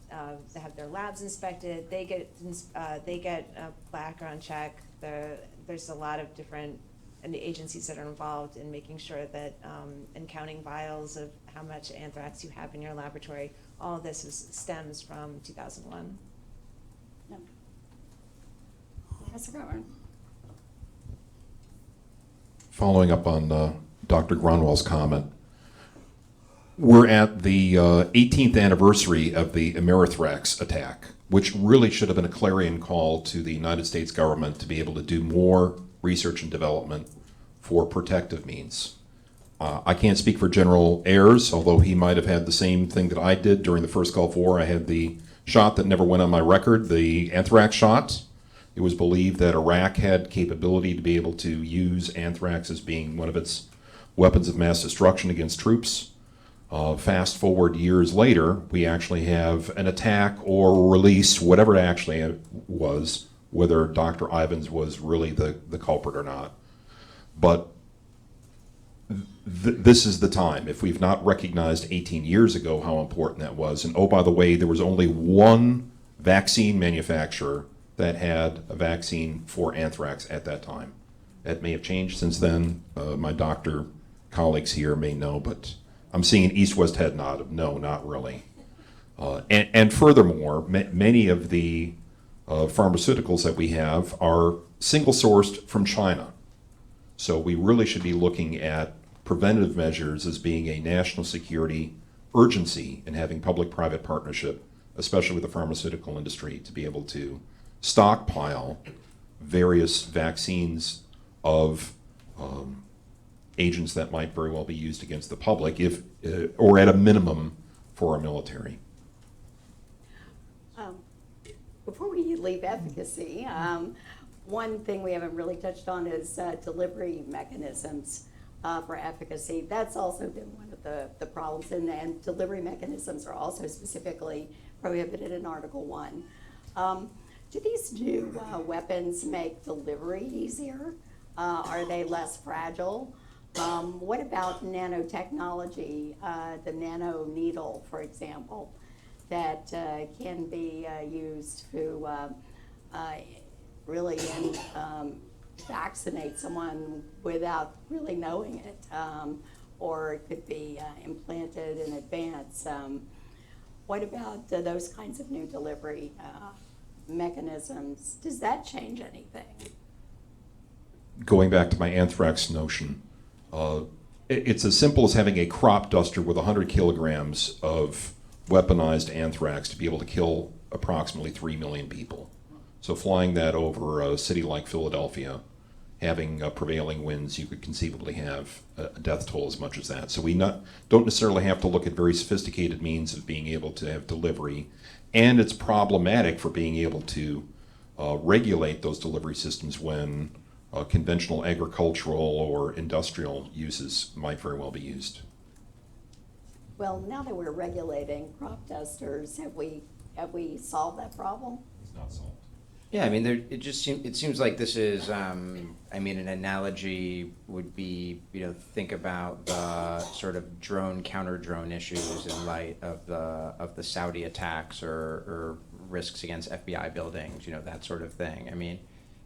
have their labs inspected. They get a background check. There's a lot of different agencies that are involved in making sure that and counting vials of how much anthrax you have in your laboratory. All of this stems from 2001. Yeah. Professor Govan. Following up on Dr. Gronwald's comment, we're at the 18th anniversary of the Amerithrax attack, which really should have been a clarion call to the United States government to be able to do more research and development for protective means. I can't speak for General Ayers, although he might have had the same thing that I did during the first Gulf War. I had the shot that never went on my record, the anthrax shot. It was believed that Iraq had capability to be able to use anthrax as being one of its weapons of mass destruction against troops. Fast forward years later, we actually have an attack or release, whatever it actually was, whether Dr. Ivins was really the culprit or not. But this is the time. If we've not recognized 18 years ago how important that was, and oh, by the way, there was only one vaccine manufacturer that had a vaccine for anthrax at that time. That may have changed since then. My doctor colleagues here may know, but I'm seeing an east-west head nod of no, not really. And furthermore, many of the pharmaceuticals that we have are single-sourced from China. So we really should be looking at preventative measures as being a national security urgency and having public-private partnership, especially with the pharmaceutical industry, to be able to stockpile various vaccines of agents that might very well be used against the public, if or at a minimum for our military. Before we leave efficacy, one thing we haven't really touched on is delivery mechanisms for efficacy. That's also been one of the problems, and delivery mechanisms are also specifically prohibited in Article 1. Do these new weapons make delivery easier? Are they less fragile? What about nanotechnology, the nano needle, for example, that can be used to really vaccinate someone without really knowing it, or it could be implanted in advance. What about those kinds of new delivery mechanisms? Does that change anything? Going back to my anthrax notion, it's as simple as having a crop duster with 100 kilograms of weaponized anthrax to be able to kill approximately 3 million people. So flying that over a city like Philadelphia, having prevailing winds, you could conceivably have a death toll as much as that. So we don't necessarily have to look at very sophisticated means of being able to have delivery, and it's problematic for being able to regulate those delivery systems when conventional agricultural or industrial uses might very well be used. Well, now that we're regulating crop dusters, have we solved that problem? It's not solved. Yeah, I mean, it seems like this is, I mean, an analogy would be, think about the sort of drone, counter-drone issues in light of the Saudi attacks or risks against FBI buildings, that sort of thing. I mean,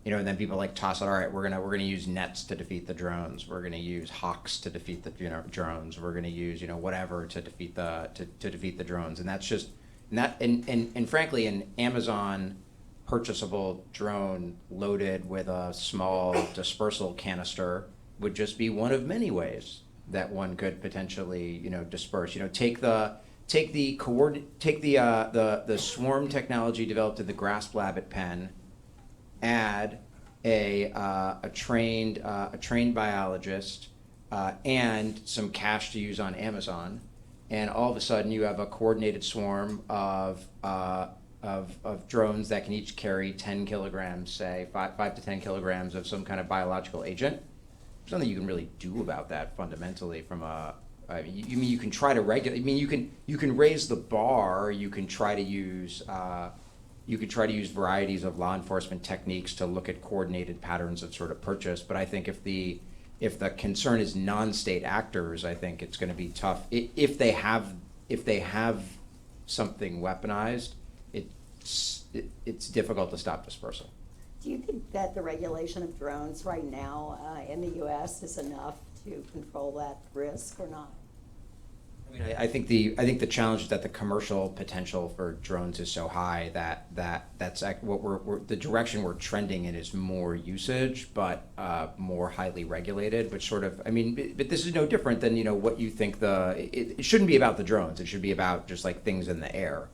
and then people toss it, all right, we're gonna use nets to defeat the drones. We're gonna use hawks to defeat the drones. We're gonna use whatever to defeat the drones. And that's just and frankly, an Amazon purchasable drone loaded with a small dispersal canister would just be one of many ways that one could potentially disperse. Take the swarm technology developed in the Grasp Lab at Penn. Add a trained biologist and some cash to use on Amazon, and all of a sudden you have a coordinated swarm of drones that can each carry 10 kilograms, say 5 to 10 kilograms of some kind of biological agent. There's nothing you can really do about that fundamentally. You can try to regulate. I mean, you can raise the bar. You can try to use. You could try to use varieties of law enforcement techniques to look at coordinated patterns of sort of purchase. But I think if the concern is non-state actors, I think it's going to be tough. If they have something weaponized, it's difficult to stop dispersal. Do you think that the regulation of drones right now in the U.S. is enough to control that risk or not? I mean, I think the challenge is that the commercial potential for drones is so high that's what the direction we're trending in is more usage, but more highly regulated. But but this is no different than what you think it shouldn't be about the drones. It should be about just things in the air.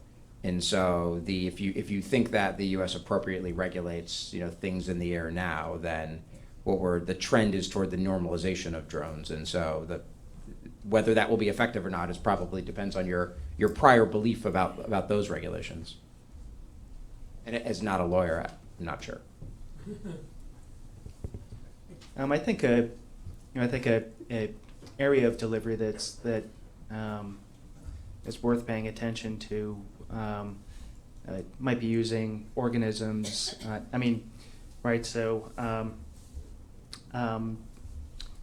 And so if you think that the U.S. appropriately regulates things in the air now, then the trend is toward the normalization of drones. And so whether that will be effective or not is probably depends on your prior belief about those regulations. And as not a lawyer, I'm not sure. I think a area of delivery that is worth paying attention to might be using organisms. Right? So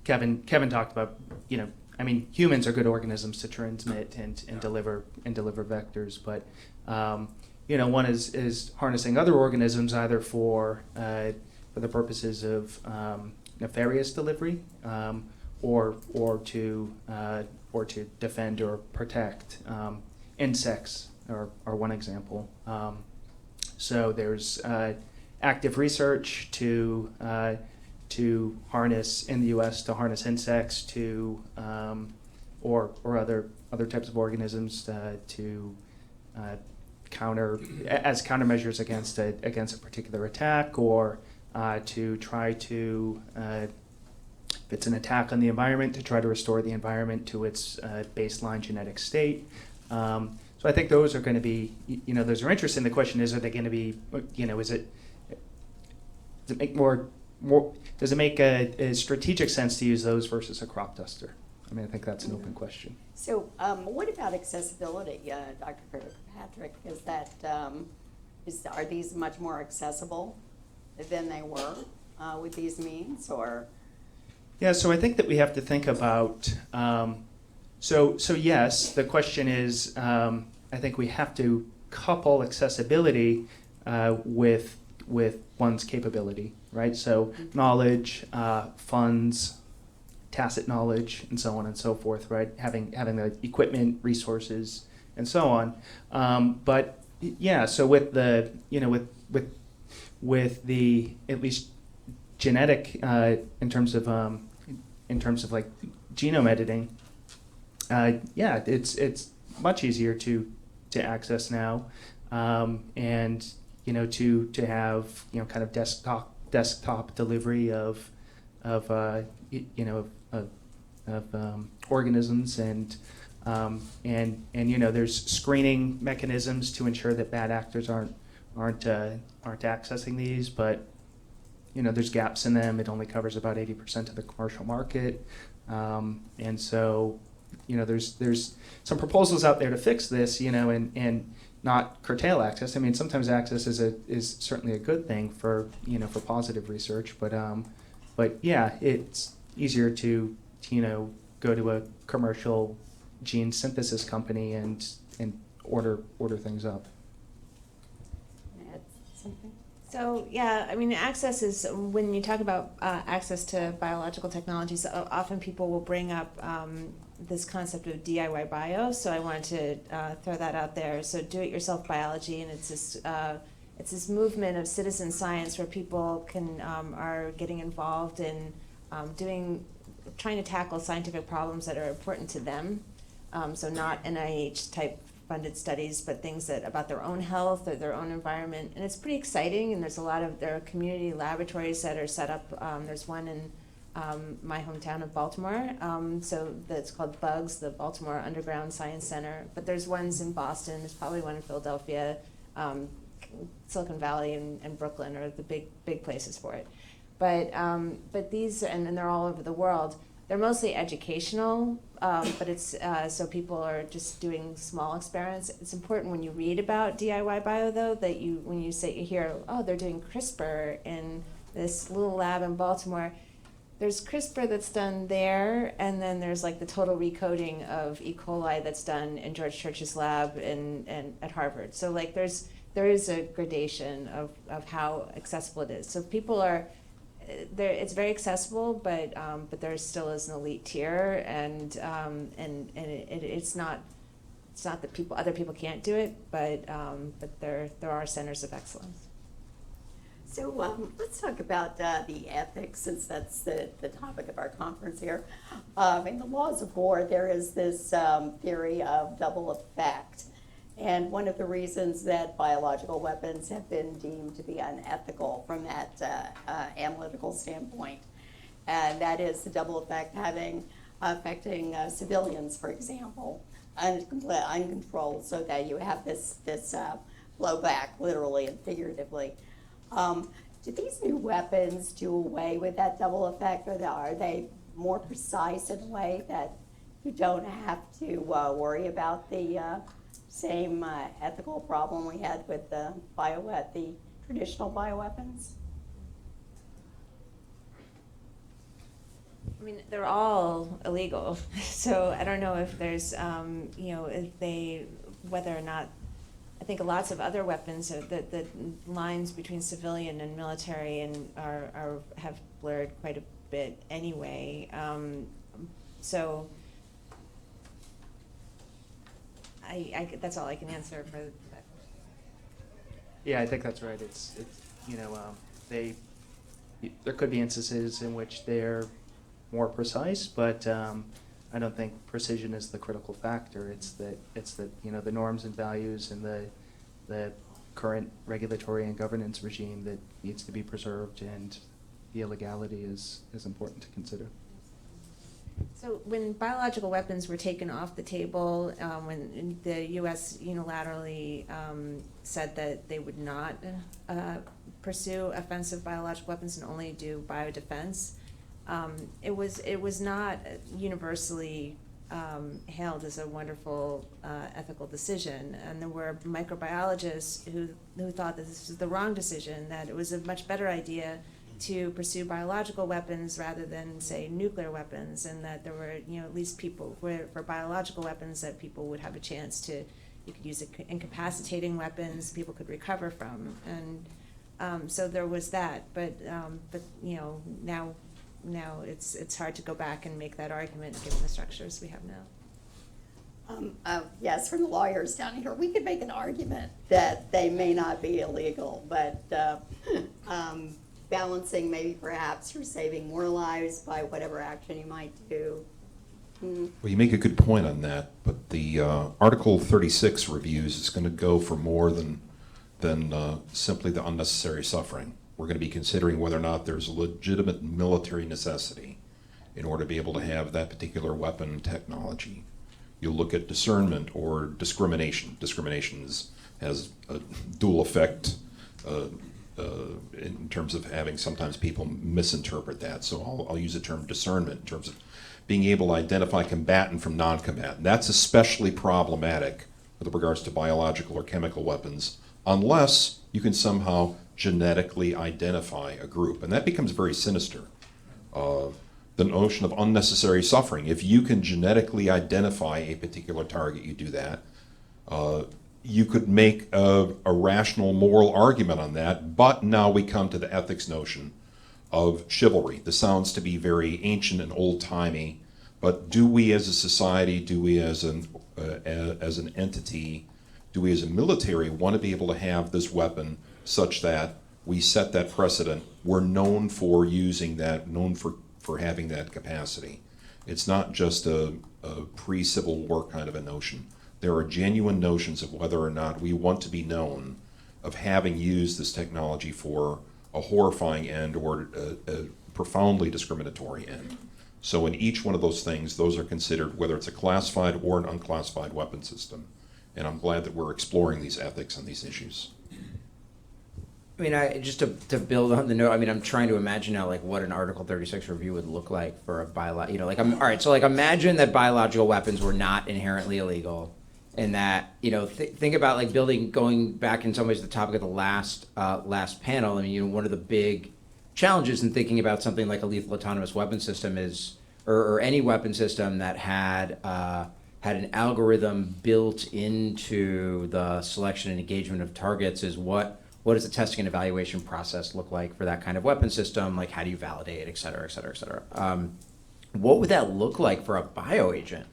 Kevin talked about, humans are good organisms to transmit and deliver vectors, but one is harnessing other organisms either for the purposes of nefarious delivery, or to defend or protect. Insects are one example. So there's active research to harness in the U.S. to harness insects to or other types of organisms to counter as countermeasures against a particular attack, or to try to if it's an attack on the environment, to try to restore the environment to its baseline genetic state. So I think those are going to be, those are interesting. The question is, are they going to be, does it make a strategic sense to use those versus a crop duster? I think that's an open question. So what about accessibility, Dr. Kirkpatrick? Is that, are these much more accessible than they were with these means, or? Yeah, so I think that we have to think about, so yes, the question is, I think we have to couple accessibility with one's capability, right? So knowledge, funds, tacit knowledge, and so on and so forth, right? Having the equipment, resources, and so on. But yeah, so with the with the at least genetic in terms of like genome editing, yeah, it's much easier to access now, and to have kind of desktop delivery of organisms, and there's screening mechanisms to ensure that bad actors aren't accessing these, but there's gaps in them. It only covers about 80% of the commercial market, and so there's some proposals out there to fix this, and not curtail access. Sometimes access is certainly a good thing for for positive research, but yeah, it's easier to go to a commercial gene synthesis company and order things up. Add something? So yeah, access is, when you talk about access to biological technologies, often people will bring up this concept of DIY bio. So I wanted to throw that out there. So do-it-yourself biology, and it's this movement of citizen science where people are getting involved in trying to tackle scientific problems that are important to them. So not NIH type funded studies, but things about their own health or their own environment. And it's pretty exciting, and there are community laboratories that are set up. There's one in my hometown of Baltimore, so that's called BUGS, the Baltimore Underground Science Center. But there's ones in Boston, there's probably one in Philadelphia, Silicon Valley and Brooklyn are the big places for it. But these, and they're all over the world. They're mostly educational, but it's so people are just doing small experiments. It's important when you read about DIY bio, though, that when you hear, oh, they're doing CRISPR in this little lab in Baltimore. There's CRISPR that's done there, and then there's like the total recoding of E. coli that's done in George Church's lab and at Harvard. So like there is a gradation of how accessible it is. So people are. It's very accessible, but there still is an elite tier, and it's not that other people can't do it, but there are centers of excellence. So let's talk about the ethics, since that's the topic of our conference here. In the laws of war, there is this theory of double effect. And one of the reasons that biological weapons have been deemed to be unethical from that analytical standpoint, and that is the double effect, having affecting civilians, for example, uncontrolled, so that you have this blowback, literally and figuratively. Do these new weapons do away with that double effect, or are they more precise in a way that you don't have to worry about the same ethical problem we had with the traditional bioweapons? I mean, they're all illegal, so I don't know if there's, whether or not, I think lots of other weapons, the lines between civilian and military have blurred quite a bit anyway. So that's all I can answer for that. Yeah, I think that's right. There could be instances in which they're more precise, but I don't think precision is the critical factor. It's that the norms and values and the current regulatory and governance regime that needs to be preserved, and the illegality is important to consider. So when biological weapons were taken off the table, when the U.S. unilaterally said that they would not pursue offensive biological weapons and only do biodefense, it was not universally hailed as a wonderful ethical decision, and there were microbiologists who thought that this was the wrong decision, that it was a much better idea to pursue biological weapons rather than, say, nuclear weapons, and that there were, at least people for biological weapons that people would have a chance to, you could use incapacitating weapons people could recover from, and so there was that, but now it's hard to go back and make that argument given the structures we have now. Yes, from the lawyers down here, we could make an argument that they may not be illegal, but balancing maybe perhaps you're saving more lives by whatever action you might do. Well, you make a good point on that, but the Article 36 reviews is going to go for more than simply the unnecessary suffering. We're going to be considering whether or not there's a legitimate military necessity in order to be able to have that particular weapon technology. You'll look at discernment or discrimination. Discrimination has a dual effect in terms of having sometimes people misinterpret that. So I'll use the term discernment in terms of being able to identify combatant from non-combatant. That's especially problematic with regards to biological or chemical weapons, unless you can somehow genetically identify a group. And that becomes very sinister. The notion of unnecessary suffering. If you can genetically identify a particular target, you do that. You could make a rational moral argument on that, but now we come to the ethics notion of chivalry. This sounds to be very ancient and old-timey, but do we as a society, do we as an entity, do we as a military want to be able to have this weapon such that we set that precedent? We're known for using that, known for having that capacity. It's not just a pre-Civil War kind of a notion. There are genuine notions of whether or not we want to be known of having used this technology for a horrifying end or a profoundly discriminatory end. So in each one of those things, those are considered, whether it's a classified or an unclassified weapon system. And I'm glad that we're exploring these ethics and these issues. I mean, just to build on the note, I mean, I'm trying to imagine now, like, what an Article 36 review would look like for a all right, so, like, imagine that biological weapons were not inherently illegal, and that, think about, like, going back in some ways to the topic of the last panel. I mean, one of the big challenges in thinking about something like a lethal autonomous weapon system is, or any weapon system that had an algorithm built into the selection and engagement of targets, is what does the testing and evaluation process look like for that kind of weapon system? Like, how do you validate it, et cetera, et cetera, et cetera? What would that look like for a bioagent?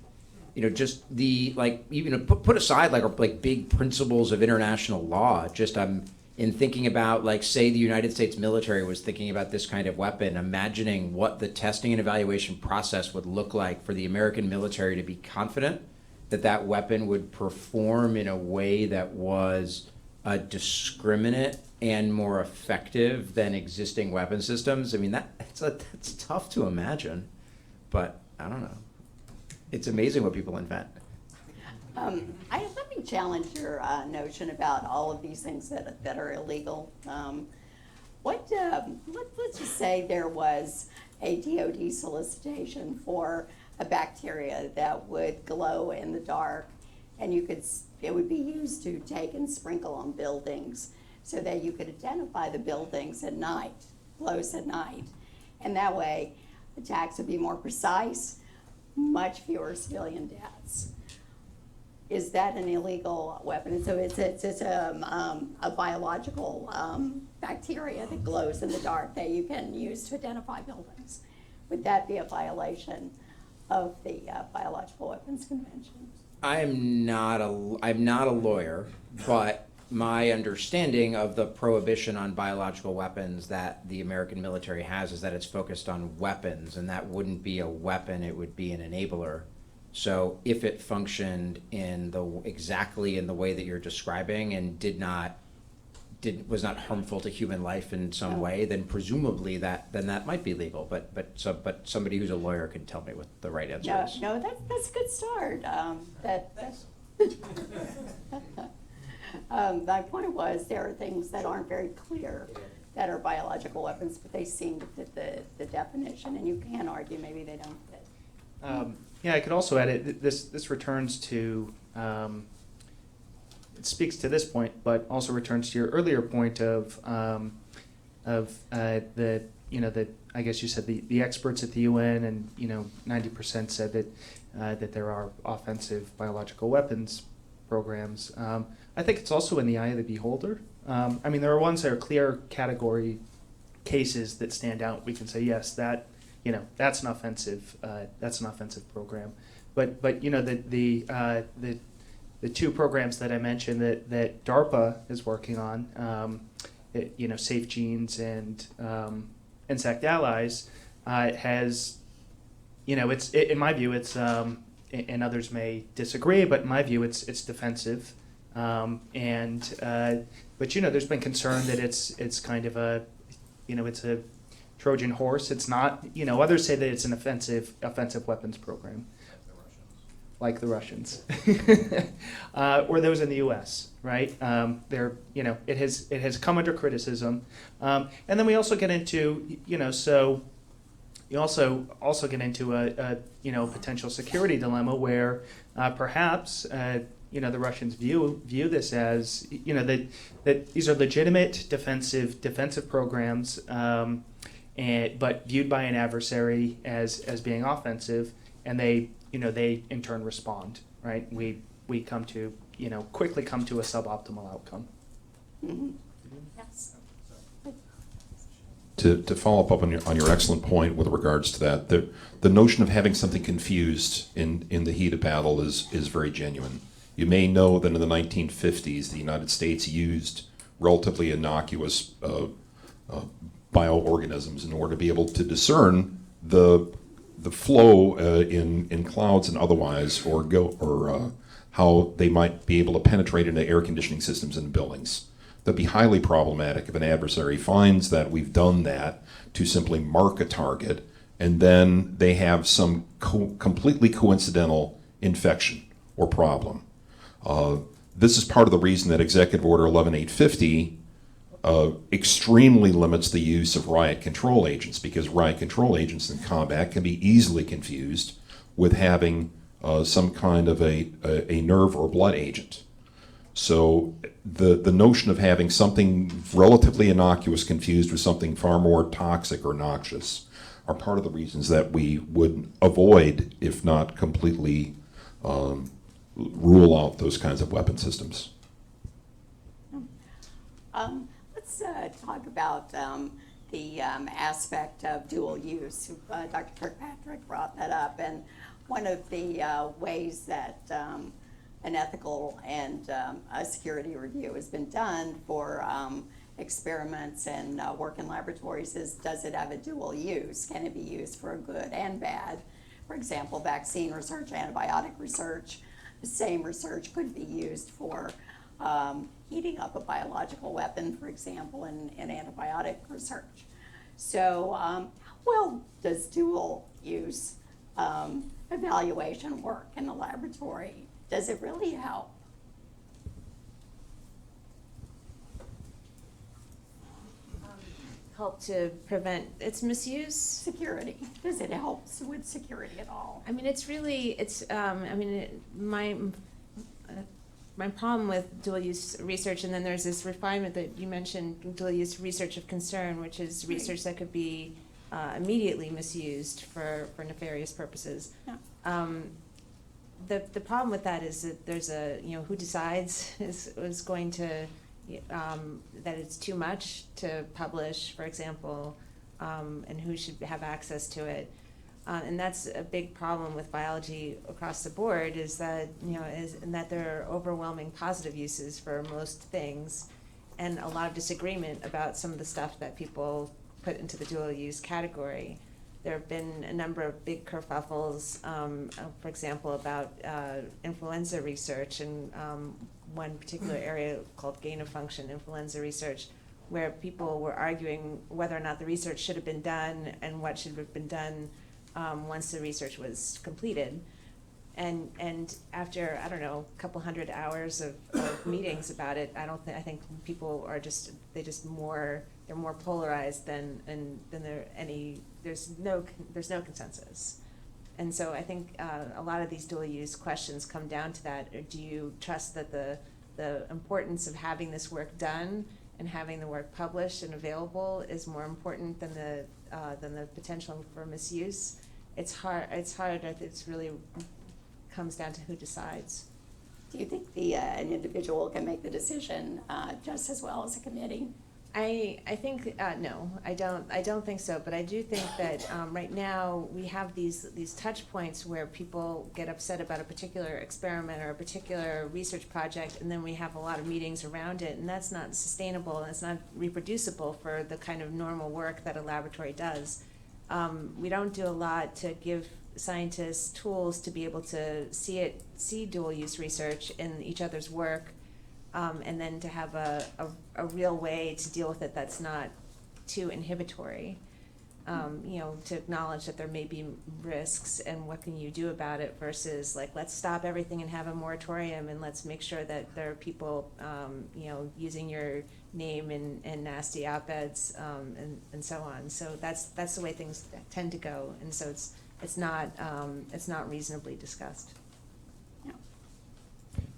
Just put aside like big principles of international law. Just in thinking about, like, say the United States military was thinking about this kind of weapon, imagining what the testing and evaluation process would look like for the American military to be confident that that weapon would perform in a way that was discriminate and more effective than existing weapon systems. I mean, that's tough to imagine, but I don't know. it's amazing what people invent. Let me challenge your notion about all of these things that are illegal. Let's just say there was a DoD solicitation for a bacteria that would glow in the dark, and it would be used to take and sprinkle on buildings so that you could identify the buildings at night, glows at night. And that way, attacks would be more precise, much fewer civilian deaths. Is that an illegal weapon? And so it's a biological bacteria that glows in the dark that you can use to identify buildings. Would that be a violation of the Biological Weapons Convention? I'm not a lawyer, but my understanding of the prohibition on biological weapons that the American military has is that it's focused on weapons, and that wouldn't be a weapon, it would be an enabler. So if it functioned exactly in the way that you're describing and was not harmful to human life in some way, then presumably that might be legal. But somebody who's a lawyer can tell me what the right answer is. No, that's a good start. My point was there are things that aren't very clear that are biological weapons, but they seem to fit the definition, and you can argue maybe they don't fit. Yeah, I could also add it. This returns to it speaks to this point, but also returns to your earlier point of the I guess you said the experts at the UN, and 90% said that there are offensive biological weapons programs. I think it's also in the eye of the beholder. I mean, there are ones that are clear category cases that stand out. We can say yes, that's an offensive program. But the two programs that I mentioned that DARPA is working on, Safe Genes and Insect Allies, has, in my view, it's and others may disagree, but in my view, it's defensive. But there's been concern that it's kind of it's a Trojan horse. It's not. Others say that it's an offensive weapons program, like the Russians, or those in the U.S. Right? It has come under criticism, and then we also get into so you also get into a potential security dilemma where perhaps the Russians view this as that these are legitimate defensive programs, but viewed by an adversary as being offensive, and they in turn respond. Right? We quickly come to a suboptimal outcome. Mm-hmm. Yes. To follow up on your excellent point with regards to that, the notion of having something confused in the heat of battle is very genuine. You may know that in the 1950s, the United States used relatively innocuous bioorganisms in order to be able to discern the flow in clouds and otherwise, or how they might be able to penetrate into air conditioning systems in buildings. That'd be highly problematic if an adversary finds that we've done that to simply mark a target, and then they have some completely coincidental infection or problem. This is part of the reason that Executive Order 11850 extremely limits the use of riot control agents, because riot control agents in combat can be easily confused with having some kind of a nerve or blood agent. So the notion of having something relatively innocuous confused with something far more toxic or noxious are part of the reasons that we would avoid, if not completely rule out those kinds of weapon systems. Let's talk about the aspect of dual use. Dr. Kirkpatrick brought that up, and one of the ways that an ethical and a security review has been done for experiments and work in laboratories is, does it have a dual use? Can it be used for good and bad? For example, vaccine research, antibiotic research. The same research could be used for heating up a biological weapon, for example, in antibiotic research. So how well does dual use evaluation work in the laboratory, does it really help? Help to prevent its misuse? Security, does it help with security at all? I mean, it's really, my problem with dual-use research, and then there's this refinement that you mentioned, dual-use research of concern, which is research that could be immediately misused for nefarious purposes. Yeah. The problem with that is that there's who decides is going to, that it's too much to publish, for example, and who should have access to it. And that's a big problem with biology across the board, is that, and that there are overwhelming positive uses for most things, and a lot of disagreement about some of the stuff that people put into the dual use category. There have been a number of big kerfuffles, for example, about influenza research, and one particular area called gain-of-function influenza research, where people were arguing whether or not the research should have been done and what should have been done once the research was completed. And after, I don't know, a couple hundred hours of meetings about it, I think people are they're more polarized than there's no consensus. And so I think a lot of these dual use questions come down to that. Or do you trust that the importance of having this work done and having the work published and available is more important than the potential for misuse? It's hard. It's really comes down to who decides. Do you think an individual can make the decision just as well as a committee? I think no, I don't think so. But I do think that right now we have these touch points where people get upset about a particular experiment or a particular research project, and then we have a lot of meetings around it, and that's not sustainable and it's not reproducible for the kind of normal work that a laboratory does. We don't do a lot to give scientists tools to be able to see dual use research in each other's work. And then to have a real way to deal with it that's not too inhibitory. To acknowledge that there may be risks and what can you do about it versus like, let's stop everything and have a moratorium and let's make sure that there are people, using your name in nasty op-eds and so on. So that's the way things tend to go. And so it's not reasonably discussed.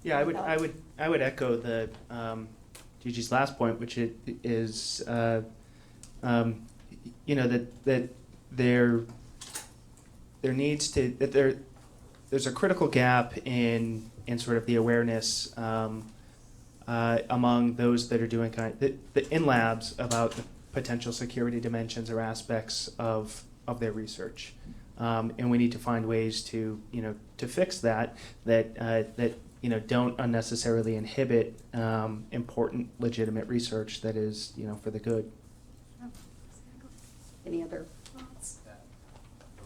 Yeah, I would echo the Gigi's last point, which is that there needs to there's a critical gap in sort of the awareness among those that are doing in labs about the potential security dimensions or aspects of their research, and we need to find ways to fix that don't unnecessarily inhibit important, legitimate research that is, for the good. Any other thoughts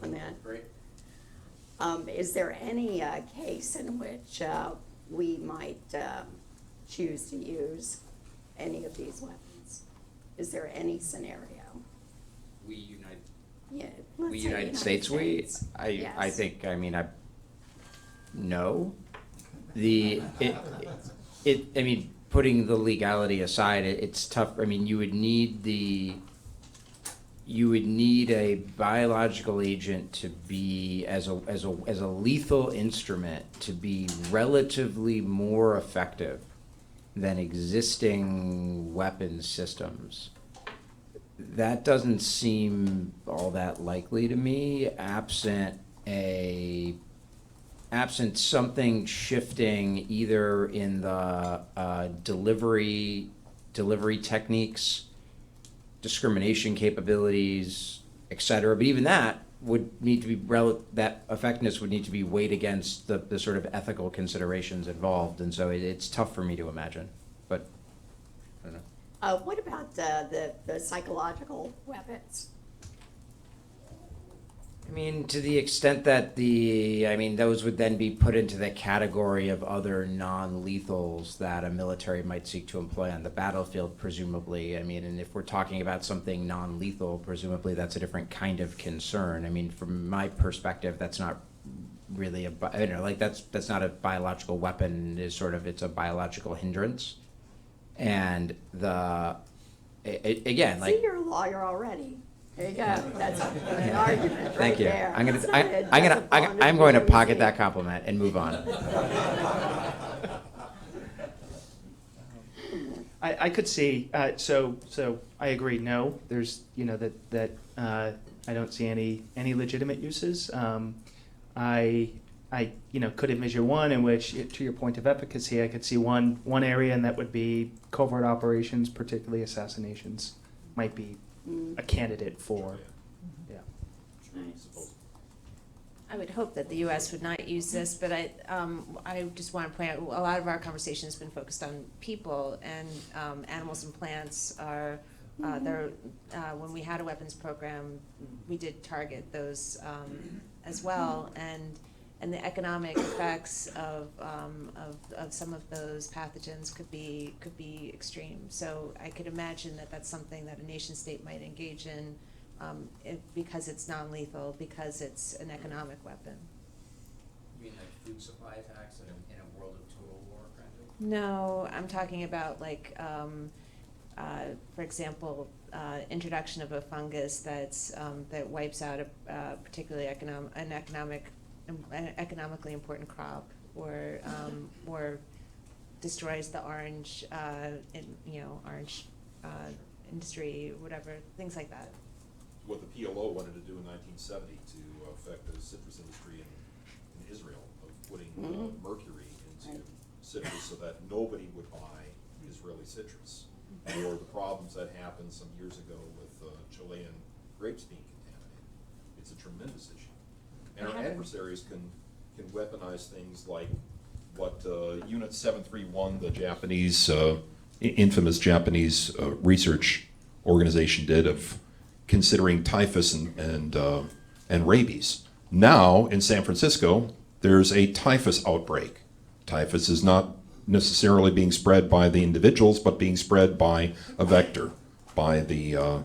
on that? Great. Is there any case in which we might choose to use any of these weapons? Is there any scenario? Yeah, let's say United States. I think. No. Putting the legality aside, it's tough. You would need a biological agent to be as a lethal instrument to be relatively more effective than existing weapons systems. That doesn't seem all that likely to me, absent something shifting either in the delivery techniques, discrimination capabilities, et cetera. But even that would need to be that effectiveness would need to be weighed against the sort of ethical considerations involved, and so it's tough for me to imagine. But I don't know. What about the psychological weapons? mean, to the extent that those would then be put into the category of other non-lethals that a military might seek to employ on the battlefield, presumably. I mean, and if we're talking about something non-lethal, presumably that's a different kind of concern. I mean, from my perspective, that's not really that's not a biological weapon. It's a biological hindrance. And again, See, you're a lawyer already. There you go. That's an argument right Thank you. there. I'm Somebody that doesn't fall under I'm going to the pocket DMC. that compliment and move on. I could see, so I agree, no, there's, that I don't see any legitimate uses. I could envision one in which, to your point of efficacy, I could see one area, and that would be covert operations, particularly assassinations, might be a candidate for, yeah. I would hope that the U.S. would not use this, but I just want to point out, a lot of our conversation has been focused on people, and animals and plants are, when we had a weapons program, we did target those as well, and the economic effects of some of those pathogens could be extreme. So I could imagine that that's something that a nation state might engage in, because it's non-lethal, because it's an economic weapon. You mean like food supply attacks in a world of total war, kind of? No, I'm talking about for example, introduction of a fungus that wipes out a particularly economically important crop, or destroys the orange industry, whatever, things like that. What the PLO wanted to do in 1970 to affect the citrus industry in Israel, of putting mercury into citrus so that nobody would buy Israeli citrus. Or the problems that happened some years ago with Chilean grapes being contaminated. It's a tremendous issue. And our adversaries can weaponize things like what Unit 731, the Japanese, infamous Japanese research organization did, of considering typhus and rabies. Now, in San Francisco, there's a typhus outbreak. Typhus is not necessarily being spread by the individuals, but being spread by a vector, by the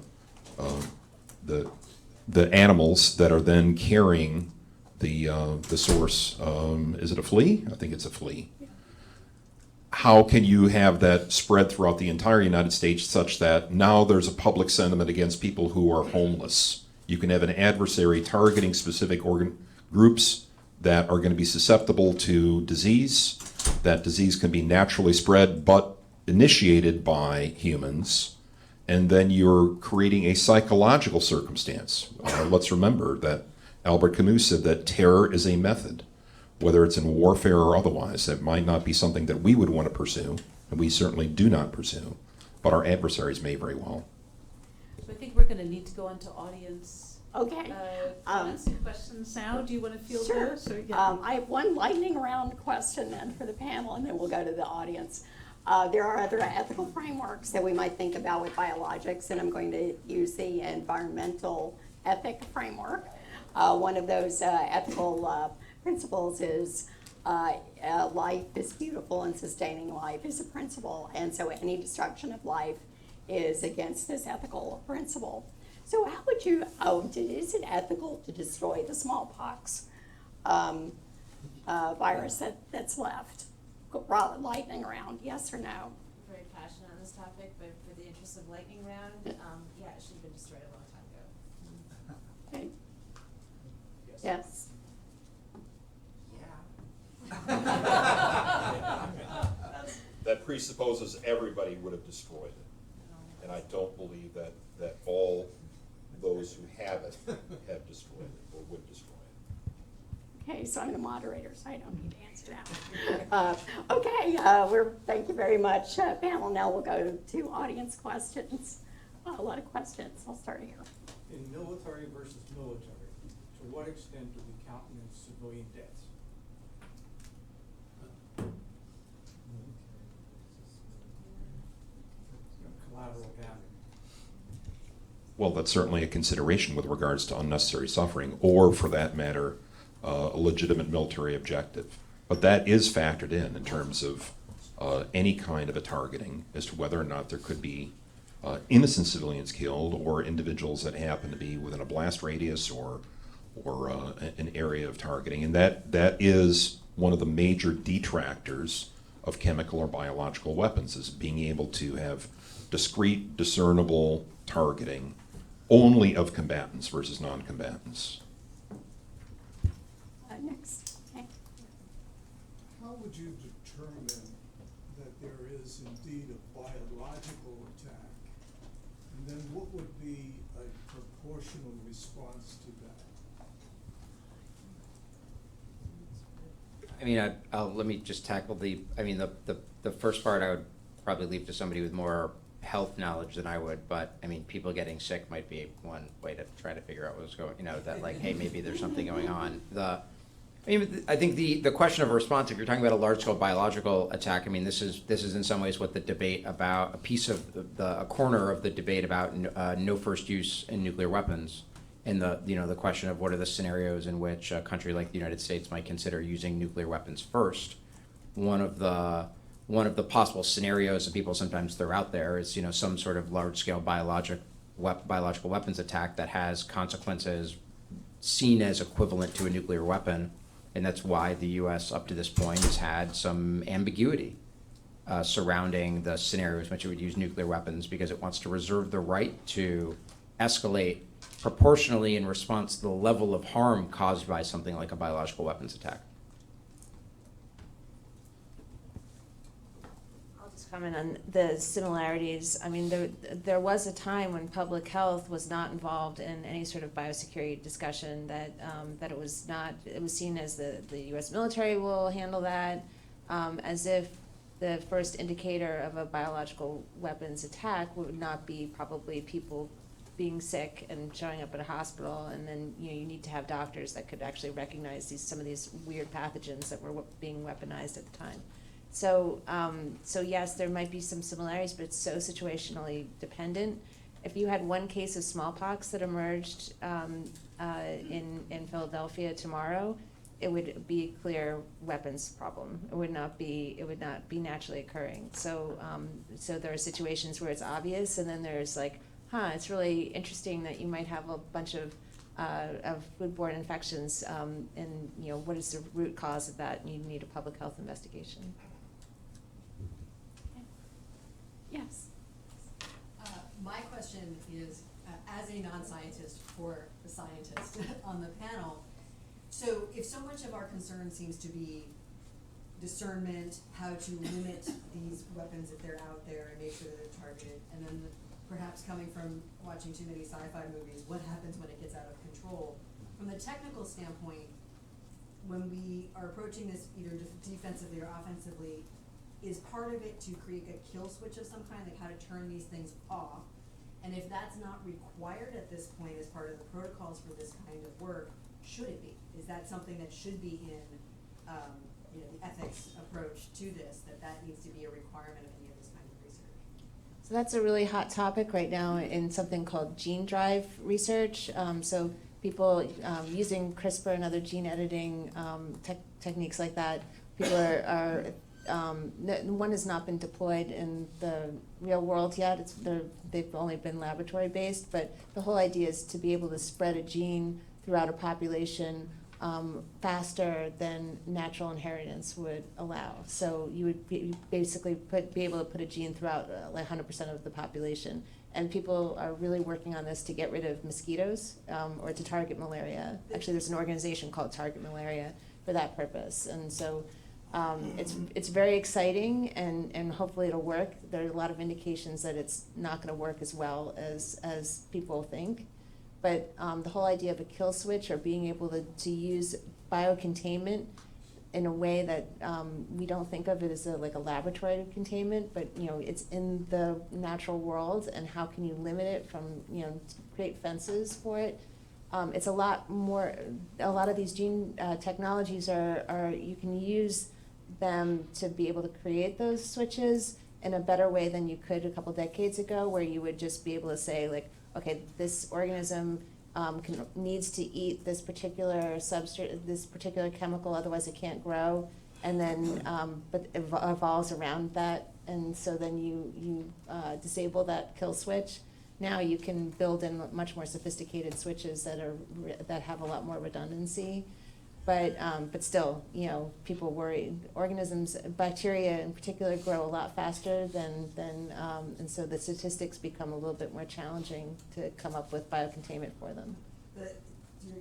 animals that are then carrying the source. Is it a flea? I think it's a flea. How can you have that spread throughout the entire United States such that now there's a public sentiment against people who are homeless? You can have an adversary targeting specific groups that are going to be susceptible to disease. That disease can be naturally spread but initiated by humans. And then you're creating a psychological circumstance. Let's remember that Albert Camus said that terror is a method. Whether it's in warfare or otherwise, that might not be something that we would want to pursue, and we certainly do not pursue, but our adversaries may very well. So I think we're going to need to go on to audience. Okay. Questions now. Do you want to field Sure. those? Or, yeah. I have one lightning round question then for the panel, and then we'll go to the audience. There are other ethical frameworks that we might think about with biologics, and I'm going to use the environmental ethic framework. One of those ethical principles is life is beautiful and sustaining life is a principle, and so any destruction of life is against this ethical principle. So how would you, is it ethical to destroy the smallpox virus that's left? Lightning round, yes or no? I'm very passionate on this topic, but for the interest of lightning round, yeah, it should have been destroyed a long time ago. Okay. Yes. That presupposes everybody would have destroyed it. And I don't believe that all those who have it have destroyed it or would destroy it. Okay, so I'm the moderator, so I don't need to answer that. Okay, thank you very much, panel. Now we'll go to audience questions. A lot of questions. I'll start here. In military versus military, to what extent do we countenance civilian deaths? Collateral damage. well, that's certainly a consideration with regards to unnecessary suffering, or for that matter, a legitimate military objective. But that is factored in terms of any kind of a targeting as to whether or not there could be innocent civilians killed or individuals that happen to be within a blast radius or an area of targeting. And that is one of the major detractors of chemical or biological weapons, is being able to have discrete, discernible targeting only of combatants versus non-combatants. Next. Okay. How would you determine that there is indeed a biological attack? And then what would be a proportional response to that? I mean, let me just tackle the first part I would probably leave to somebody with more health knowledge than I would, but I mean, people getting sick might be one way to try to figure out what's going, that like, hey, maybe there's something going on. I think the question of response, if you're talking about a large-scale biological attack, I mean, this is in some ways what the debate about, a corner of the debate about no first use in nuclear weapons, and the question of what are the scenarios in which a country like the United States might consider using nuclear weapons first. One of the possible scenarios that people sometimes throw out there is some sort of large-scale biological weapons attack that has consequences seen as equivalent to a nuclear weapon. And that's why the U.S. up to this point has had some ambiguity surrounding the scenarios in which it would use nuclear weapons, because it wants to reserve the right to escalate proportionally in response to the level of harm caused by something like a biological weapons attack. I'll just comment on the similarities. I mean, there was a time when public health was not involved in any sort of biosecurity discussion, that it was seen as the U.S. military will handle that, as if the first indicator of a biological weapons attack would not be probably people being sick and showing up at a hospital, and then you need to have doctors that could actually recognize some of these weird pathogens that were being weaponized at the time. So yes, there might be some similarities, but it's so situationally dependent. If you had one case of smallpox that emerged in Philadelphia tomorrow, it would be a clear weapons problem. It would not be naturally occurring. So there are situations where it's obvious, and then there's like, it's really interesting that you might have a bunch of foodborne infections, and what is the root cause of that? And you need a public health investigation. Yes. My question is, as a non-scientist for the scientist on the panel, so if so much of our concern seems to be discernment, how to limit these weapons if they're out there and make sure that they're targeted, and then perhaps coming from watching too many sci-fi movies, what happens when it gets out of control? From the technical standpoint, when we are approaching this either defensively or offensively, is part of it to create a kill switch of some kind, like how to turn these things off? And if that's not required at this point as part of the protocols for this kind of work, should it be? Is that something that should be in the ethics approach to this, that needs to be a requirement of any of this kind of research? So that's a really hot topic right now in something called gene drive research. So people using CRISPR and other gene editing techniques like that, people are one has not been deployed in the real world yet. They've only been laboratory based, but the whole idea is to be able to spread a gene throughout a population faster than natural inheritance would allow. So you would basically be able to put a gene throughout like 100% of the population. And people are really working on this to get rid of mosquitoes or to target malaria. Actually, there's an organization called Target Malaria for that purpose. And so it's very exciting, and hopefully it'll work. There are a lot of indications that it's not going to work as well as people think. But the whole idea of a kill switch, or being able to use biocontainment in a way that we don't think of it as like a laboratory containment, but it's in the natural world, and how can you limit it from create fences for it. It's a lot more. A lot of these gene technologies are you can use them to be able to create those switches in a better way than you could a couple decades ago, where you would just be able to say like, okay, this organism needs to eat this particular substrate, this particular chemical, otherwise it can't grow, and then, but it evolves around that, and so then you disable that kill switch. Now you can build in much more sophisticated switches that have a lot more redundancy. But still, people worry. Organisms, bacteria in particular, grow a lot faster and so the statistics become a little bit more challenging to come up with biocontainment for them.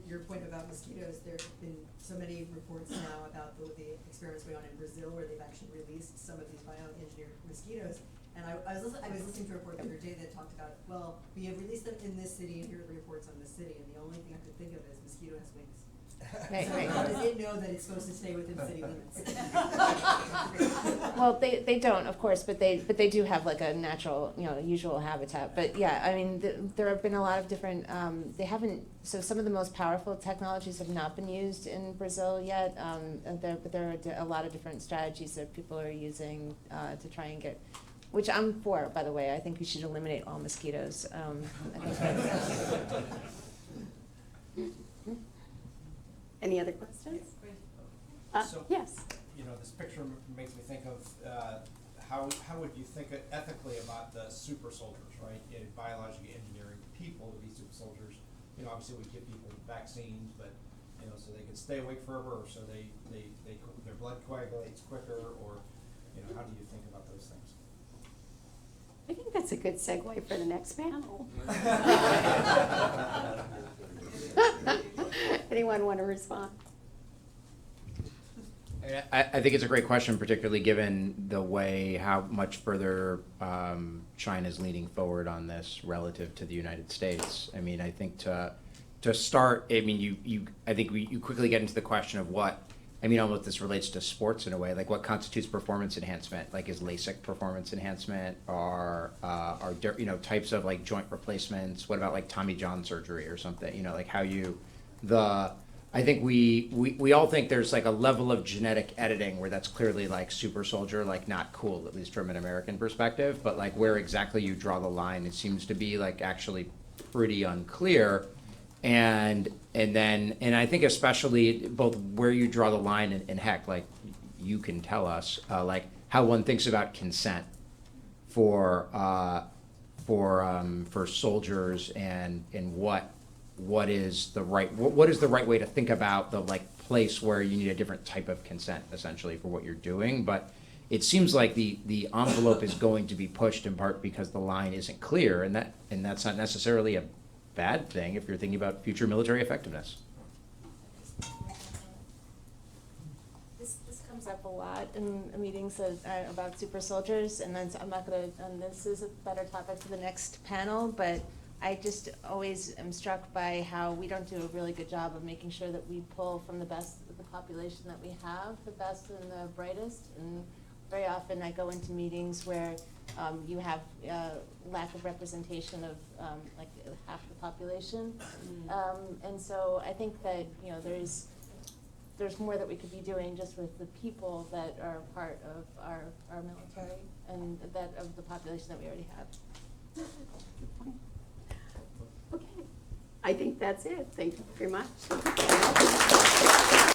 Your point about mosquitoes, there have been so many reports now about the experiments going on in Brazil where they've actually released some of these bioengineered mosquitoes. And I was listening to a report the other day that talked about, well, we have released them in this city and here are the reports on this city, and the only thing I could think of is mosquito has wings. Right, So right. how does it know that it's supposed to stay within city limits? Well, they don't, of course, but they do have like a natural, usual habitat. But yeah, I mean, there have been a lot of different. So some of the most powerful technologies have not been used in Brazil yet. But there are a lot of different strategies that people are using to try and get. Which I'm for, by the way. I think we should eliminate all mosquitoes. Any other questions? So, yes. This picture makes me think of how would you think ethically about the super soldiers, right? Biologically engineering people to be super soldiers. Obviously we give people vaccines, but so they can stay awake forever, or so their blood coagulates quicker, or how do you think about those things? I think that's a good segue for the next panel. Anyone want to respond? I think it's a great question, particularly given the way how much further China's leaning forward on this relative to the United States. I mean, I think to start, I mean, you quickly get into the question of what. I mean, almost this relates to sports in a way. Like, what constitutes performance enhancement? Like, is LASIK performance enhancement? Are types of like joint replacements? What about like Tommy John surgery or something? Like how I think we all think there's like a level of genetic editing where that's clearly like super soldier, like not cool, at least from an American perspective. But like where exactly you draw the line, it seems to be like actually pretty unclear. And I think especially both where you draw the line and heck, like you can tell us like how one thinks about consent for soldiers and what is the right way to think about the like place where you need a different type of consent essentially for what you're doing. But it seems like the envelope is going to be pushed in part because the line isn't clear, and that's not necessarily a bad thing if you're thinking about future military effectiveness. This comes up a lot in meetings about super soldiers, and then I'm not going to. And this is a better topic for the next panel, but I just always am struck by how we don't do a really good job of making sure that we pull from the best of the population that we have, the best and the brightest. And very often I go into meetings where you have lack of representation of like half the population. And so I think that there's more that we could be doing just with the people that are part of our military and that of the population that we already have. Okay, I think that's it. Thank you very much.